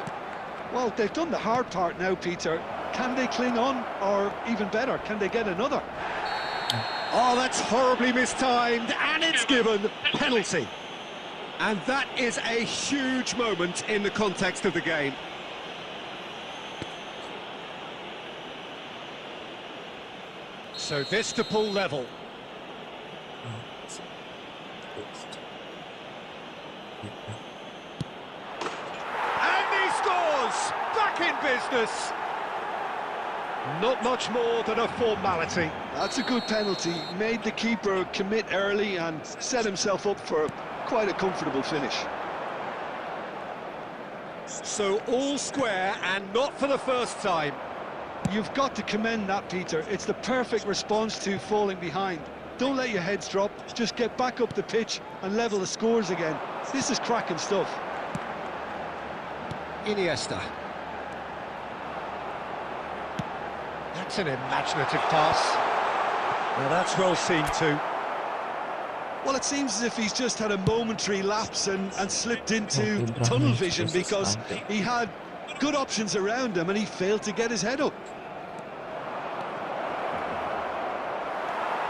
Well, they've done the hard part now, Peter. Can they cling on, or even better, can they get another? Oh, that's horribly mistimed, and it's given penalty. And that is a huge moment in the context of the game. So this to pull level. And he scores! Back in business! Not much more than a formality. That's a good penalty. Made the keeper commit early and set himself up for quite a comfortable finish. So all square, and not for the first time. You've got to commend that, Peter. It's the perfect response to falling behind. Don't let your heads drop, just get back up the pitch and level the scores again. This is cracking stuff. Iniesta. That's an imaginative pass. Now that's well seen too. Well, it seems as if he's just had a momentary lapse and slipped into tunnel vision, because he had good options around him and he failed to get his head up.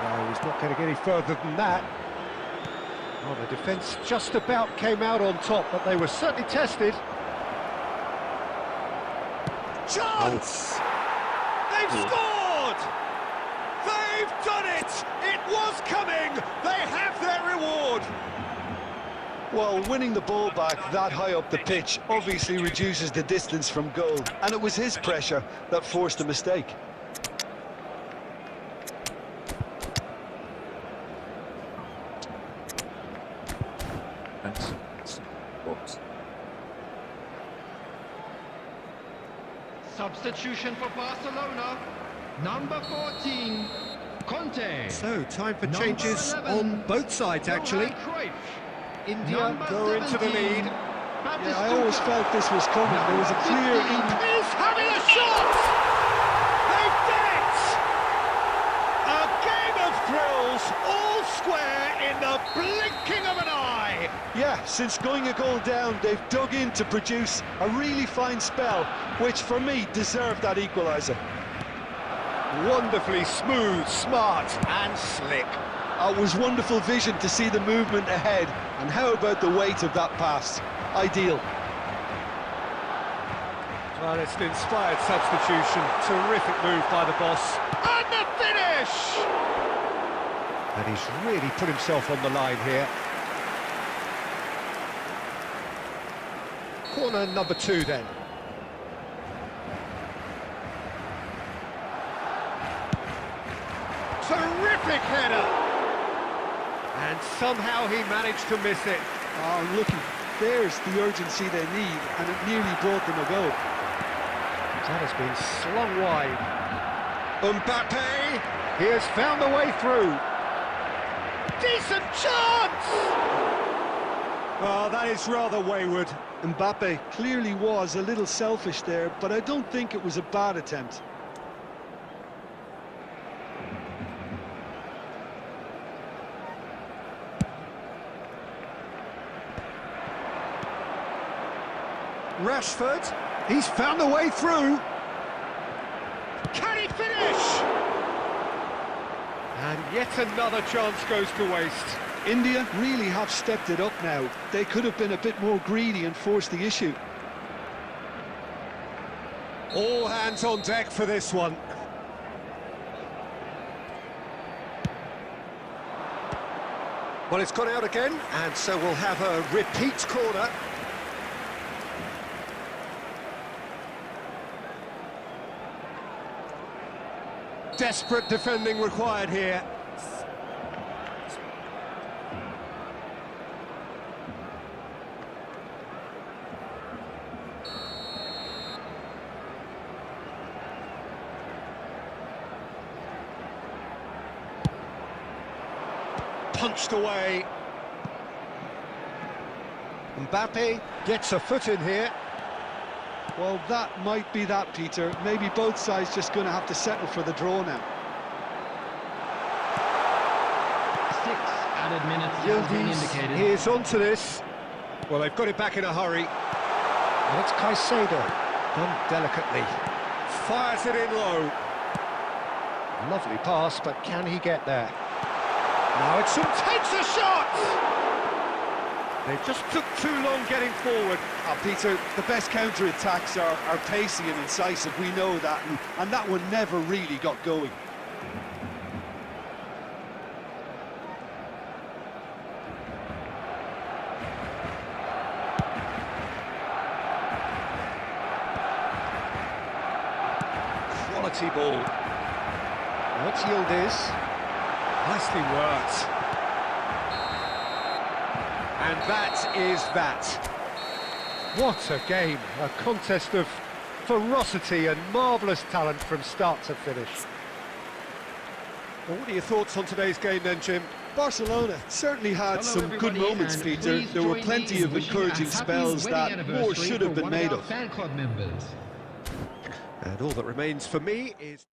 No, he's not going to get any further than that. Well, the defence just about came out on top, but they were certainly tested. Chance! They've scored! They've done it! It was coming! They have their reward! Well, winning the ball back that high up the pitch obviously reduces the distance from goal, and it was his pressure that forced the mistake. Substitution for Barcelona. Number 14, Conte. So, time for changes on both sides, actually. India go into the lead. Yeah, I always felt this was coming. There was a clear... He's having a shot! They've done it! A game of thrills, all square in the blinking of an eye! Yeah, since going a goal down, they've dug in to produce a really fine spell, which for me deserved that equaliser. Wonderfully smooth, smart and slick. It was wonderful vision to see the movement ahead, and how about the weight of that pass? Ideal. Well, it's an inspired substitution. Terrific move by the boss. And the finish! And he's really put himself on the line here. Corner number 2 then. Terrific header! And somehow he managed to miss it. Oh, looky, there's the urgency they need, and it nearly brought them a goal. That has been slung wide. Mbappe, he has found a way through. Decent chance! Oh, that is rather wayward. Mbappe clearly was a little selfish there, but I don't think it was a bad attempt. Rashford, he's found a way through. Can he finish? And yet another chance goes to waste. India really have stepped it up now. They could have been a bit more greedy and forced the issue. All hands on deck for this one. Well, it's gone out again, and so we'll have a repeat corner. Desperate defending required here. Punched away. Mbappe gets a foot in here. Well, that might be that, Peter. Maybe both sides just going to have to settle for the draw now. 6 added minutes has been indicated. He is onto this. Well, they've got it back in a hurry. And it's Caicedo, done delicately. Fires it in low. Lovely pass, but can he get there? Now it's takes a shot! They just took too long getting forward. Peter, the best counter-attacks are pacey and incisive, we know that, and that one never really got going. Quality ball. What yield is? Nicely worked. And that is that. What a game, a contest of ferocity and marvellous talent from start to finish. Well, what are your thoughts on today's game then, Jim? Barcelona certainly had some good moments, Peter. There were plenty of encouraging spells that more should have been made of. Fan club members. And all that remains for me is...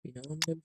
Beyond them.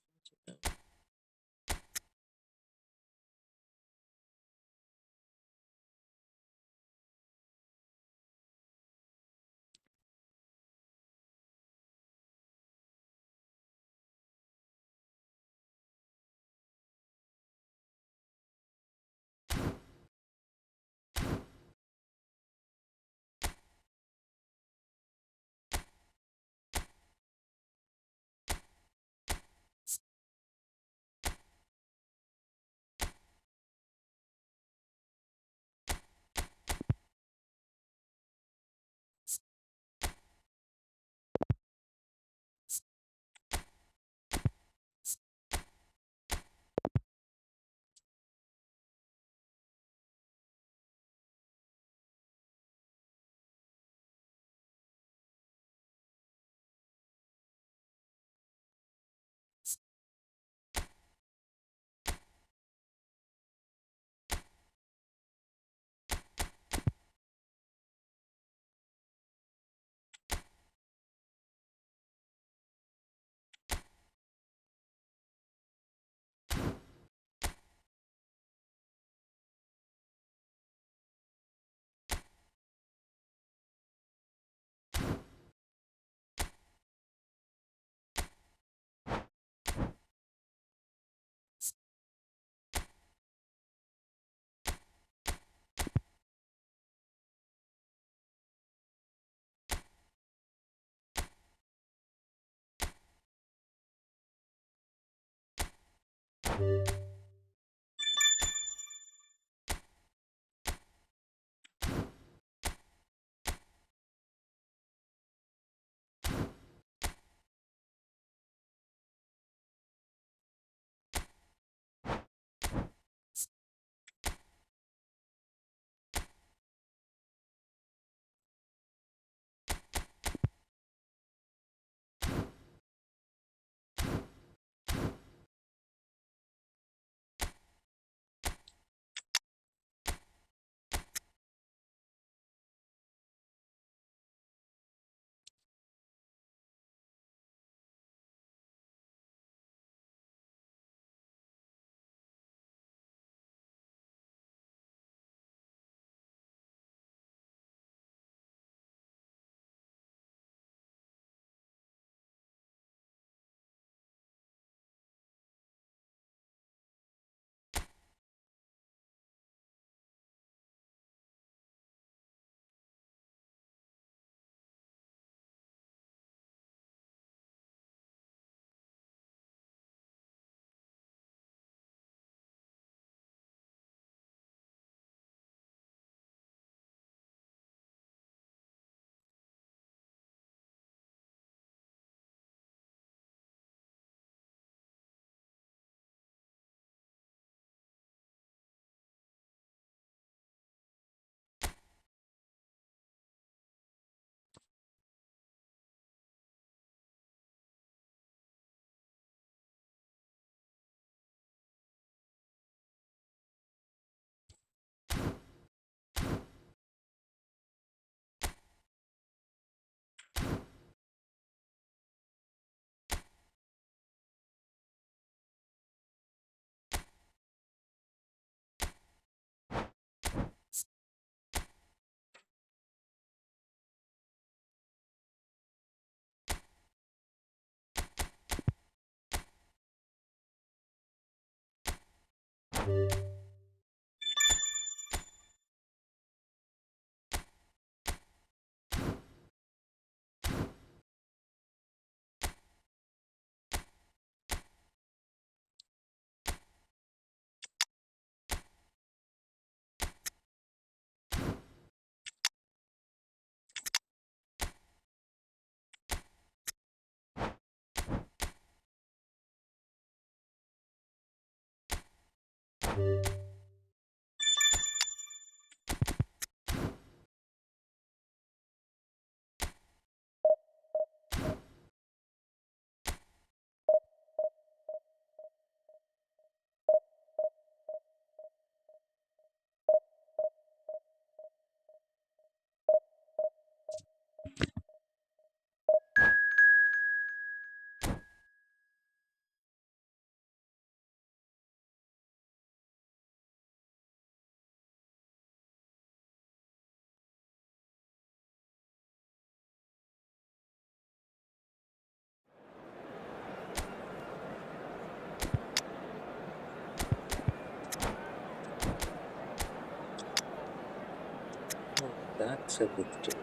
That's a victory.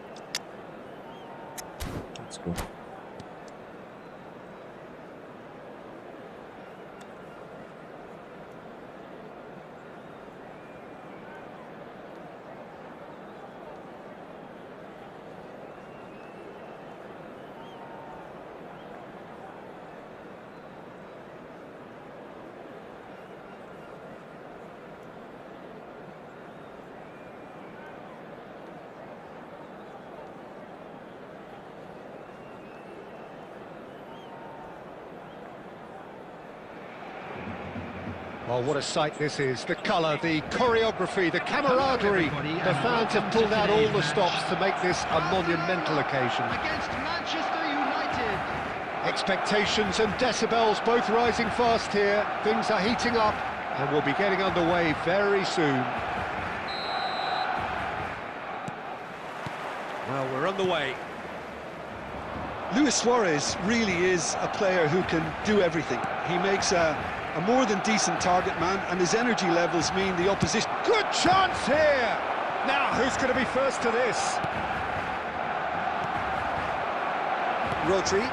Let's go. Oh, what a sight this is. The colour, the choreography, the camaraderie. The fans have pulled out all the stops to make this a monumental occasion. Against Manchester United. Expectations and decibels both rising fast here. Things are heating up and we'll be getting underway very soon. Well, we're underway. Luis Suarez really is a player who can do everything. He makes a more than decent target man, and his energy levels mean the opposition... Good chance here! Now, who's going to be first to this? Rodri.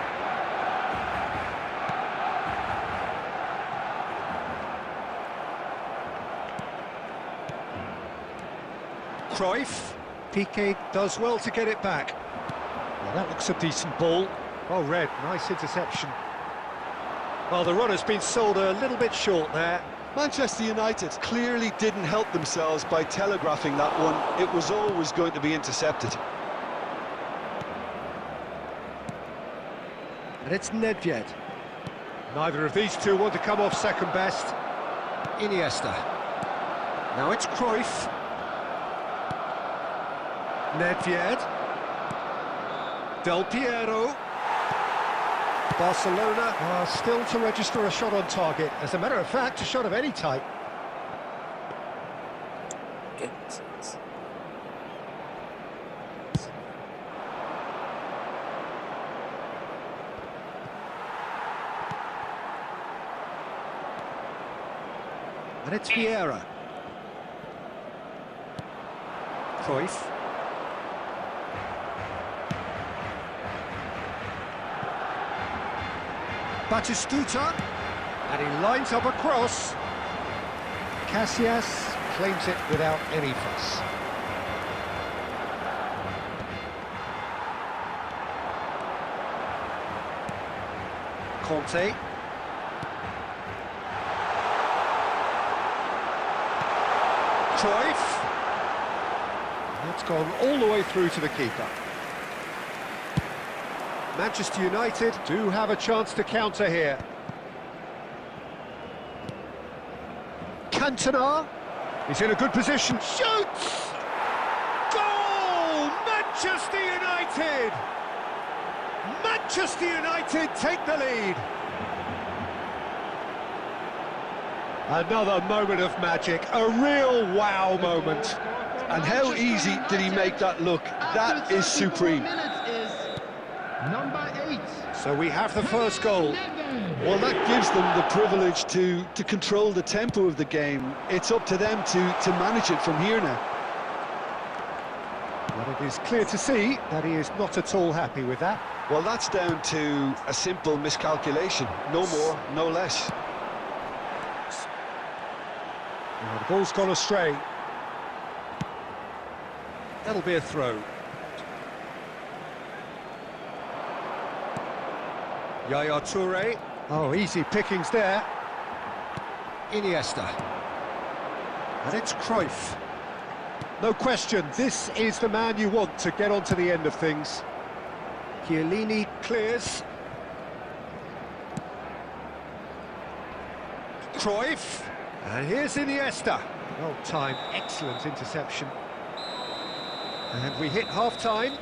Cruyff. Piqué does well to get it back. Well, that looks a decent ball. Well read, nice interception. Well, the runner's been sold a little bit short there. Manchester United clearly didn't help themselves by telegraphing that one. It was always going to be intercepted. And it's Nedved. Neither of these two want to come off second best. Iniesta. Now it's Cruyff. Nedved. Del Piero. Barcelona are still to register a shot on target. As a matter of fact, a shot of any type. And it's Vieira. Cruyff. Batistuta, and he lines up a cross. Casillas claims it without any fuss. Conte. Cruyff. That's gone all the way through to the keeper. Manchester United do have a chance to counter here. Cantona is in a good position. Shoots! Goal! Manchester United! Manchester United take the lead. Another moment of magic, a real wow moment. And how easy did he make that look? That is supreme. Number 8. So we have the first goal. Well, that gives them the privilege to control the tempo of the game. It's up to them to manage it from here now. But it is clear to see that he is not at all happy with that. Well, that's down to a simple miscalculation. No more, no less. Well, the ball's gone astray. That'll be a throw. Yaya Toure. Oh, easy pickings there. Iniesta. And it's Cruyff. No question, this is the man you want to get onto the end of things. Chiellini clears. Cruyff. And here's Iniesta. Well timed, excellent interception. And we hit half-time.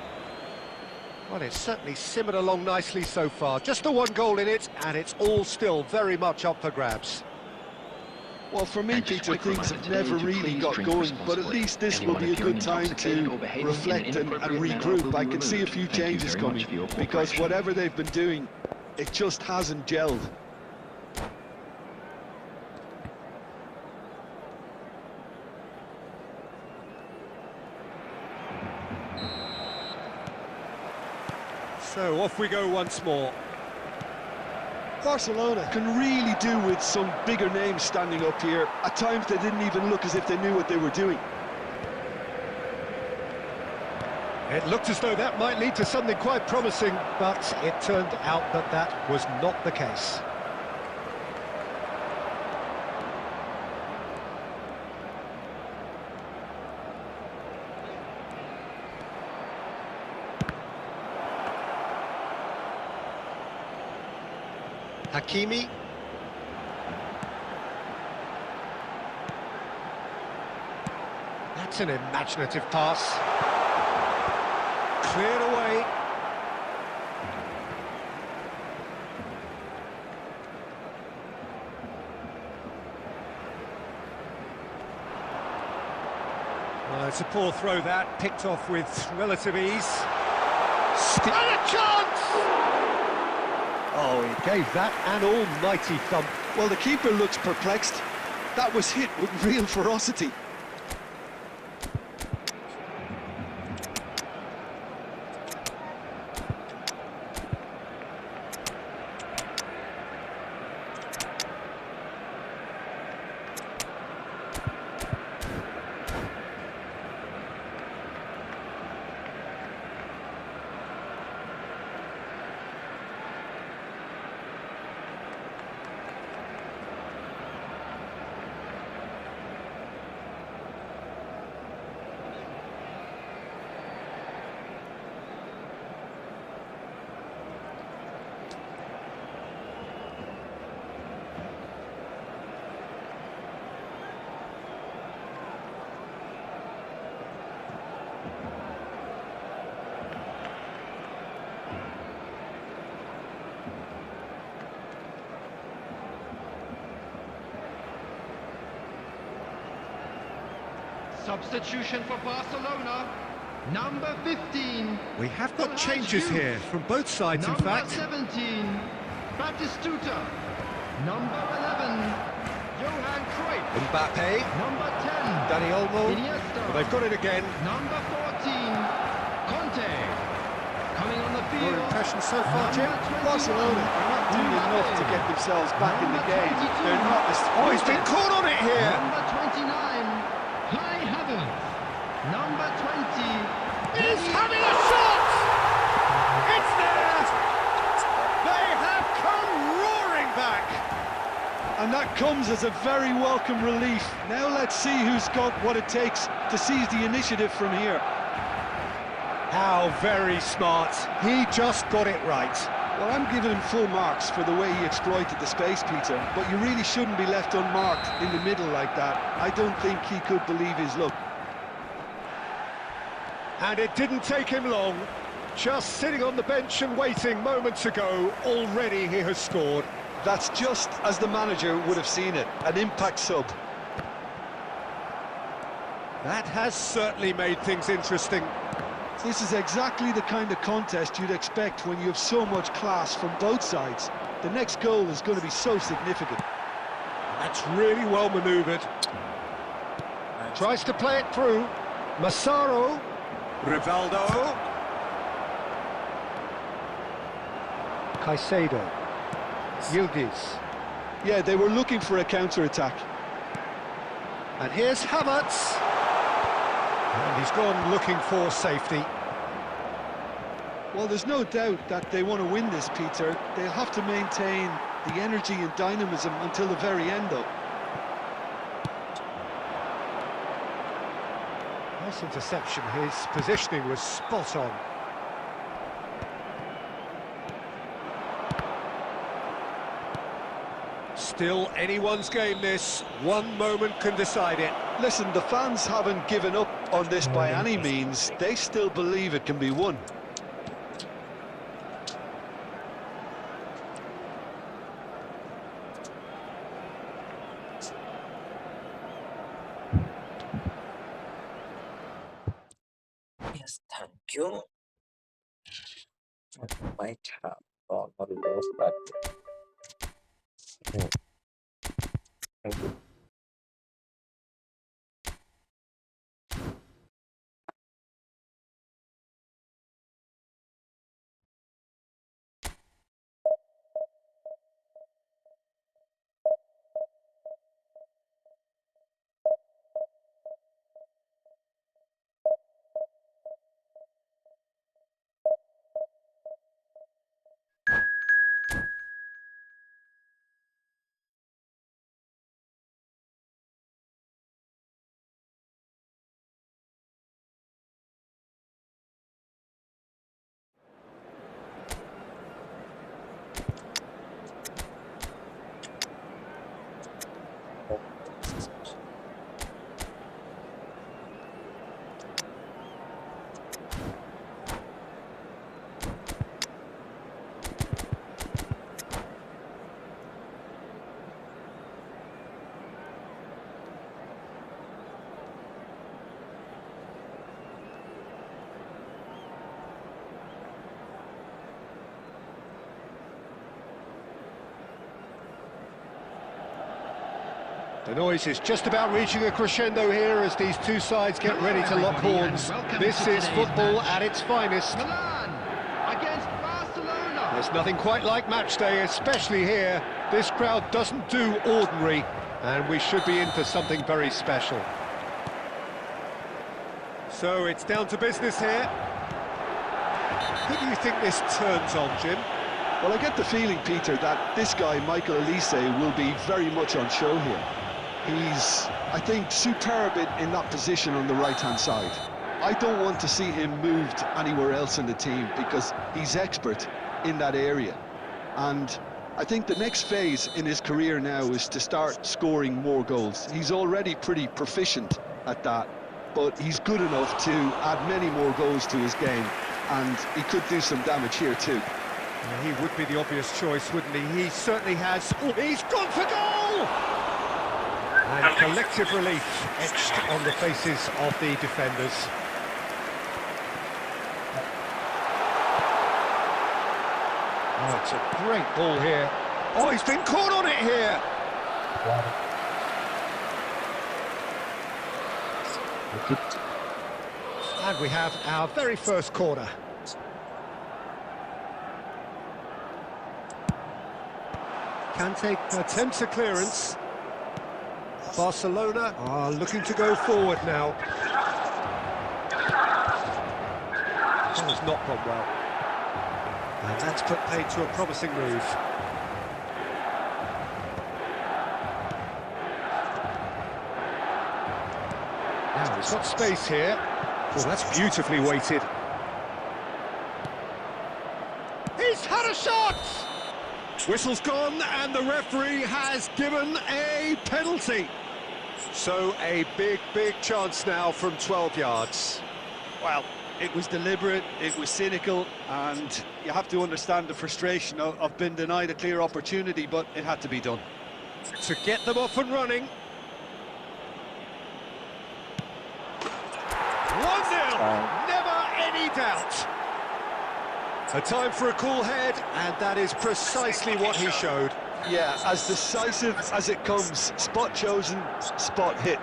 Well, it's certainly simmered along nicely so far. Just the one goal in it, and it's all still very much up for grabs. Well, for me, Peter, things have never really got going, but at least this will be a good time to reflect and regroup. I can see a few changes coming, because whatever they've been doing, it just hasn't gelled. So off we go once more. Barcelona can really do with some bigger names standing up here. At times they didn't even look as if they knew what they were doing. It looked as though that might lead to something quite promising, but it turned out that that was not the case. Hakimi. That's an imaginative pass. Cleared away. Well, it's a poor throw that, picked off with relative ease. And a chance! Oh, he gave that an almighty thump. Well, the keeper looks perplexed. That was hit with real ferocity. Substitution for Barcelona, number 15. We have got changes here from both sides, in fact. Number 17, Batistuta. Number 11, Johan Cruyff. Mbappe. Number 10, Dani Olmo. Iniesta. But they've got it again. Number 14, Conte. Coming on the field. Your impression so far, Jim? Barcelona are not doing enough to get themselves back in the game. They're not as... Oh, he's been caught on it here! Number 29, Kai Havertz. Number 20, He's having a shot! It's there! They have come roaring back! And that comes as a very welcome relief. Now let's see who's got what it takes to seize the initiative from here. How very smart. He just got it right. Well, I'm giving him full marks for the way he exploited the space, Peter, but you really shouldn't be left unmarked in the middle like that. I don't think he could believe his luck. And it didn't take him long. Just sitting on the bench and waiting moments ago, already he has scored. That's just as the manager would have seen it, an impact sub. That has certainly made things interesting. This is exactly the kind of contest you'd expect when you have so much class from both sides. The next goal is going to be so significant. That's really well manoeuvred. Tries to play it through. Massaro. Rivaldo. Caicedo. Yildiz. Yeah, they were looking for a counter-attack. And here's Havertz. And he's gone looking for safety. Well, there's no doubt that they want to win this, Peter. They'll have to maintain the energy and dynamism until the very end, though. Nice interception. His positioning was spot on. Still anyone's game, this. One moment can decide it. Listen, the fans haven't given up on this by any means. They still believe it can be won. Yes, thank you. I might have gone or lost that. Yeah. Thank you. The noise is just about reaching a crescendo here as these two sides get ready to lock horns. This is football at its finest. Milan against Barcelona. There's nothing quite like match day, especially here. This crowd doesn't do ordinary, and we should be in for something very special. So it's down to business here. Who do you think this turns on, Jim? Well, I get the feeling, Peter, that this guy, Michael Elise, will be very much on show here. He's, I think, superb in that position on the right-hand side. I don't want to see him moved anywhere else in the team because he's expert in that area. And I think the next phase in his career now is to start scoring more goals. He's already pretty proficient at that, but he's good enough to add many more goals to his game, and he could do some damage here too. Yeah, he would be the obvious choice, wouldn't he? He certainly has. Oh, he's gone for goal! And collective relief etched on the faces of the defenders. Oh, it's a great ball here. Oh, he's been caught on it here! And we have our very first corner. Kante attempts a clearance. Barcelona are looking to go forward now. That has not gone well. And that's put paid to a promising move. Now he's got space here. Oh, that's beautifully weighted. He's had a shot! Whistle's gone and the referee has given a penalty. So a big chance now from 12 yards. Well, it was deliberate, it was cynical, and you have to understand the frustration of being denied a clear opportunity, but it had to be done. To get them off and running. 1-0. Never any any doubt. A time for a cool head, and that is precisely what he showed. Yeah, as decisive as it comes. Spot chosen, spot hit.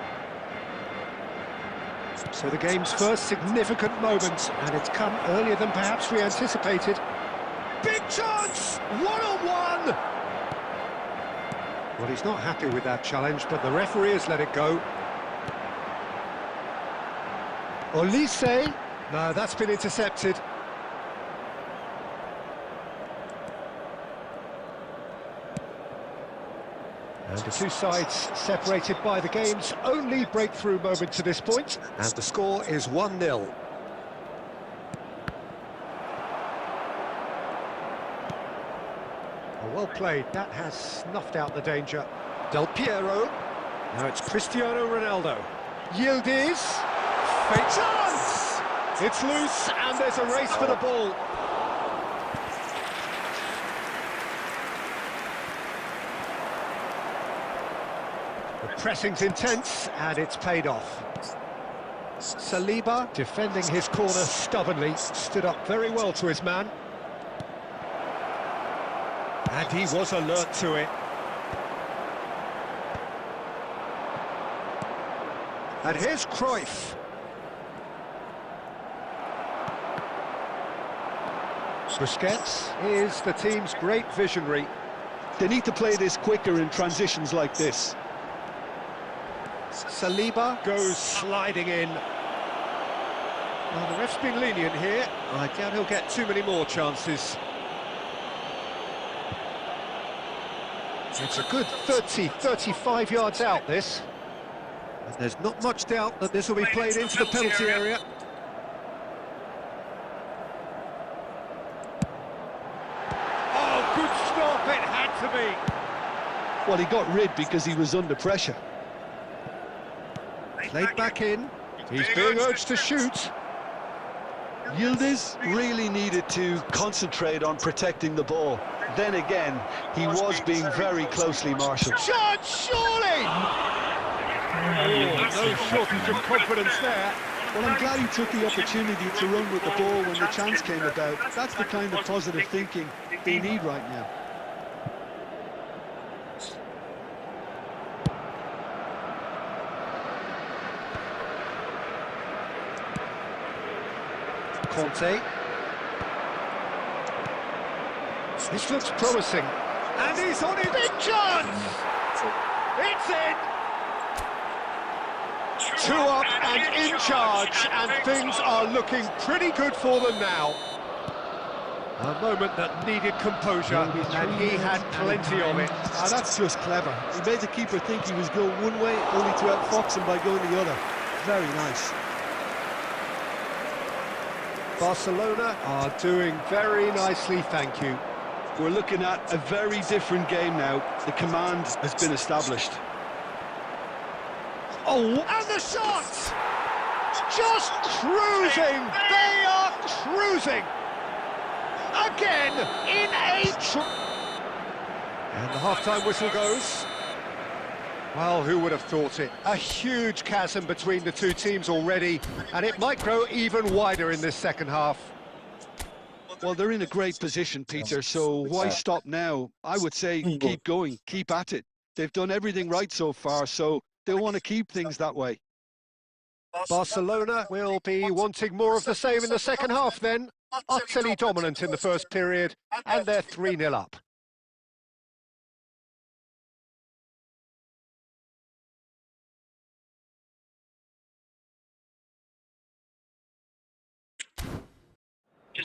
So the game's first significant moment, and it's come earlier than perhaps we anticipated. Big chance! One-on-one! Well, he's not happy with that challenge, but the referee has let it go. Olise? No, that's been intercepted. And the two sides separated by the game's only breakthrough moment to this point, and the score is 1-0. Well played, that has snuffed out the danger. Del Piero, now it's Cristiano Ronaldo. Yildiz, fake chance! It's loose, and there's a race for the ball. The pressing's intense, and it's paid off. Saliba, defending his corner stubbornly, stood up very well to his man. And he was alert to it. And here's Cruyff. Busquets is the team's great visionary. They need to play this quicker in transitions like this. Saliba goes sliding in. Well, the ref's been lenient here. I doubt he'll get too many more chances. It's a good 30, 35 yards out, this. And there's not much doubt that this will be played into the penalty area. Oh, good stop, it had to be. Well, he got rid because he was under pressure. Played back in. He's being urged to shoot. Yildiz really needed to concentrate on protecting the ball. Then again, he was being very closely marshalled. Shot, surely! Oh, no shortage of confidence there. Well, I'm glad he took the opportunity to run with the ball when the chance came about. That's the kind of positive thinking they need right now. Conte. This looks promising. And he's on it. Big chance! It's in! 2 up and in charge, and things are looking pretty good for them now. A moment that needed composure, and he had plenty of it. Ah, that's just clever. He made the keeper think he was going one way, only to outfox him by going the other. Very nice. Barcelona are doing very nicely, thank you. We're looking at a very different game now. The command has been established. Oh, and the shot! Just cruising! They are cruising! Again, in a... And the half-time whistle goes. Well, who would have thought it? A huge chasm between the two teams already, and it might grow even wider in this second half. Well, they're in a great position, Peter, so why stop now? I would say keep going, keep at it. They've done everything right so far, so they'll want to keep things that way. Barcelona will be wanting more of the same in the second half then. Utterly dominant in the first period, and they're 3-0 up.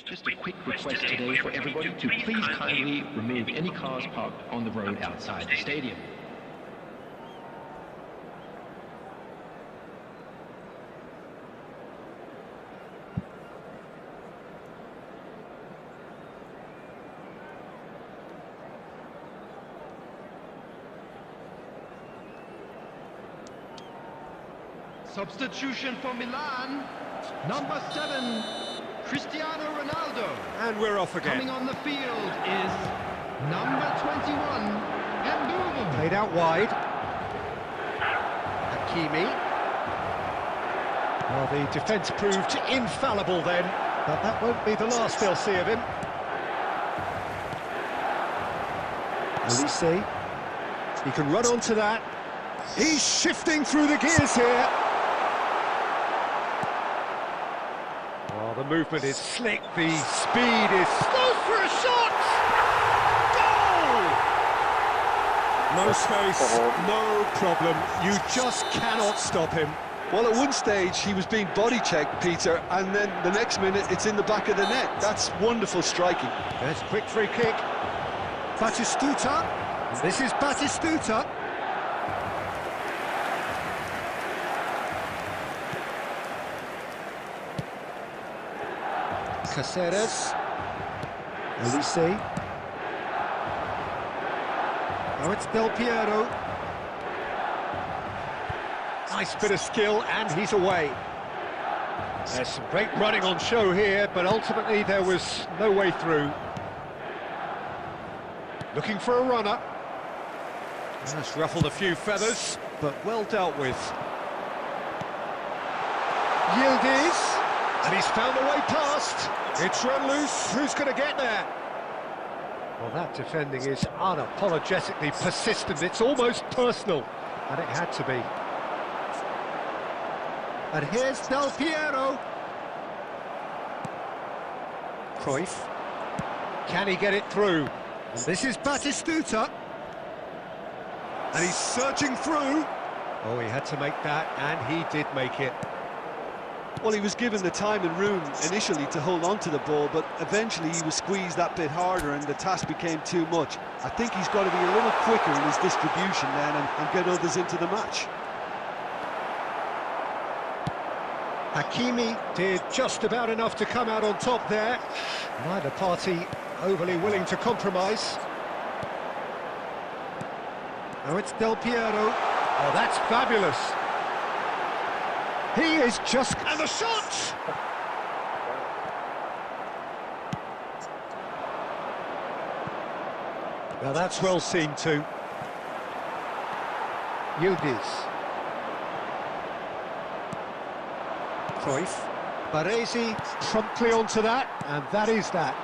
Just a quick request today for everybody to please kindly remove any cars parked on the road outside the stadium. Substitution for Milan, number 7, Cristiano Ronaldo. And we're off again. Coming on the field is number 21, Mbappe. Played out wide. Hakimi. Well, the defence proved infallible then, But that won't be the last they'll see of him. Elise. He can run onto that. He's shifting through the gears here. Oh, the movement is slick, the speed is... Goes for a shot! Goal! No space, no problem. You just cannot stop him. Well, at one stage, he was being body-checked, Peter, and then the next minute, it's in the back of the net. That's wonderful striking. There's a quick free kick. Batistuta. This is Batistuta. Caceres. Elise. Now it's Del Piero. Nice bit of skill, and he's away. There's some great running on show here, but ultimately there was no way through. Looking for a runner. That's ruffled a few feathers, but well dealt with. Yildiz, and he's found a way past. It's run loose. Who's going to get there? Well, that defending is unapologetically persistent. It's almost personal, and it had to be. And here's Del Piero. Cruyff. Can he get it through? And this is Batistuta. And he's surging through. Oh, he had to make that, and he did make it. Well, he was given the time and room initially to hold on to the ball, but eventually he was squeezed that bit harder and the task became too much. I think he's got to be a little quicker in his distribution then and get others into the match. Hakimi did just about enough to come out on top there. Neither party overly willing to compromise. Now it's Del Piero. Oh, that's fabulous. He is just... And the shot! Now that's well seen too. Yildiz. Cruyff. Baresi promptly onto that, and that is that.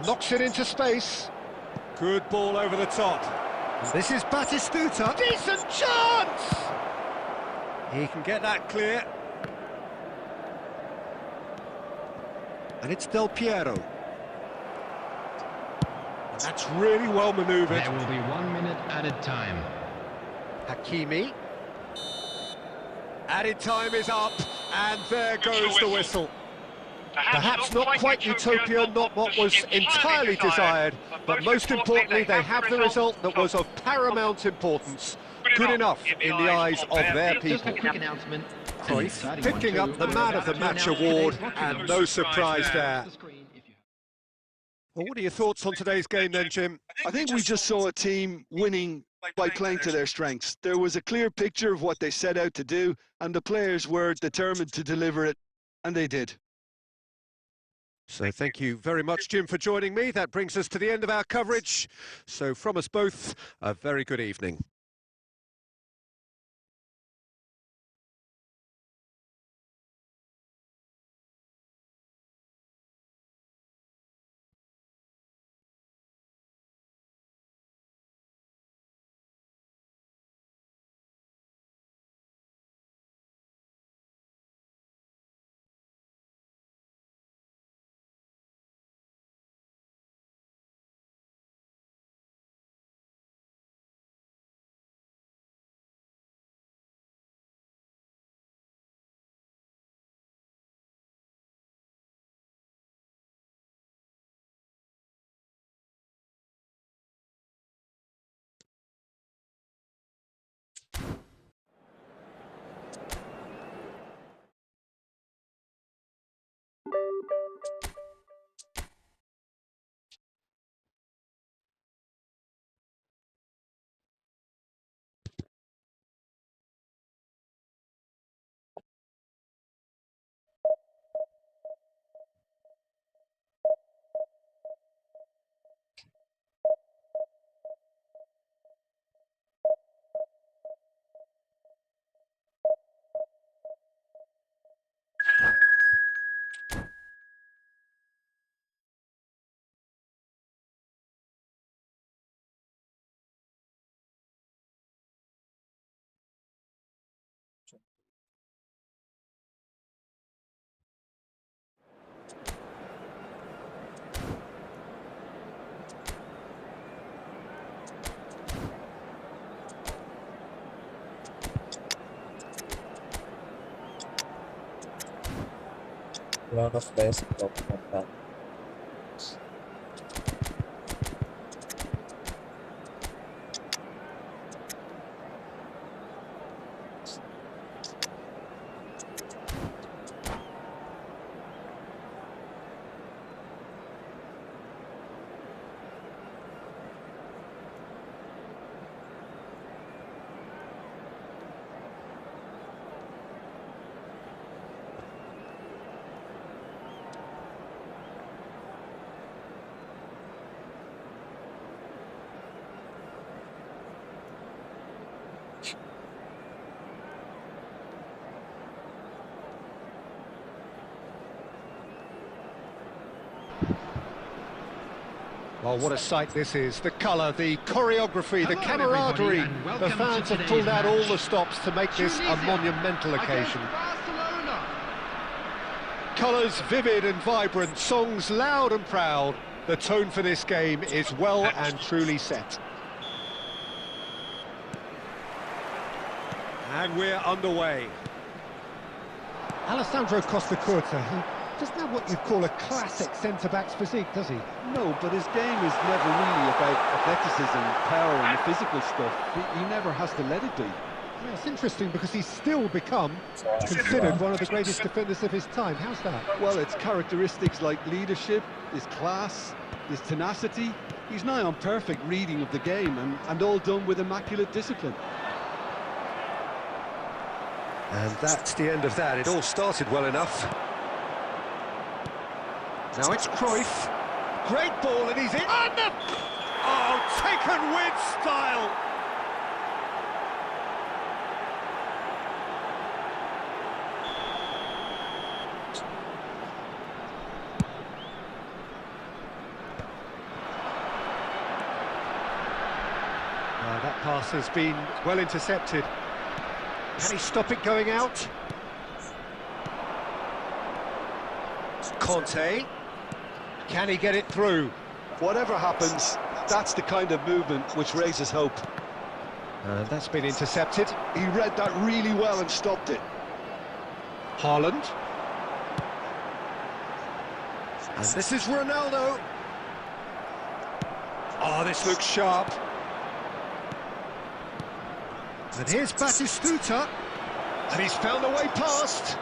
Knocks it into space. Good ball over the top. And this is Batistuta. Decent chance! He can get that clear. And it's Del Piero. And that's really well manoeuvred. There will be 1 minute added time. Hakimi. Added time is up, and there goes the whistle. Perhaps not quite utopia, not what was entirely desired, but most importantly, they have the result that was of paramount importance. Good enough in the eyes of their Just a people. quick announcement. Cruyff picking up the Man of the Match award, and no surprise there. Well, what are your thoughts on today's game then, Jim? I think we just saw a team winning by playing to their strengths. There was a clear picture of what they set out to do, and the players were determined to deliver it, and they did. So thank you very much, Jim, for joining me. That brings us to the end of our coverage. So from us both, a very good evening. Round of players involved in that. Well, what a sight this is. The colour, the choreography, the camaraderie. The fans have pulled out all the stops to make this a monumental occasion. Colours vivid and vibrant, songs loud and proud. The tone for this game is well and truly set. And we're underway. Alessandro Costa Curta, he doesn't have what you'd call a classic centre-back's physique, does he? No, but his game is never really about athleticism, power and the physical stuff. He never has to let it be. Yeah, it's interesting because he's still become considered one of the greatest defenders of his time. How's that? Well, it's characteristics like leadership, his class, his tenacity. He's nigh on perfect reading of the game and all done with immaculate discipline. And that's the end of that. It all started well enough. Now it's Cruyff. Great ball, and he's in. And the... Oh, taken with style. That pass has been well intercepted. Can he stop it going out? Conte. Can he get it through? Whatever happens, that's the kind of movement which raises hope. And that's been intercepted. He read that really well and stopped it. Haaland. And this is Ronaldo. Oh, this looks sharp. And here's Batistuta. And he's found a way past.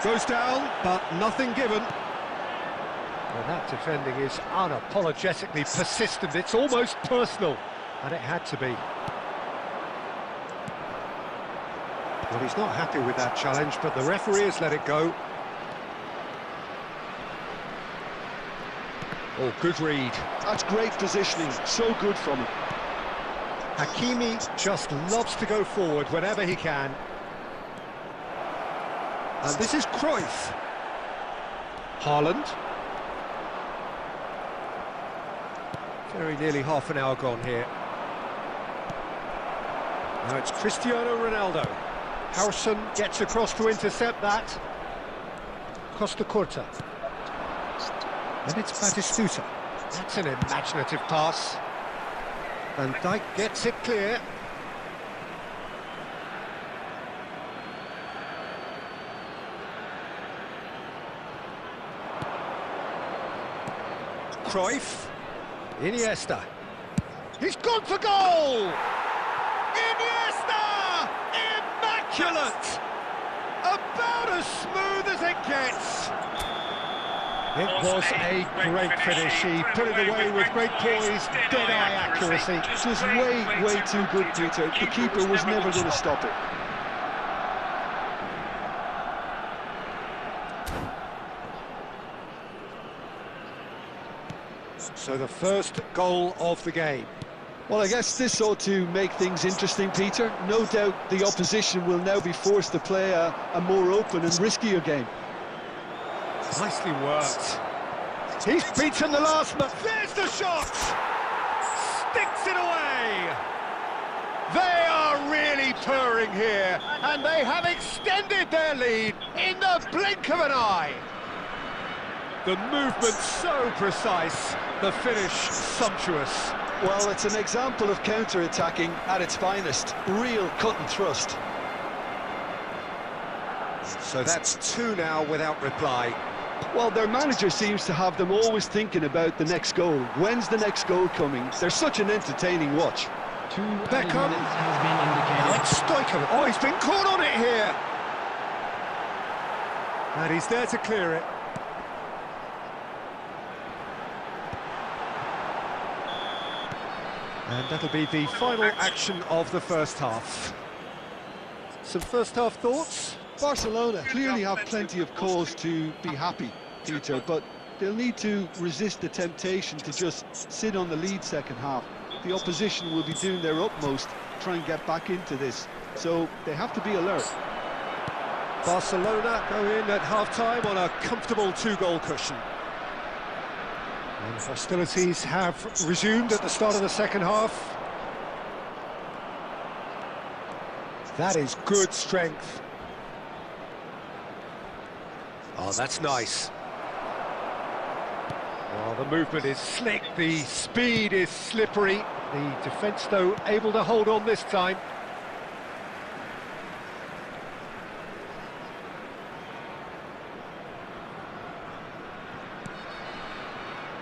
Goes down, but nothing given. Well, that defending is unapologetically persistent. It's almost personal, and it had to be. Well, he's not happy with that challenge, but the referee has let it go. Oh, good read. That's great positioning, so good from him. Hakimi just loves to go forward whenever he can. And this is Cruyff. Haaland. Very nearly half an hour gone here. Now it's Cristiano Ronaldo. Harrison gets across to intercept that. Costa Curta. And it's Batistuta. That's an imaginative pass. Van Dijk gets it clear. Cruyff. Iniesta. He's gone for goal! Iniesta! Immaculate! About as smooth as it gets. It was a great finish. He put it away with great poise, dead-eye accuracy. Just way too good, Peter. The keeper was never going to stop it. So the first goal of the game. Well, I guess this ought to make things interesting, Peter. No doubt the opposition will now be forced to play a more open and riskier game. Nicely worked. He's beaten the last man. There's the shot! Sticks it away! They are really purring here, and they have extended their lead in the blink of an eye. The movement so precise, the finish sumptuous. Well, it's an example of counter-attacking at its finest. Real cut and thrust. So that's 2 now without reply. Well, their manager seems to have them always thinking about the next goal. When's the next goal coming? They're such an entertaining watch. 2 added Beckham. minutes has been indicated. Alex Stoichkov. Oh, he's been caught on it here. And he's there to clear it. And that'll be the final action of the first half. Some first half thoughts? Barcelona clearly have plenty of cause to be happy, Peter, but they'll need to resist the temptation to just sit on the lead second half. The opposition will be doing their utmost to try and get back into this, so they have to be alert. Barcelona go in at half-time on a comfortable 2-goal cushion. And hostilities have resumed at the start of the second half. That is good strength. Oh, that's nice. Oh, the movement is slick, the speed is slippery. The defence, though, able to hold on this time.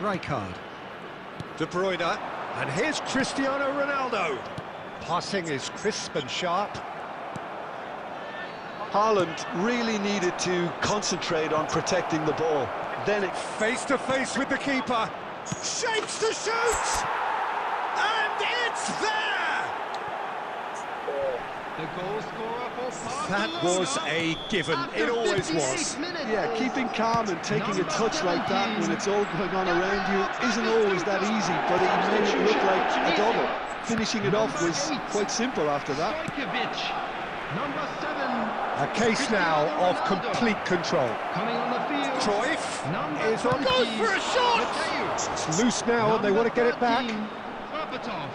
Rijkaard. De Bruyne. And here's Cristiano Ronaldo. Passing is crisp and sharp. Haaland really needed to concentrate on protecting the ball. Then it Face to face with the keeper. Shapes to shoot! And it's there! The goal scorer for Barcelona. That was a given. It always was. Yeah, keeping calm and taking a touch like that when it's all going on around you isn't always that easy, but it made it look like a double. Finishing it off was quite simple after that. Stoichkov, number 7. A case now of complete control. Coming on the field. Cruyff Number is on. 20, Goes for a shot! Mateo. It's loose now and they want to get it back. 13, Berbatov.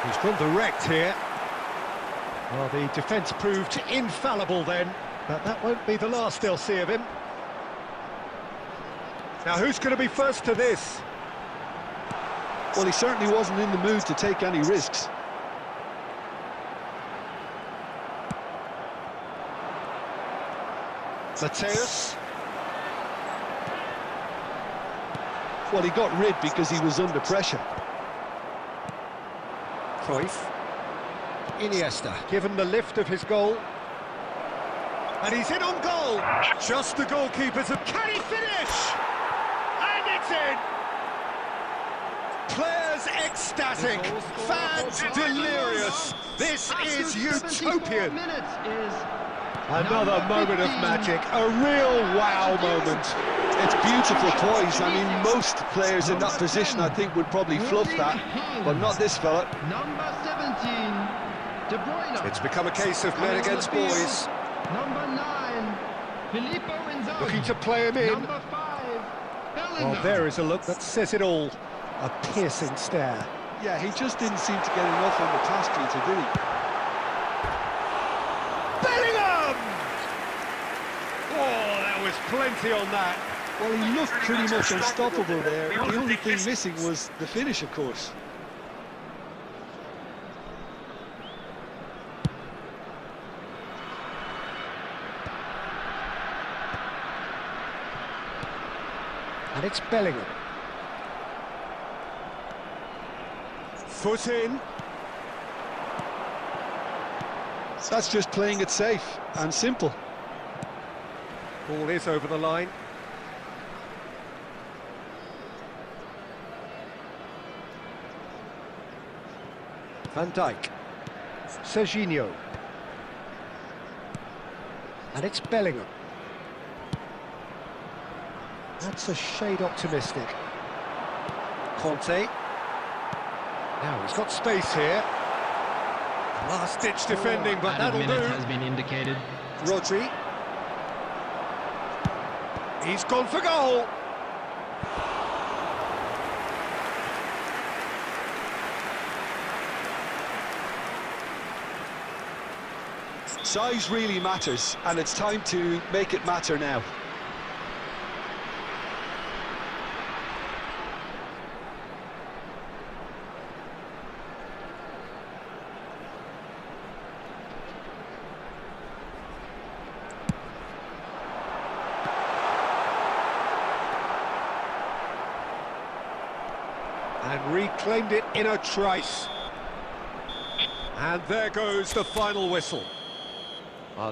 He's gone direct here. Well, the defence proved infallible then, but that won't be the last they'll see of him. Now, who's going to be first to this? Well, he certainly wasn't in the mood to take any risks. Mateus. Well, he got rid because he was under pressure. Cruyff. Iniesta, given the lift of his goal. And he's in on goal. Just the goalkeeper's... Can he finish? And it's in! Players ecstatic, fans delirious. This is utopian. Another moment of magic, a real wow moment. It's beautiful poise. I mean, most players in that position, I think, would probably fluff that, but not this fella. Number 17, De Bruyne. It's become a case of men against boys. Number 9, Filippo Inzaghi. Looking to play him in. Number 5, Bellingham. Well, there is a look that says it all. A piercing stare. Yeah, he just didn't seem to get enough on the pass, Peter, did he? Bellingham! Oh, there was plenty on that. Well, he looked pretty much unstoppable there. The only thing missing was the finish, of course. And it's Bellingham. Foot in. That's just playing it safe and simple. Ball is over the line. Van Dijk. Serginho. And it's Bellingham. That's a shade optimistic. Conte. Now he's got space here. Last-ditch defending, but that'll do. Has been indicated. Rodri. He's gone for goal. Size really matters, and it's time to make it matter now. And reclaimed it in a trice. And there goes the final whistle.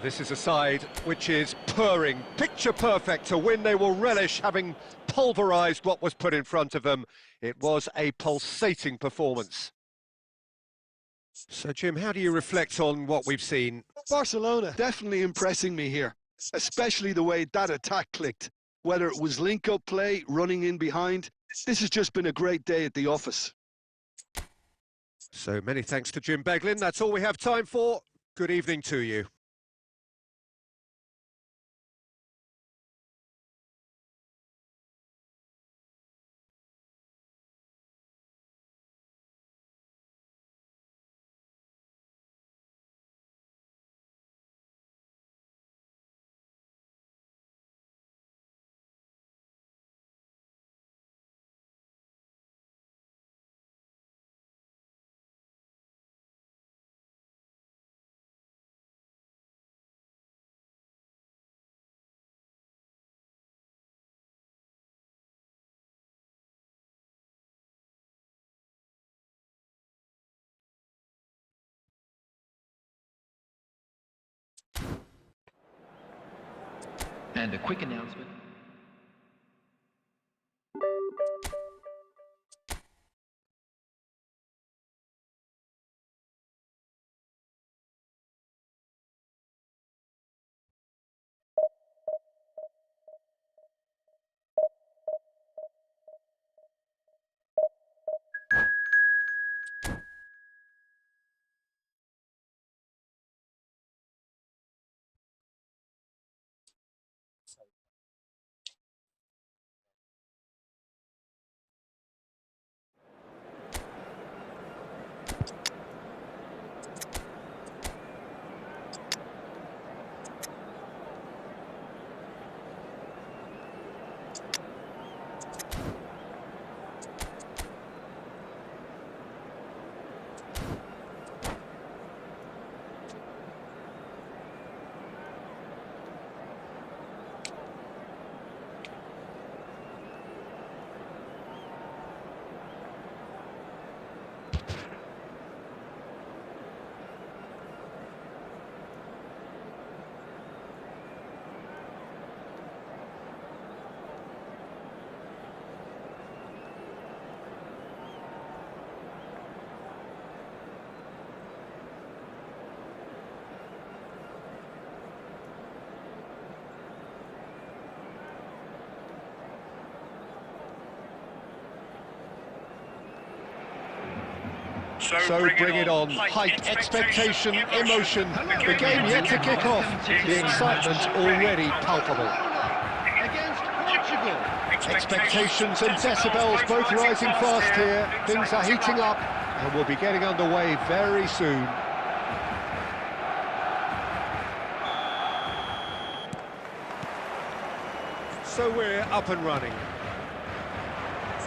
This is a side which is purring, picture perfect. To win, they will relish having pulverised what was put in front of them. It was a pulsating performance. So, Jim, how do you reflect on what we've seen? Barcelona definitely impressing me here, especially the way that attack clicked. Whether it was link-up play, running in behind, this has just been a great day at the office. So many thanks to Jim Beglin. That's all we have time for. Good evening to you. And a quick announcement. So bring it on. Hype, expectation, emotion. The game yet to kick off. The excitement already palpable. Against Portugal. Expectations and decibels both rising fast here. Things are heating up and we'll be getting underway very soon. So we're up and running.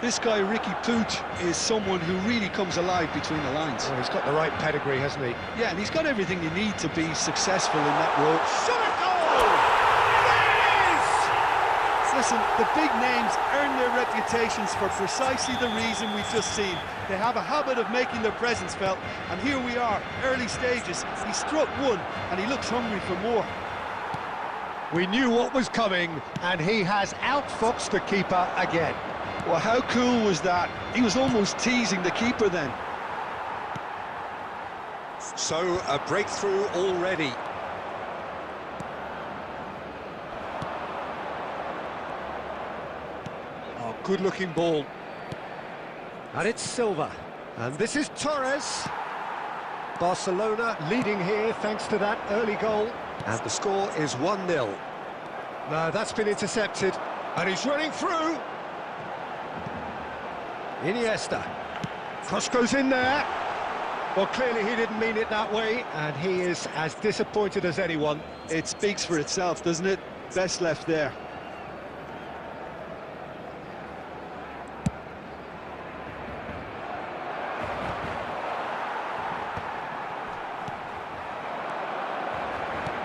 This guy, Ricky Puig, is someone who really comes alive between the lines. Well, he's got the right pedigree, hasn't he? Yeah, and he's got everything you need to be successful in that role. Shot a goal! There it is! Listen, the big names earn their reputations for precisely the reason we've just seen. They have a habit of making their presence felt, and here we are, early stages. He struck one, and he looks hungry for more. We knew what was coming, and he has outfoxed the keeper again. Well, how cool was that? He was almost teasing the keeper then. So, a breakthrough already. Oh, good-looking ball. And it's Silva. And this is Torres. Barcelona leading here thanks to that early goal. And the score is 1-0. No, that's been intercepted. And he's running through. Iniesta. Cross goes in there. Well, clearly he didn't mean it that way, and he is as disappointed as anyone. It speaks for itself, doesn't it? Best left there.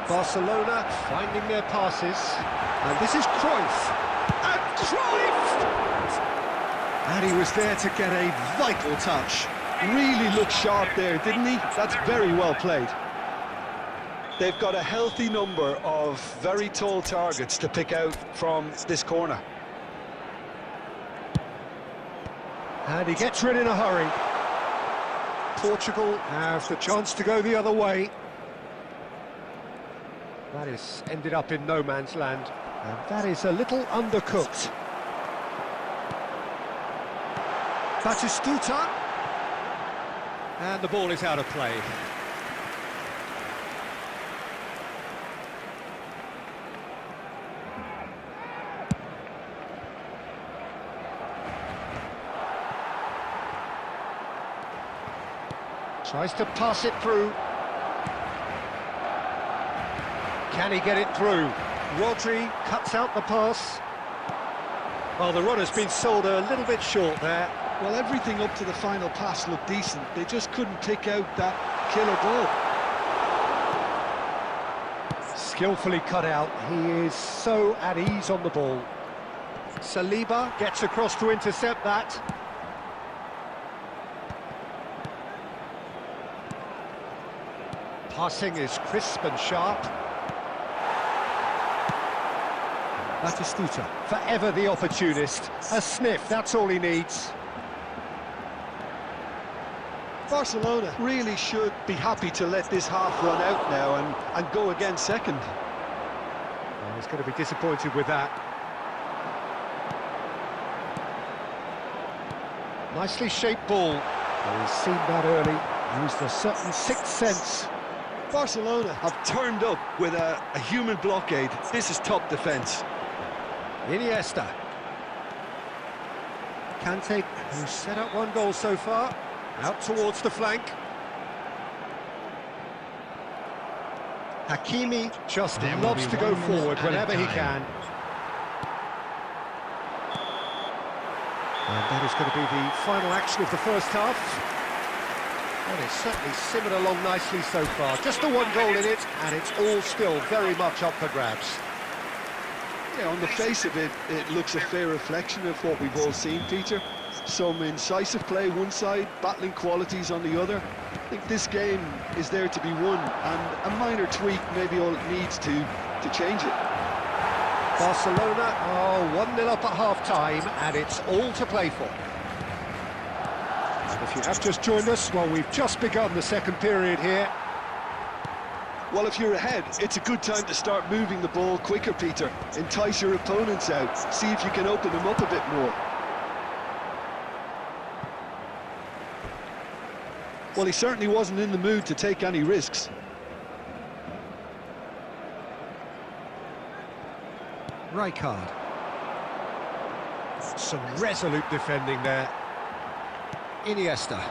Barcelona finding their passes. And this is Cruyff. And Cruyff! And he was there to get a vital touch. Really looked sharp there, didn't he? That's very well played. They've got a healthy number of very tall targets to pick out from this corner. And he gets rid in a hurry. Portugal have the chance to go the other way. That is ended up in no man's land. And that is a little undercooked. Batistuta. And the ball is out of play. Tries to pass it through. Can he get it through? Rodri cuts out the pass. Well, the run has been sold a little bit short there. Well, everything up to the final pass looked decent. They just couldn't pick out that killer ball. Skillfully cut out. He is so at ease on the ball. Saliba gets across to intercept that. Passing is crisp and sharp. Batistuta, forever the opportunist. A sniff, that's all he needs. Barcelona really should be happy to let this half run out now and go again second. Well, he's going to be disappointed with that. Nicely shaped ball. Well, he's seen that early. Used a certain sixth sense. Barcelona have turned up with a human blockade. This is top defence. Iniesta. Kante, who's set up one goal so far, out towards the flank. Hakimi just loves to go forward whenever he can. And that is going to be the final action of the first half. Well, it's certainly simmered along nicely so far. Just the one goal in it, and it's all still very much up for grabs. Yeah, on the face of it, it looks a fair reflection of what we've all seen, Peter. Some incisive play one side, battling qualities on the other. I think this game is there to be won, and a minor tweak maybe all it needs to change it. Barcelona are 1-0 up at half-time, and it's all to play for. And if you have just joined us, well, we've just begun the second period here. Well, if you're ahead, it's a good time to start moving the ball quicker, Peter. Entice your opponents out, see if you can open them up a bit more. Well, he certainly wasn't in the mood to take any risks. Rijkaard. Some resolute defending there. Iniesta.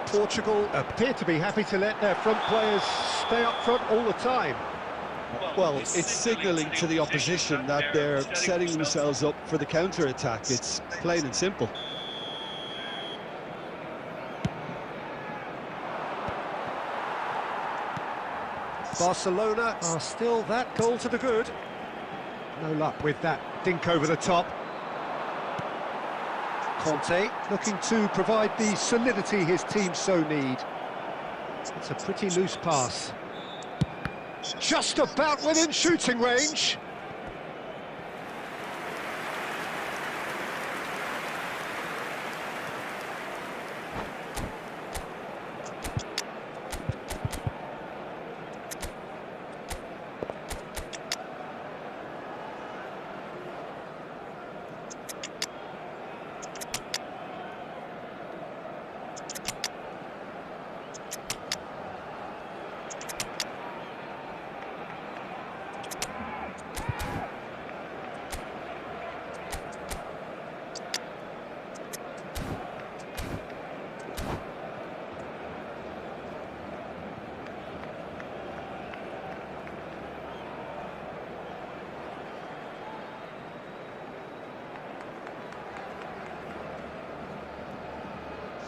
Portugal appear to be happy to let their front players stay up front all the time. Well, it's signalling to the opposition that they're setting themselves up for the counter-attack. It's plain and simple. Barcelona are still that goal to the good. No luck with that dink over the top. Conte looking to provide the solidity his team so need. It's a pretty loose pass. Just about within shooting range.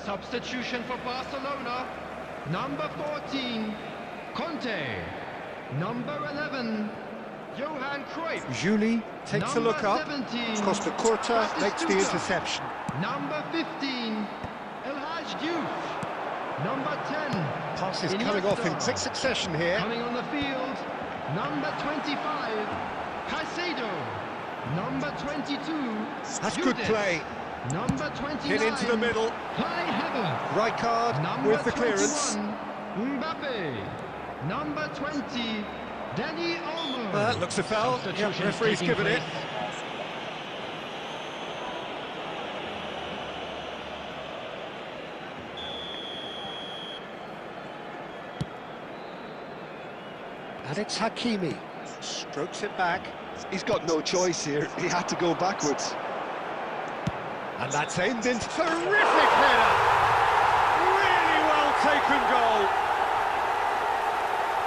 Substitution for Barcelona. Number 14, Conte. Number 11, Johan Cruyff. Julie takes a look up. 17, Costa Curta makes the interception. Number 15, El Hadj Diouf. Number 10, Passes coming off in Iniesta. quick succession here. Coming on the field, number 25, Caicedo. Number 22, That's good Judes. play. Number 29, Hit into the middle. Kai Havertz. Right card Number with the clearance. 21, Mbappe. Number 20, Danny Olmo. That looks a foul. Yep, Substitution referee's taking given it. place. And it's Hakimi. Strokes it back. He's got no choice here. He had to go backwards. And that's aimed in. Terrific header! Really well taken goal.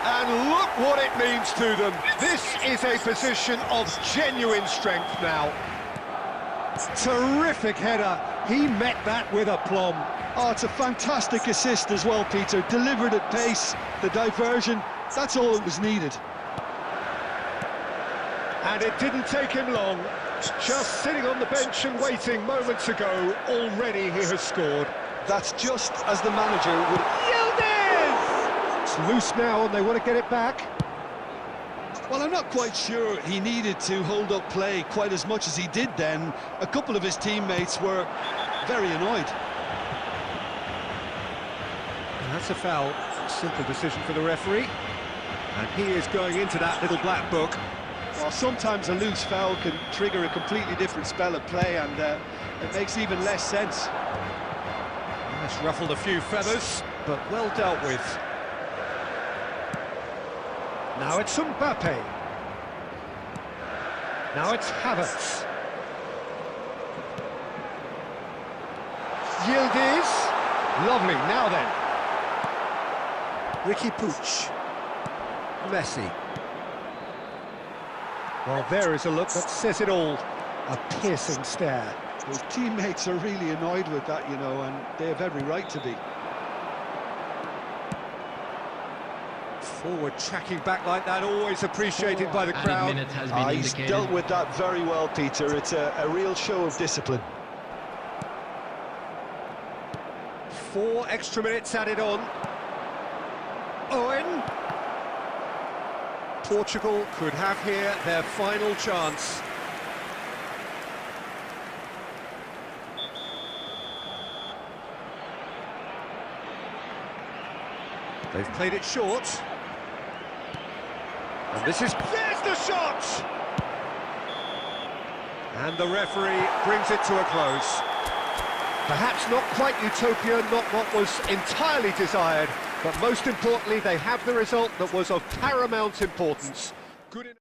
And look what it means to them. This is a position of genuine strength now. Terrific header. He met that with aplomb. Oh, it's a fantastic assist as well, Peter. Delivered at pace, the diversion, that's all that was needed. And it didn't take him long. Just sitting on the bench and waiting moments ago, already he has scored. That's just as the manager would... Yildiz! It's loose now and they want to get it back. Well, I'm not quite sure he needed to hold up play quite as much as he did then. A couple of his teammates were very annoyed. And that's a foul. Simple decision for the referee. And he is going into that little black book. Well, sometimes a loose foul can trigger a completely different spell of play, and it makes even less sense. That's ruffled a few feathers, but well dealt with. Now it's Mbappe. Now it's Havertz. Yildiz. Lovely, now then. Ricky Puig. Messi. Well, there is a look that says it all. A piercing stare. His teammates are really annoyed with that, you know, and they have every right to be. Forward tracking back like that, always appreciated by the crowd. He's dealt with that very well, Peter. It's a real show of discipline. 4 extra minutes added on. Owen. Portugal could have here their final chance. They've played it short. And this is... There's the shot! And the referee brings it to a close. Perhaps not quite utopia, not what was entirely desired, but most importantly, they have the result that was of paramount importance. Good enough.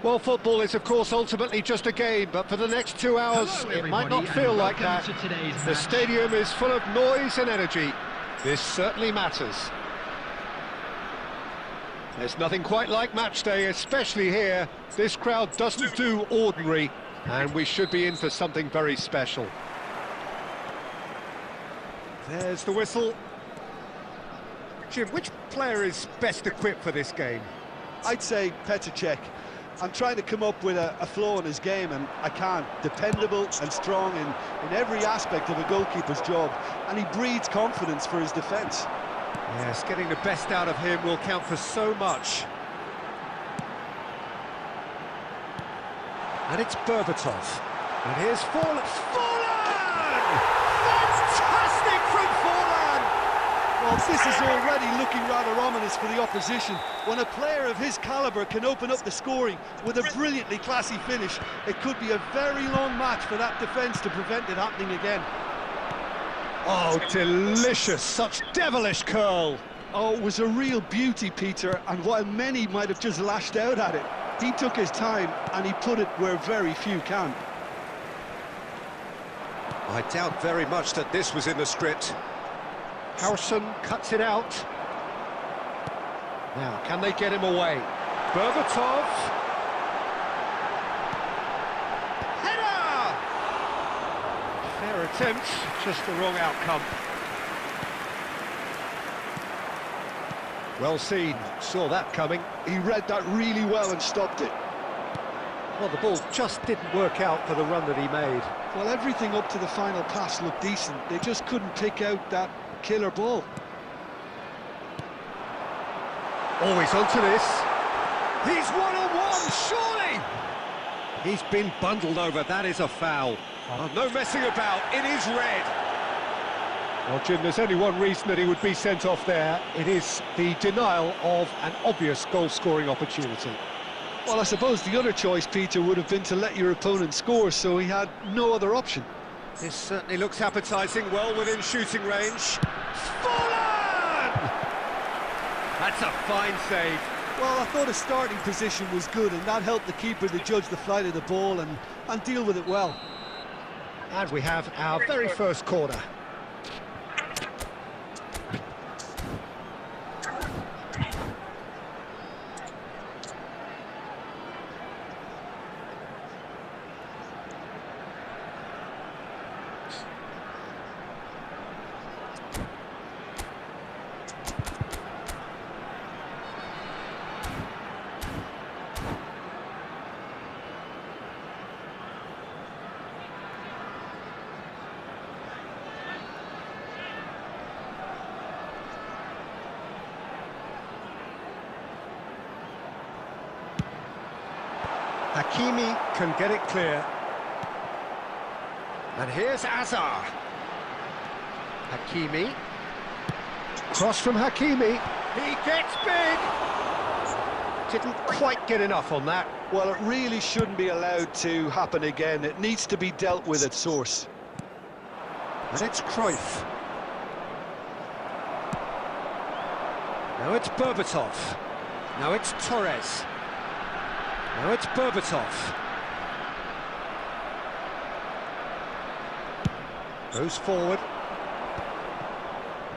Well, football is, of course, ultimately just a game, but for the next 2 hours, Hello, it might not everybody, feel and like that. welcome to today's The match. stadium is full of noise and energy. This certainly matters. There's nothing quite like match day, especially here. This crowd doesn't do ordinary, and we should be in for something very special. There's the whistle. Jim, which player is best equipped for this game? I'd say Petr Cech. I'm trying to come up with a flaw in his game, and I can't. Dependable and strong in every aspect of a goalkeeper's job, and he breeds confidence for his defence. Yes, getting the best out of him will count for so much. And it's Berbatov. And here's Forlan. Fantastic from Forlan! Well, this is already looking rather ominous for the opposition. When a player of his calibre can open up the scoring with a brilliantly classy finish, it could be a very long match for that defence to prevent it happening again. Oh, delicious, such devilish curl. Oh, it was a real beauty, Peter, and while many might have just lashed out at it, he took his time and he put it where very few can. I doubt very much that this was in the script. Harrison cuts it out. Now, can they get him away? Berbatov. Header! Fair attempt, just the wrong outcome. Well seen, saw that coming. He read that really well and stopped it. Well, the ball just didn't work out for the run that he made. Well, everything up to the final pass looked decent. They just couldn't pick out that killer ball. Always onto this. He's one-on-one, surely! He's been bundled over, that is a foul. Oh, no messing about, it is red. Well, Jim, there's only one reason that he would be sent off there. It is the denial of an obvious goal-scoring opportunity. Well, I suppose the other choice, Peter, would have been to let your opponent score, so he had no other option. This certainly looks appetising, well within shooting range. Forlan! That's a fine save. Well, I thought his starting position was good, and that helped the keeper to judge the flight of the ball and deal with it well. And we have our very first corner. Hakimi can get it clear. And here's Azar. Hakimi. Cross from Hakimi. He gets big. Didn't quite get enough on that. Well, it really shouldn't be allowed to happen again. It needs to be dealt with at source. And it's Cruyff. Now it's Berbatov. Now it's Torres. Now it's Berbatov. Goes forward.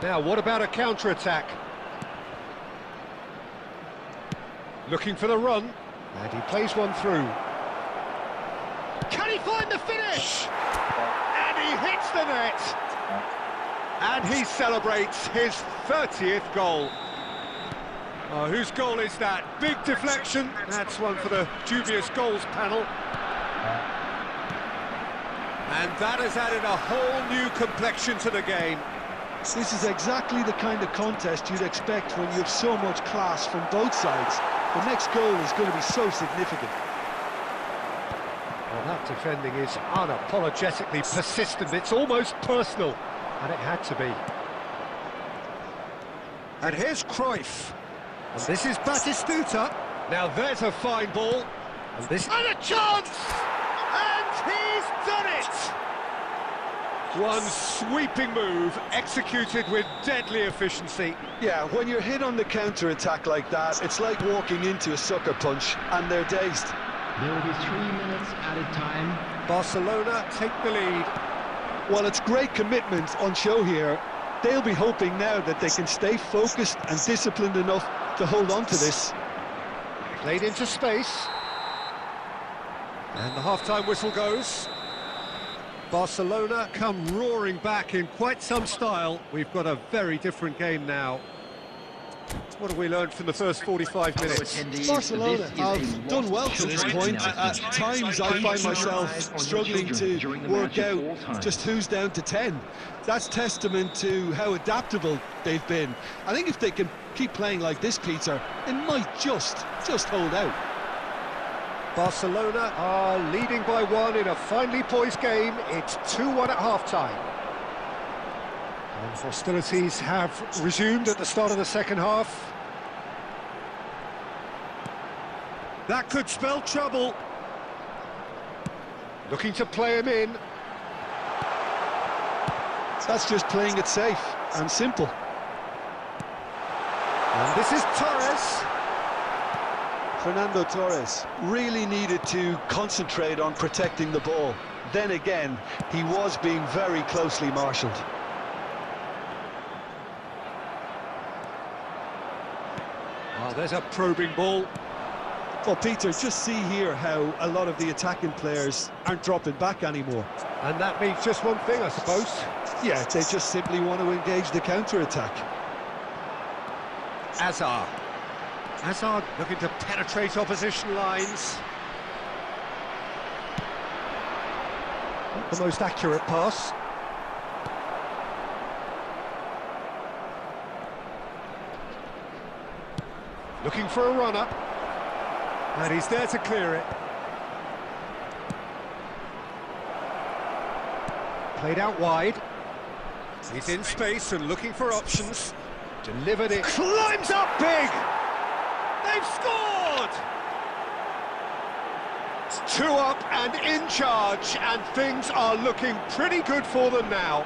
Now, what about a counter-attack? Looking for the run. And he plays one through. Can he find the finish? And he hits the net. And he celebrates his 30th goal. Oh, whose goal is that? Big deflection. That's one for the dubious goals panel. And that has added a whole new complexion to the game. This is exactly the kind of contest you'd expect when you have so much class from both sides. The next goal is going to be so significant. Well, that defending is unapologetically persistent. It's almost personal. And it had to be. And here's Cruyff. And this is Batistuta. Now there's a fine ball. And this... And a chance! And he's done it! One sweeping move, executed with deadly efficiency. Yeah, when you're hit on the counter-attack like that, it's like walking into a sucker punch, and they're dazed. There will be 3 minutes added time. Barcelona take the lead. Well, it's great commitment on show here. They'll be hoping now that they can stay focused and disciplined enough to hold on to this. Played into space. And the half-time whistle goes. Barcelona come roaring back in quite some style. We've got a very different game now. What have we learned from the first 45 minutes? Barcelona have done well to this point. At times I find myself struggling to work out just who's down to 10. That's testament to how adaptable they've been. I think if they can keep playing like this, Peter, it might just hold out. Barcelona are leading by 1 in a finely poised game. It's 2-1 at half-time. And hostilities have resumed at the start of the second half. That could spell trouble. Looking to play him in. That's just playing it safe and simple. And this is Torres. Fernando Torres really needed to concentrate on protecting the ball. Then again, he was being very closely marshalled. Oh, there's a probing ball. Well, Peter, just see here how a lot of the attacking players aren't dropping back anymore. And that means just one thing, I suppose. Yeah, they just simply want to engage the counter-attack. Hazard. Hazard looking to penetrate opposition lines. Not the most accurate pass. Looking for a runner. And he's there to clear it. Played out wide. He's in space and looking for options. Delivered it. Climbs up big! They've scored! It's 2 up and in charge, and things are looking pretty good for them now.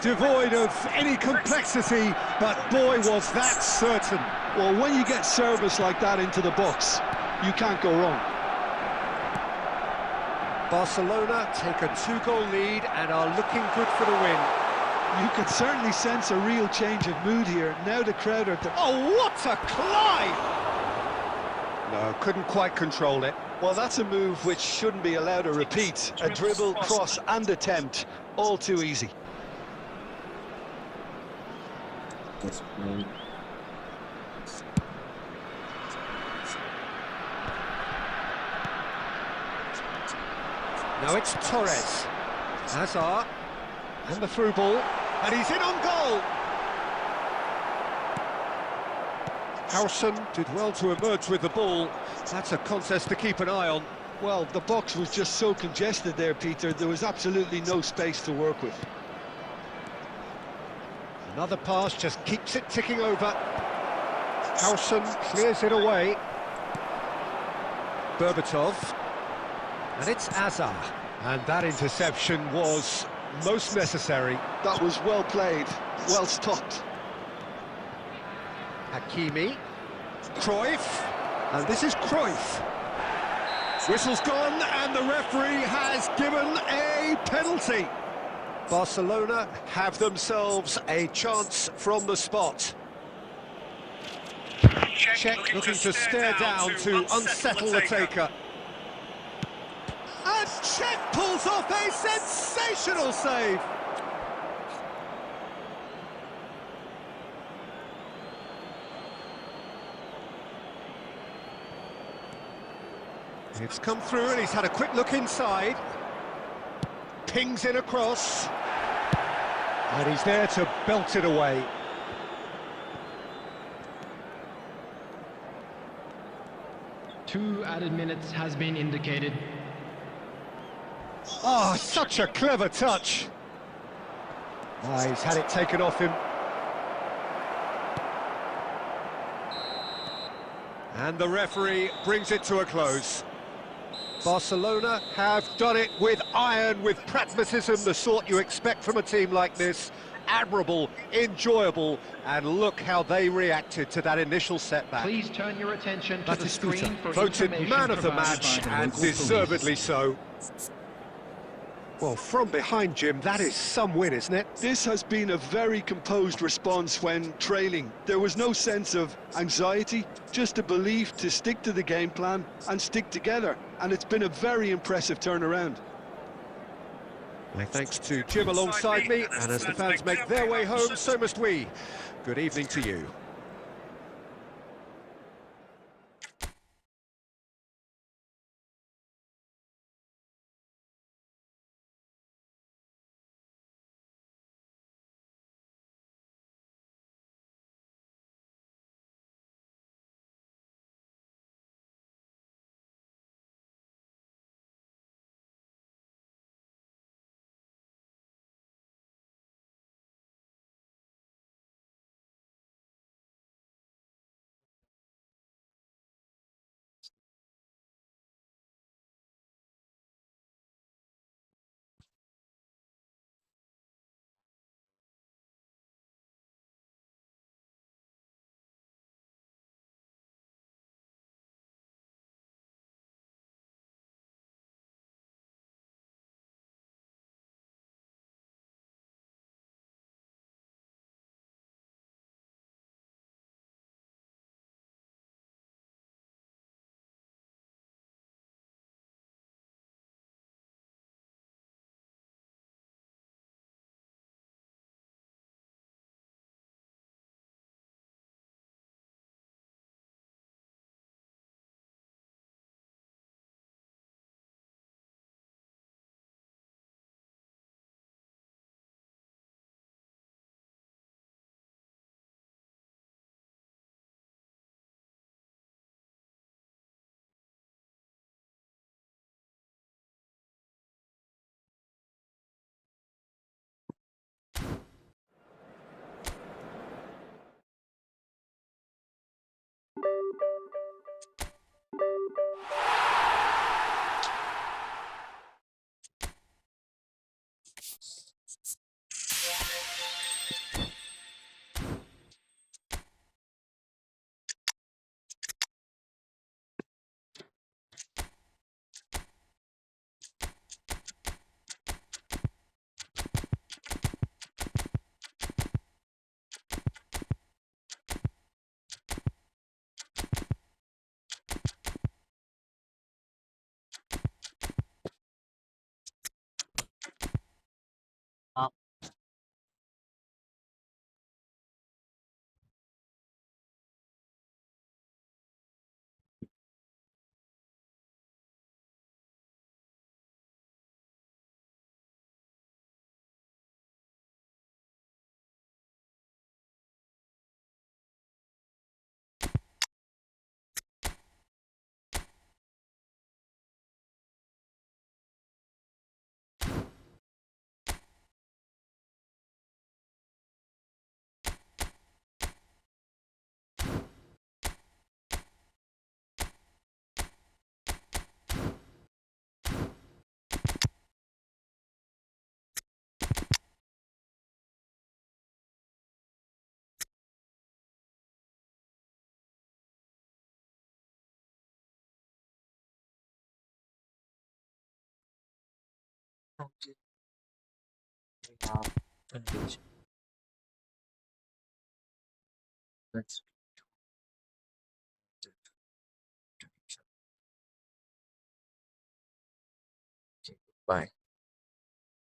Devoid of any complexity, but boy was that certain. Well, when you get service like that into the box, you can't go wrong. Barcelona take a 2-goal lead and are looking good for the win. You can certainly sense a real change of mood here. Now the crowd are... Oh, what a climb! No, couldn't quite control it. Well, that's a move which shouldn't be allowed to repeat. A dribble, cross and attempt, all too easy. Now it's Torres. Hazard. And the through ball. And he's in on goal! Howson did well to emerge with the ball. That's a contest to keep an eye on. Well, the box was just so congested there, Peter. There was absolutely no space to work with. Another pass just keeps it ticking over. Howson clears it away. Berbatov. And it's Hazard. And that interception was most necessary. That was well played, well stopped. Hakimi. Cruyff. And this is Cruyff. Whistle's gone and the referee has given a penalty. Barcelona have themselves a chance from the spot. Czech looking to stare down to unsettle the taker. And Czech pulls off a sensational save. It's come through and he's had a quick look inside. Pings in across. And he's there to belt it away. Two added minutes has been indicated. Oh, such a clever touch. Oh, he's had it taken off him. And the referee brings it to a close. Barcelona have done it with iron, with pragmatism, the sort you expect from a team like this, admirable, enjoyable, and look how they reacted to that initial setback. Please turn your attention to the screen for Voted information man of the provided match, by the and local deservedly police. so. Well, from behind, Jim, that is some win, isn't it? This has been a very composed response when trailing. There was no sense of anxiety, just a belief to stick to the game plan and stick together. And it's been a very impressive turnaround. My thanks to Jim alongside me, and as the fans make their way home, so must we. Good evening to you. Let's bye.